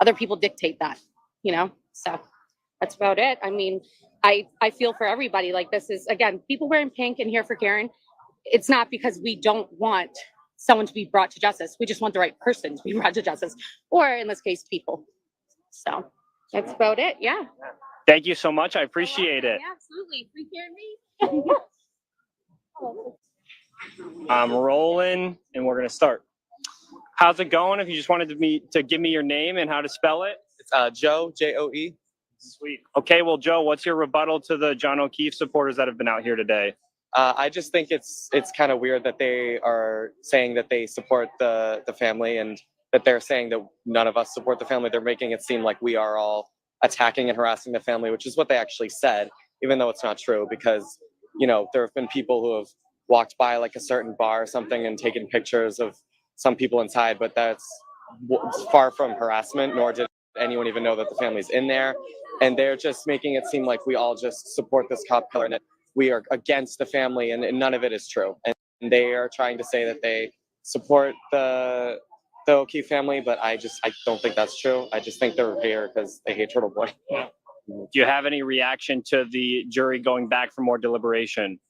other people dictate that, you know? So that's about it. I mean, I feel for everybody. Like, this is, again, people wearing pink and here for Karen. It's not because we don't want someone to be brought to justice. We just want the right person to be brought to justice, or in this case, people. So that's about it. Yeah. Thank you so much. I appreciate it. Yeah, absolutely. Free Karen Reed. I'm rolling, and we're gonna start. How's it going? If you just wanted to give me your name and how to spell it. It's Joe, J-O-E. Sweet. Okay, well, Joe, what's your rebuttal to the John O'Keefe supporters that have been out here today? I just think it's kind of weird that they are saying that they support the family and that they're saying that none of us support the family. They're making it seem like we are all attacking and harassing the family, which is what they actually said, even though it's not true, because, you know, there have been people who have walked by like a certain bar or something and taken pictures of some people inside, but that's far from harassment, nor did anyone even know that the family's in there. And they're just making it seem like we all just support this cop killer and that we are against the family, and none of it is true. And they are trying to say that they support the O'Keefe family, but I don't think that's true. I just think they're here because they hate Turtle Boy. Do you have any reaction to the jury going back for more deliberation?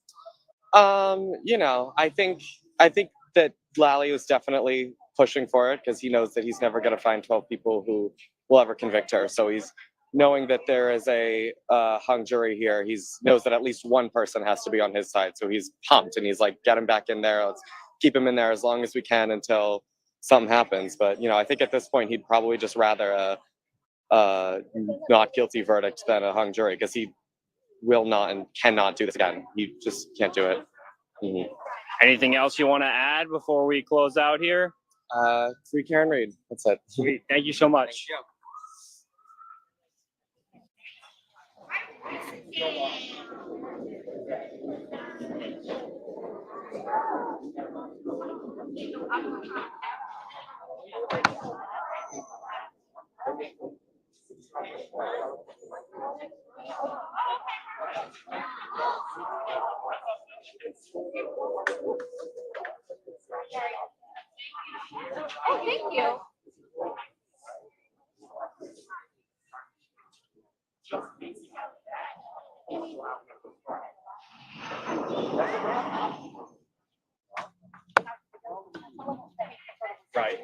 You know, I think that Lally was definitely pushing for it because he knows that he's never going to find 12 people who will ever convict her. So he's knowing that there is a hung jury here. He knows that at least one person has to be on his side. So he's pumped and he's like, get him back in there. Let's keep him in there as long as we can until something happens. But, you know, I think at this point, he'd probably just rather a not guilty verdict than a hung jury because he will not and cannot do this again. He just can't do it. Mm-hmm. Anything else you want to add before we close out here? Free Karen Reed. That's it. Sweet. Thank you so much. Oh, thank you. Right.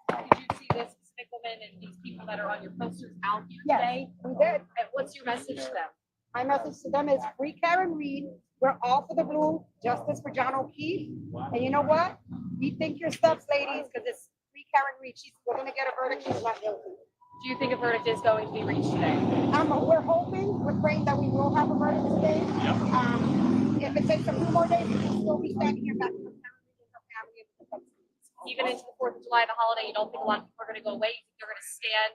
Did you see this specific woman and these people that are on your posters out here today? We did. And what's your message to them? My message to them is free Karen Reed. We're all for the blue, justice for John O'Keefe. And you know what? Rethink your steps, ladies, because it's free Karen Reed. We're going to get a verdict. She's not guilty. Do you think a verdict is going to be reached today? We're hoping, we're praying that we will have a verdict today. If it takes a few more days, we will still be standing here back with Karen Reed and her family. Even into the 4th of July, the holiday, you don't think a lot of people are going to go away? You think they're going to stand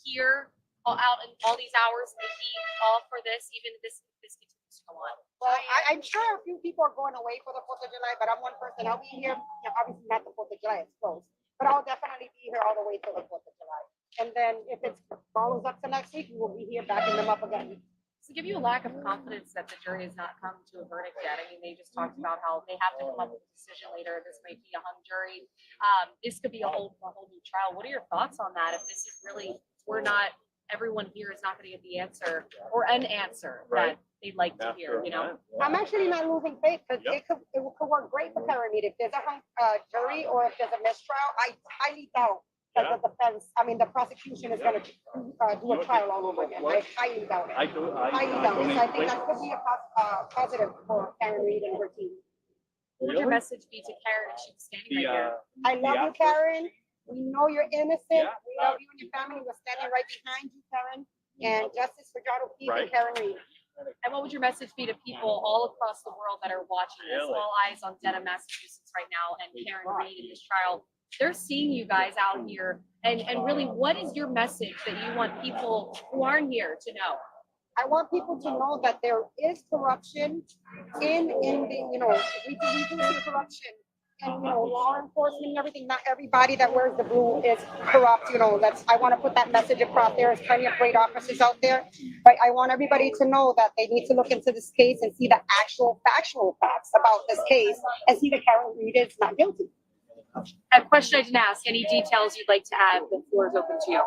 here all out in all these hours in the heat, all for this, even if this continues to go on? Well, I'm sure a few people are going away for the 4th of July, but I'm one person. I'll be here, obviously not the 4th of July, it's closed, but I'll definitely be here all the way till the 4th of July. And then if it follows up to next week, we will be here backing them up again. Does it give you a lack of confidence that the jury has not come to a verdict yet? I mean, they just talked about how they have to come up with a decision later. This might be a hung jury. This could be a whole new trial. What are your thoughts on that? If this is really, everyone here is not going to get the answer or an answer that they'd like to hear, you know? I'm actually not losing faith because it could work great for Karen Reed. If there's a hung jury or if there's a mistrial, I highly doubt that the defense, the prosecution is going to do a trial all over again. I highly doubt it. Highly doubt it. So I think that could be a positive for Karen Reed and her team. What would your message be to Karen if she was standing right here? I love you, Karen. We know you're innocent. We love you and your family. We're standing right behind you, Karen. And justice for John O'Keefe and Karen Reed. And what would your message be to people all across the world that are watching this? All eyes on Dedham, Massachusetts right now, and Karen Reed in this trial. They're seeing you guys out here. And really, what is your message that you want people who aren't here to know? I want people to know that there is corruption in the, we do see corruption in, law enforcement and everything. Not everybody that wears the blue is corrupt, I want to put that message across. There's plenty of great officers out there, but I want everybody to know that they need to look into this case and see the actual factual facts about this case and see that Karen Reed is not guilty. A question I didn't ask. Any details you'd like to add? The floor is open to you.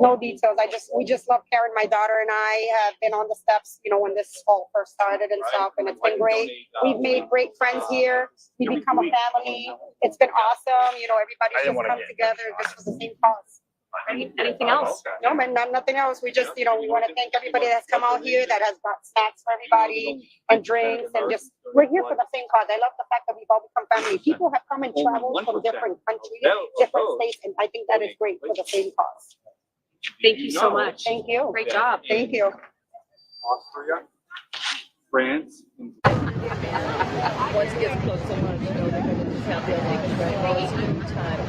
No details. We just love Karen. My daughter and I have been on the steps, when this all first started and stuff, and it's been great. We've made great friends here. We've become a family. It's been awesome. Everybody's just come together just for the same cause. Anything else? No, man, nothing else. We just, we want to thank everybody that's come out here that has brought snacks for everybody and drinks and just, we're here for the same cause. I love the fact that we've all become family. People have come and traveled from different countries, different states, and I think that is great for the same cause. Thank you so much. Thank you. Great job. Thank you. Austria, France. Once it gets close to lunch, they're going to discount the time.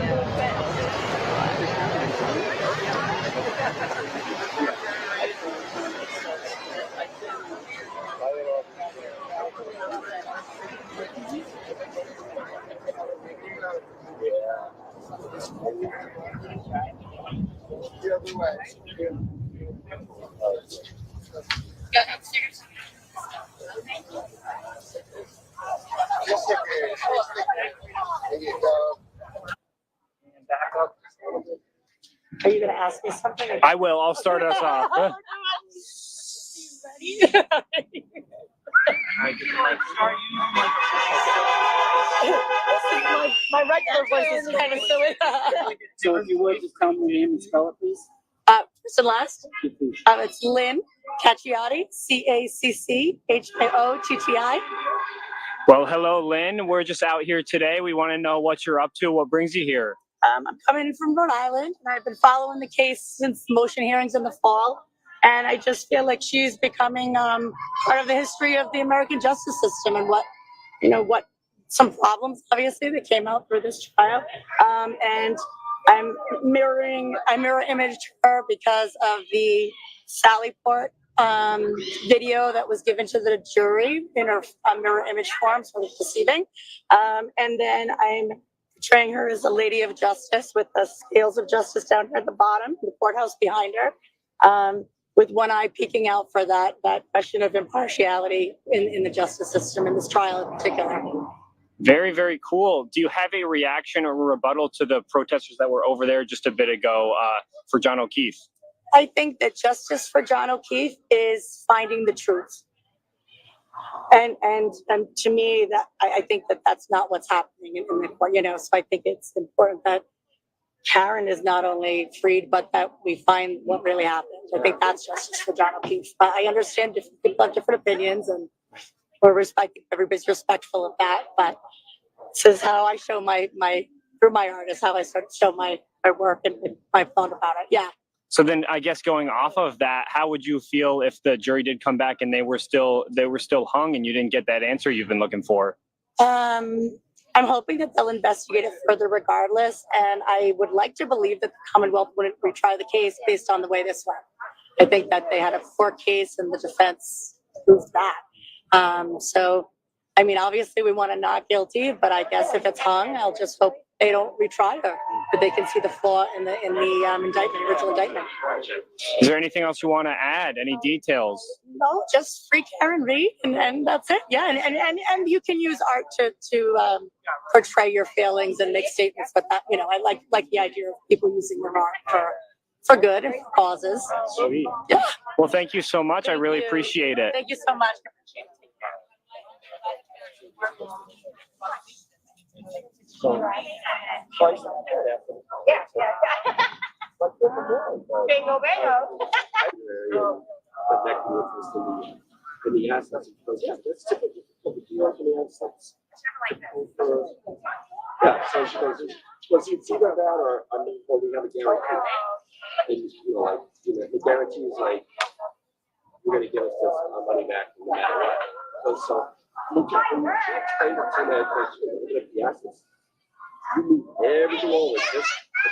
The other way. Go upstairs. There you go. Are you going to ask me something? I will. I'll start us off. My regular voice is kind of silly. So if you would, just tell me your name and spell it, please. First and last, it's Lynn Cacchiotti, Cacchiotti. Well, hello, Lynn. We're just out here today. We want to know what you're up to. What brings you here? I'm coming from Rhode Island, and I've been following the case since motion hearings in the fall. And I just feel like she's becoming part of the history of the American justice system and what some problems, obviously, that came out through this trial. And I mirror imaged her because of the Sally Port video that was given to the jury in her mirror image form, so it's deceiving. And then I'm portraying her as a lady of justice with the scales of justice down here at the bottom, the courthouse behind her, with one eye peeking out for that question of impartiality in the justice system, in this trial in particular. Very, very cool. Do you have a reaction or a rebuttal to the protesters that were over there just a bit ago for John O'Keefe? I think that justice for John O'Keefe is finding the truth. And to me, that I think that that's not what's happening in the court, so I think it's important that Karen is not only freed, but that we find what really happened. I think that's justice for John O'Keefe. But I understand different people have different opinions, and I think everybody's respectful of that. But this is how I show through my art is how I sort of show my work and my thought about it. Yeah. So then I guess going off of that, how would you feel if the jury did come back and they were still hung and you didn't get that answer you've been looking for? I'm hoping that they'll investigate it further regardless. And I would like to believe that the Commonwealth wouldn't retry the case based on the way this went. I think that they had a poor case and the defense proved that. So, obviously we want a not guilty, but I guess if it's hung, I'll just hope they don't retry her, but they can see the flaw in the indictment, original indictment. Is there anything else you want to add? Any details? No, just free Karen Reed, and that's it. Yeah, and you can use art to portray your feelings and make statements. But that, I like the idea of people using their art for good and for causes. Sweet. Yeah. Well, thank you so much. I really appreciate it. Thank you so much. And he asked us, he goes, yeah, that's typical of the New York and the United States. Yeah, so she goes, was he either that or we have a guarantee? And, the guarantee is like, you're going to give us this money back no matter what. So, look at when you trade it to the assets, you move everything over,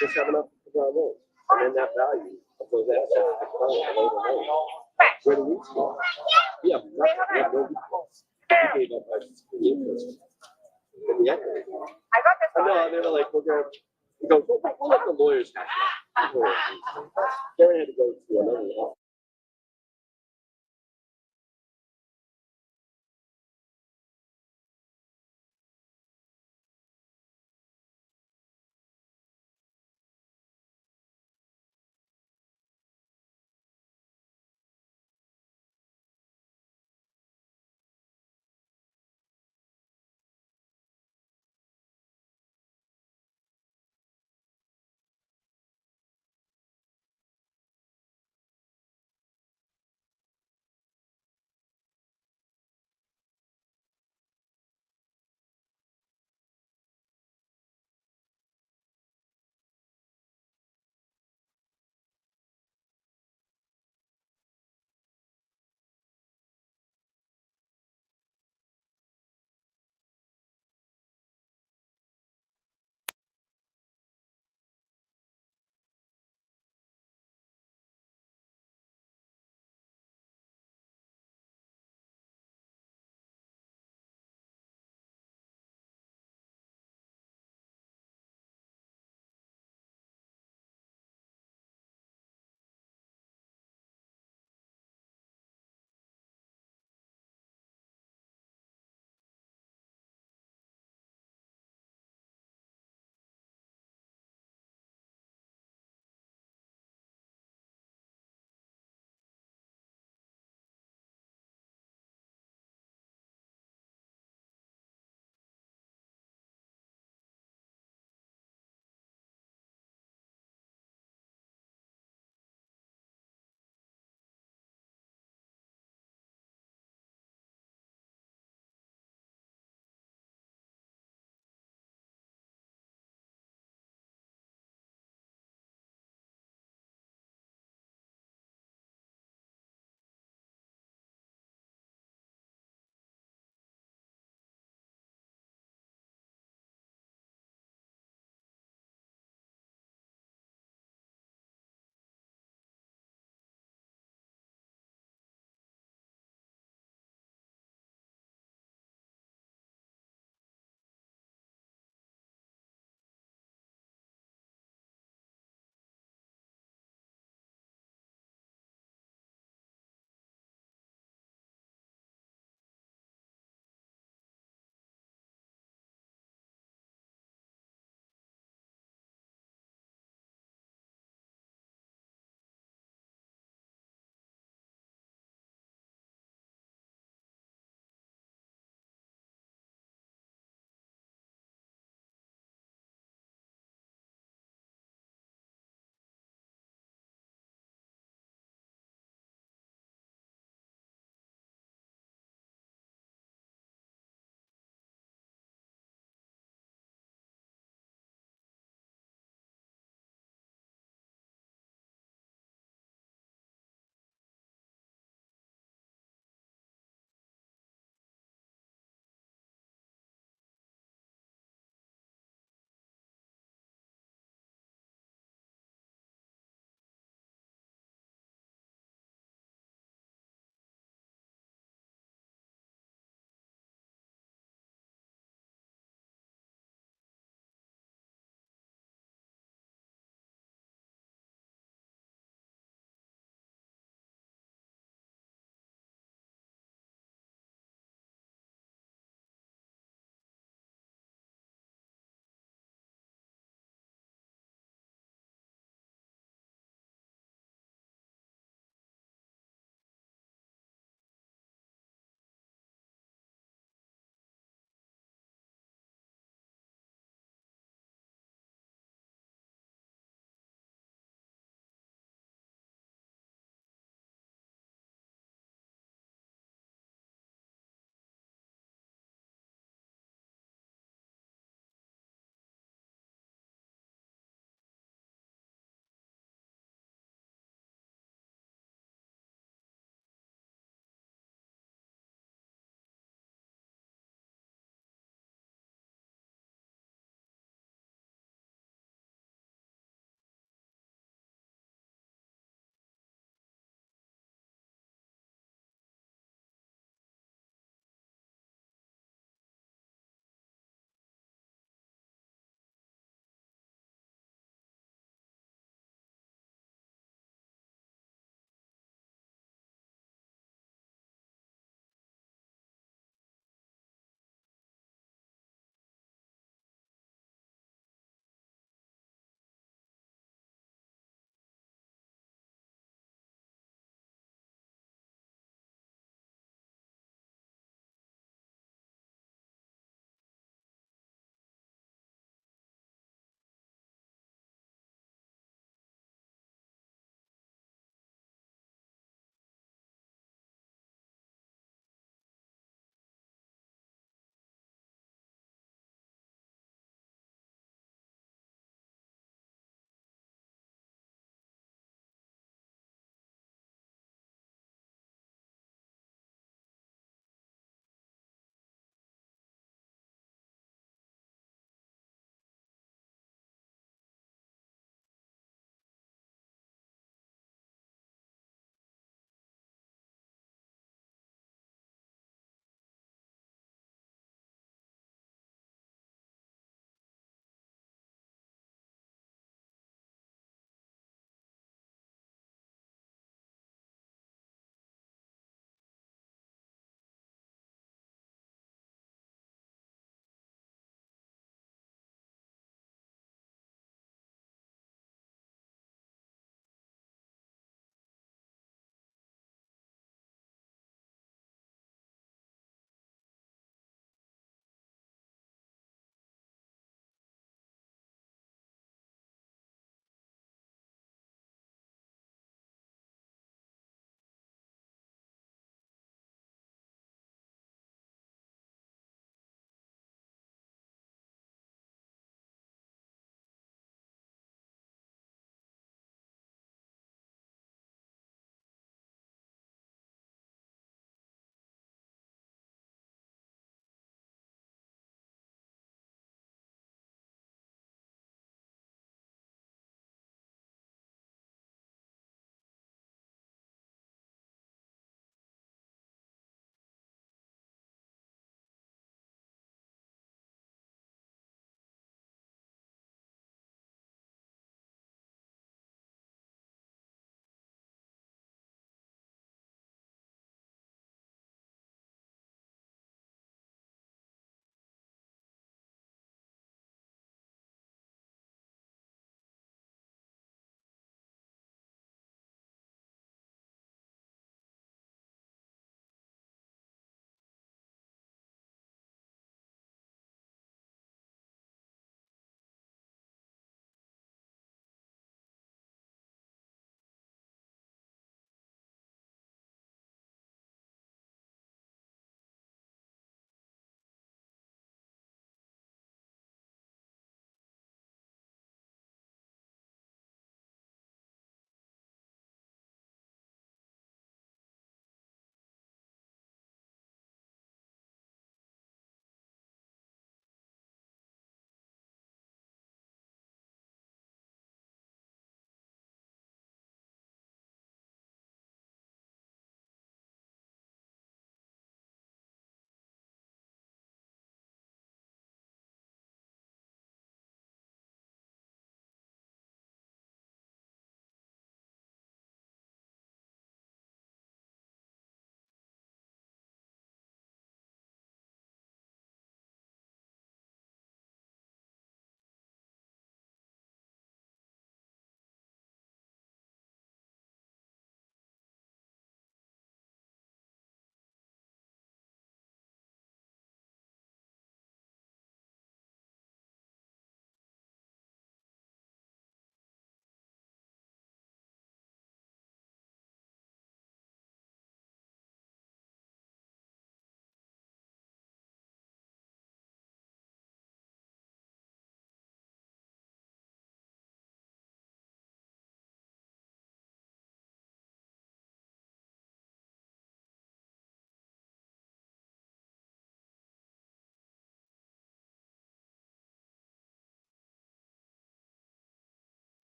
just have enough for our loans. And then that value of those assets is growing later. Where the roots go. We have nothing, we have no recourse. We gave up our interest in the equity. I know, they're like, we'll let the lawyers handle it. Gary had to go to another law.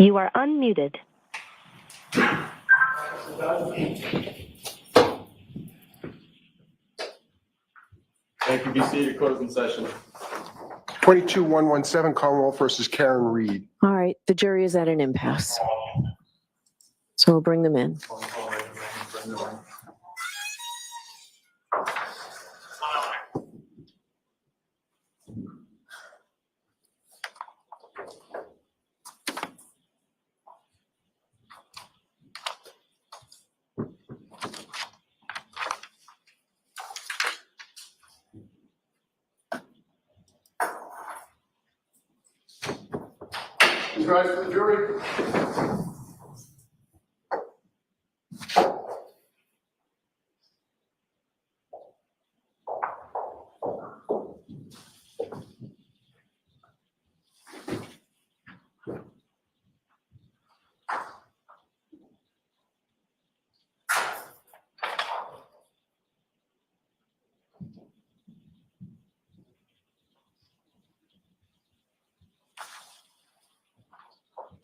You are unmuted. Thank you. Be seated. Closing session. 22-117 Commonwealth versus Karen Reed. All right, the jury is at an impasse. So we'll bring them in. Please rise for the jury.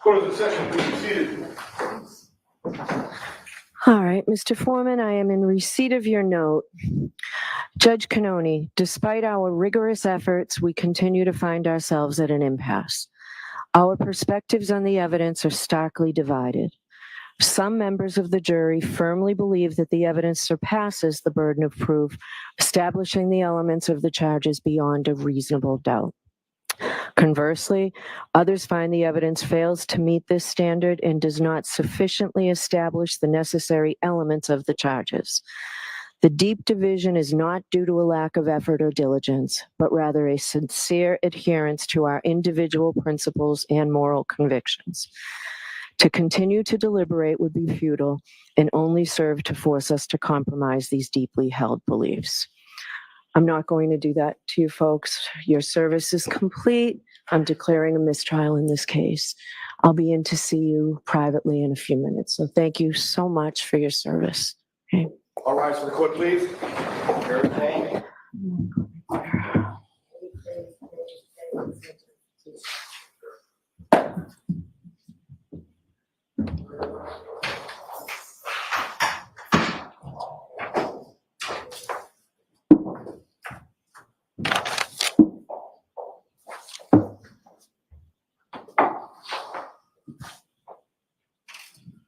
Closing session, please be seated. All right, Mr. Foreman, I am in receipt of your note. Judge Canoni, despite our rigorous efforts, we continue to find ourselves at an impasse. Our perspectives on the evidence are starkly divided. Some members of the jury firmly believe that the evidence surpasses the burden of proof, establishing the elements of the charges beyond a reasonable doubt. Conversely, others find the evidence fails to meet this standard and does not sufficiently establish the necessary elements of the charges. The deep division is not due to a lack of effort or diligence, but rather a sincere adherence to our individual principles and moral convictions. To continue to deliberate would be futile and only serve to force us to compromise these deeply held beliefs. I'm not going to do that to you folks. Your service is complete. I'm declaring a mistrial in this case. I'll be in to see you privately in a few minutes. So thank you so much for your service. Okay. All rise for the court, please.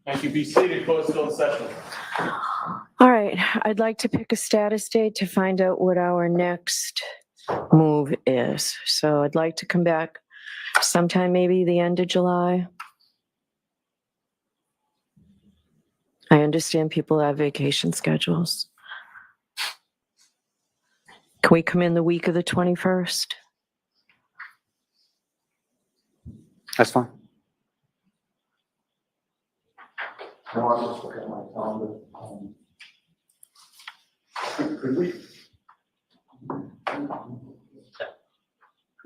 Thank you. Be seated. Closing session. All right, I'd like to pick a status date to find out what our next move is. So I'd like to come back sometime maybe the end of July. I understand people have vacation schedules. Can we come in the week of the 21st? That's fine. No, I'm just looking at my calendar. Could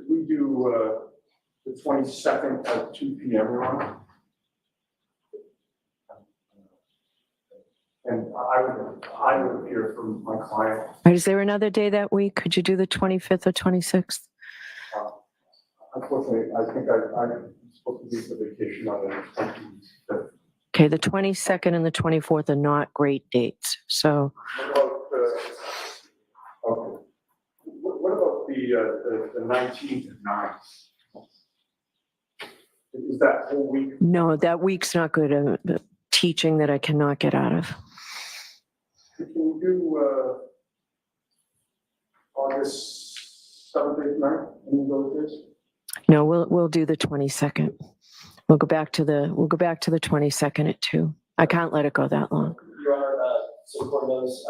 we do the 22nd at 2 p.m. Ron? And I would appear from my client. Is there another day that week? Could you do the 25th or 26th? Unfortunately, I think I'm supposed to be for vacation on the 25th. Okay, the 22nd and the 24th are not great dates. So What about the 19th and 9th? Is that whole week? no, that week's not good. The teaching that I cannot get out of. Can we do August 7th, 8th, 9th? Any of those days? No, we'll do the 22nd. We'll go back to the 22nd at 2. I can't let it go that long. Your Honor, so the court knows,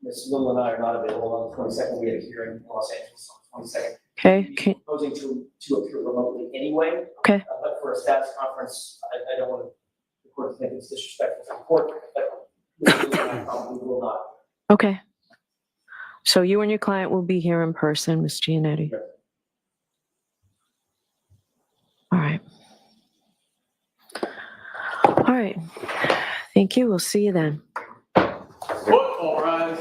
Ms. Little and I are not available on the 22nd. We have a hearing in Los Angeles on the 22nd. Okay. We're proposing to appear remotely anyway. Okay. But for a status conference, I don't want the court to think it's disrespectful to the court, but Ms. Little and I probably will not. Okay. So you and your client will be here in person, Ms. Giannetti. Yes. All right. All right. Thank you. We'll see you then. All rise.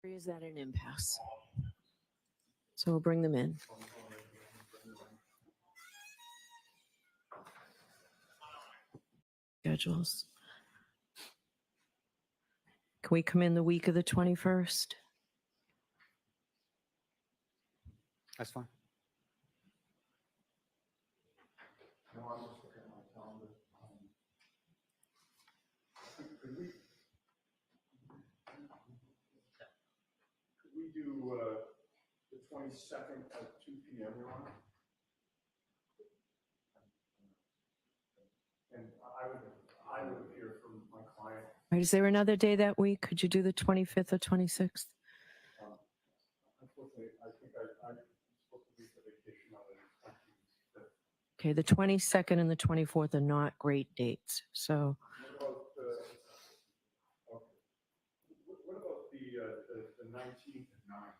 Is that an impasse? So we'll bring them in. Schedules. Can we come in the week of the 21st? That's fine. Could we do the 22nd at 2 p.m., Your Honor? And I would appear from my client. Right, is there another day that week? Could you do the 25th or 26th? Unfortunately, I think I'm supposed to be for vacation on the 25th. Okay, the 22nd and the 24th are not great dates. So What about what about the 19th and 9th?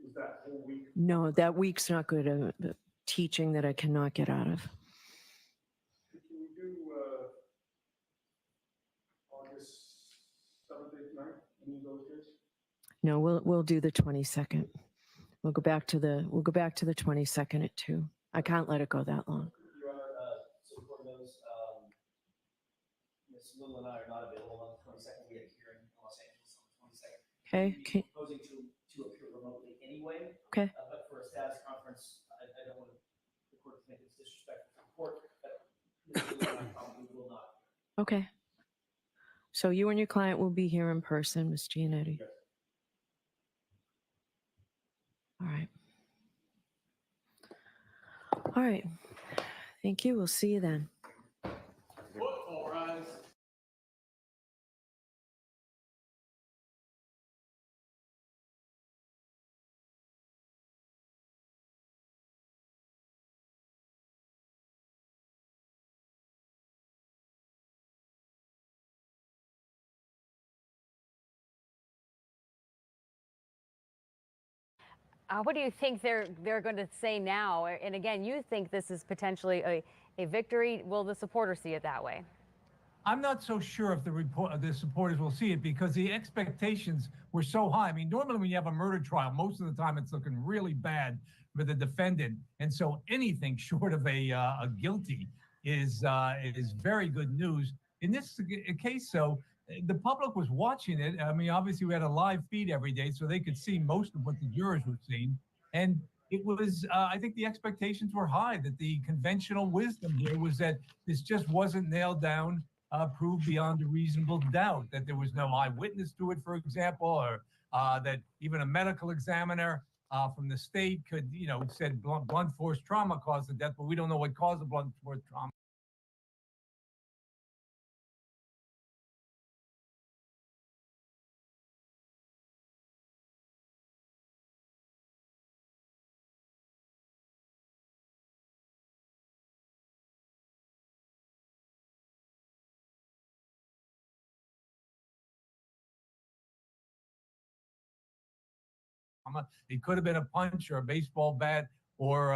Is that whole week? no, that week's not good. Teaching that I cannot get out of. Can we do August 7th, 8th, 9th? Any of those days? No, we'll do the 22nd. We'll go back to the 22nd at 2. I can't let it go that long. Your Honor, so for those, Ms. Little and I are not available on the 22nd. We have a hearing in Los Angeles on the 22nd. Okay. We're proposing to appear remotely anyway. Okay. But for a status conference, I don't want the court to think it's disrespectful to the court, but Ms. Little and I probably will not. Okay. So you and your client will be here in person, Ms. Giannetti. Yes. All right. All right. Thank you. We'll see you then. Football rise. What do you think they're going to say now? And again, you think this is potentially a victory. Will the supporters see it that way? I'm not so sure if the supporters will see it because the expectations were so high. I mean, normally when you have a murder trial, most of the time it's looking really bad for the defendant, and so anything short of a guilty is very good news. In this case, though, the public was watching it. I mean, obviously we had a live feed every day, so they could see most of what the jurors were seeing, and it was, I think the expectations were high, that the conventional wisdom here was that this just wasn't nailed down, proved beyond a reasonable doubt, that there was no eyewitness to it, for example, or that even a medical examiner from the state could, said blunt force trauma caused the death, but we don't know what caused the blunt force trauma. It could have been a punch or a baseball bat or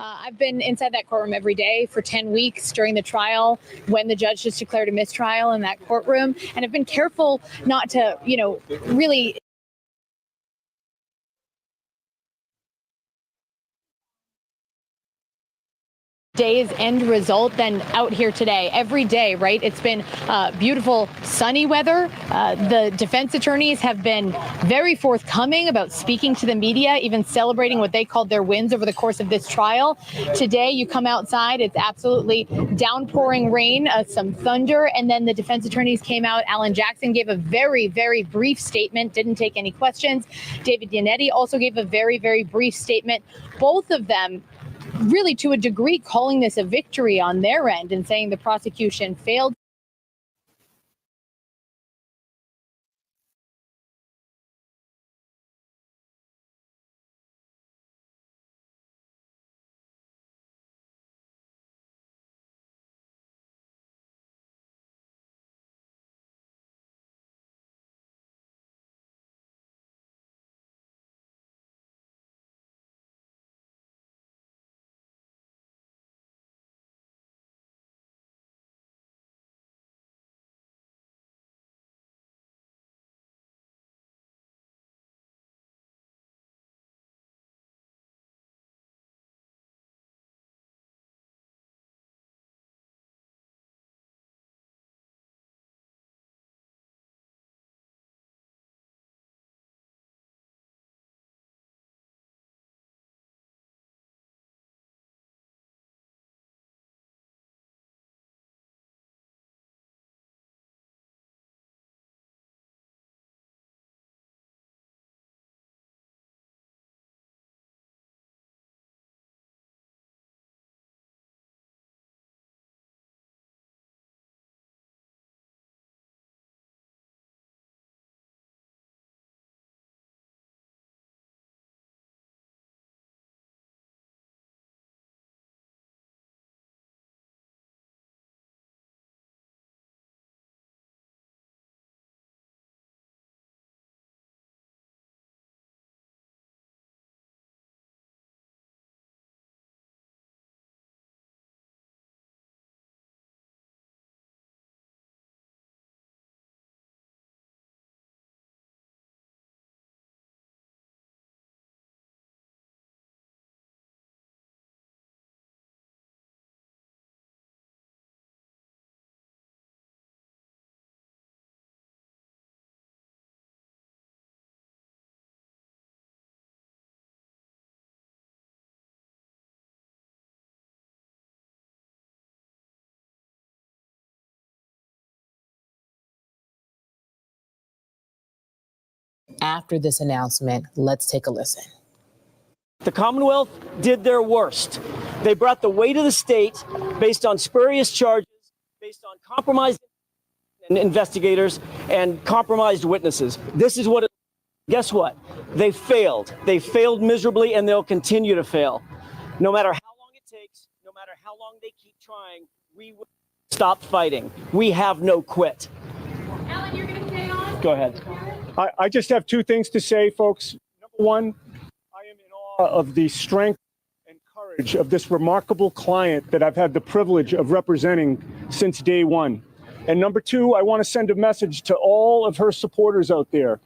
I've been inside that courtroom every day for 10 weeks during the trial when the judge just declared a mistrial in that courtroom. And I've been careful not to, really day's end result than out here today. Every day, right? It's been beautiful sunny weather. The defense attorneys have been very forthcoming about speaking to the media, even celebrating what they called their wins over the course of this trial. Today, you come outside, it's absolutely downpouring rain, some thunder, and then the defense attorneys came out. Alan Jackson gave a very, very brief statement, didn't take any questions. David Yannetti also gave a very, very brief statement. Both of them really, to a degree, calling this a victory on their end and saying the prosecution failed. after this announcement. Let's take a listen. The Commonwealth did their worst. They brought the weight of the state based on spurious charges, based on compromised investigators and compromised witnesses. This is what guess what? They failed. They failed miserably, and they'll continue to fail. No matter how long it takes, no matter how long they keep trying, we will stop fighting. We have no quit. Alan, you're going to stay on? Go ahead. I just have two things to say, folks. Number one, I am in awe of the strength and courage of this remarkable client that I've had the privilege of representing since day one. And number two, I want to send a message to all of her supporters out there.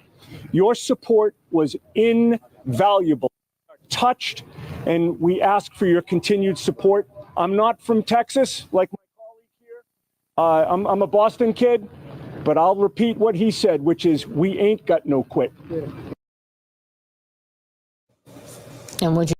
Your support was invaluable. Touched, and we ask for your continued support. I'm not from Texas like my colleague here. I'm a Boston kid, but I'll repeat what he said, which is we ain't got no quit. And would you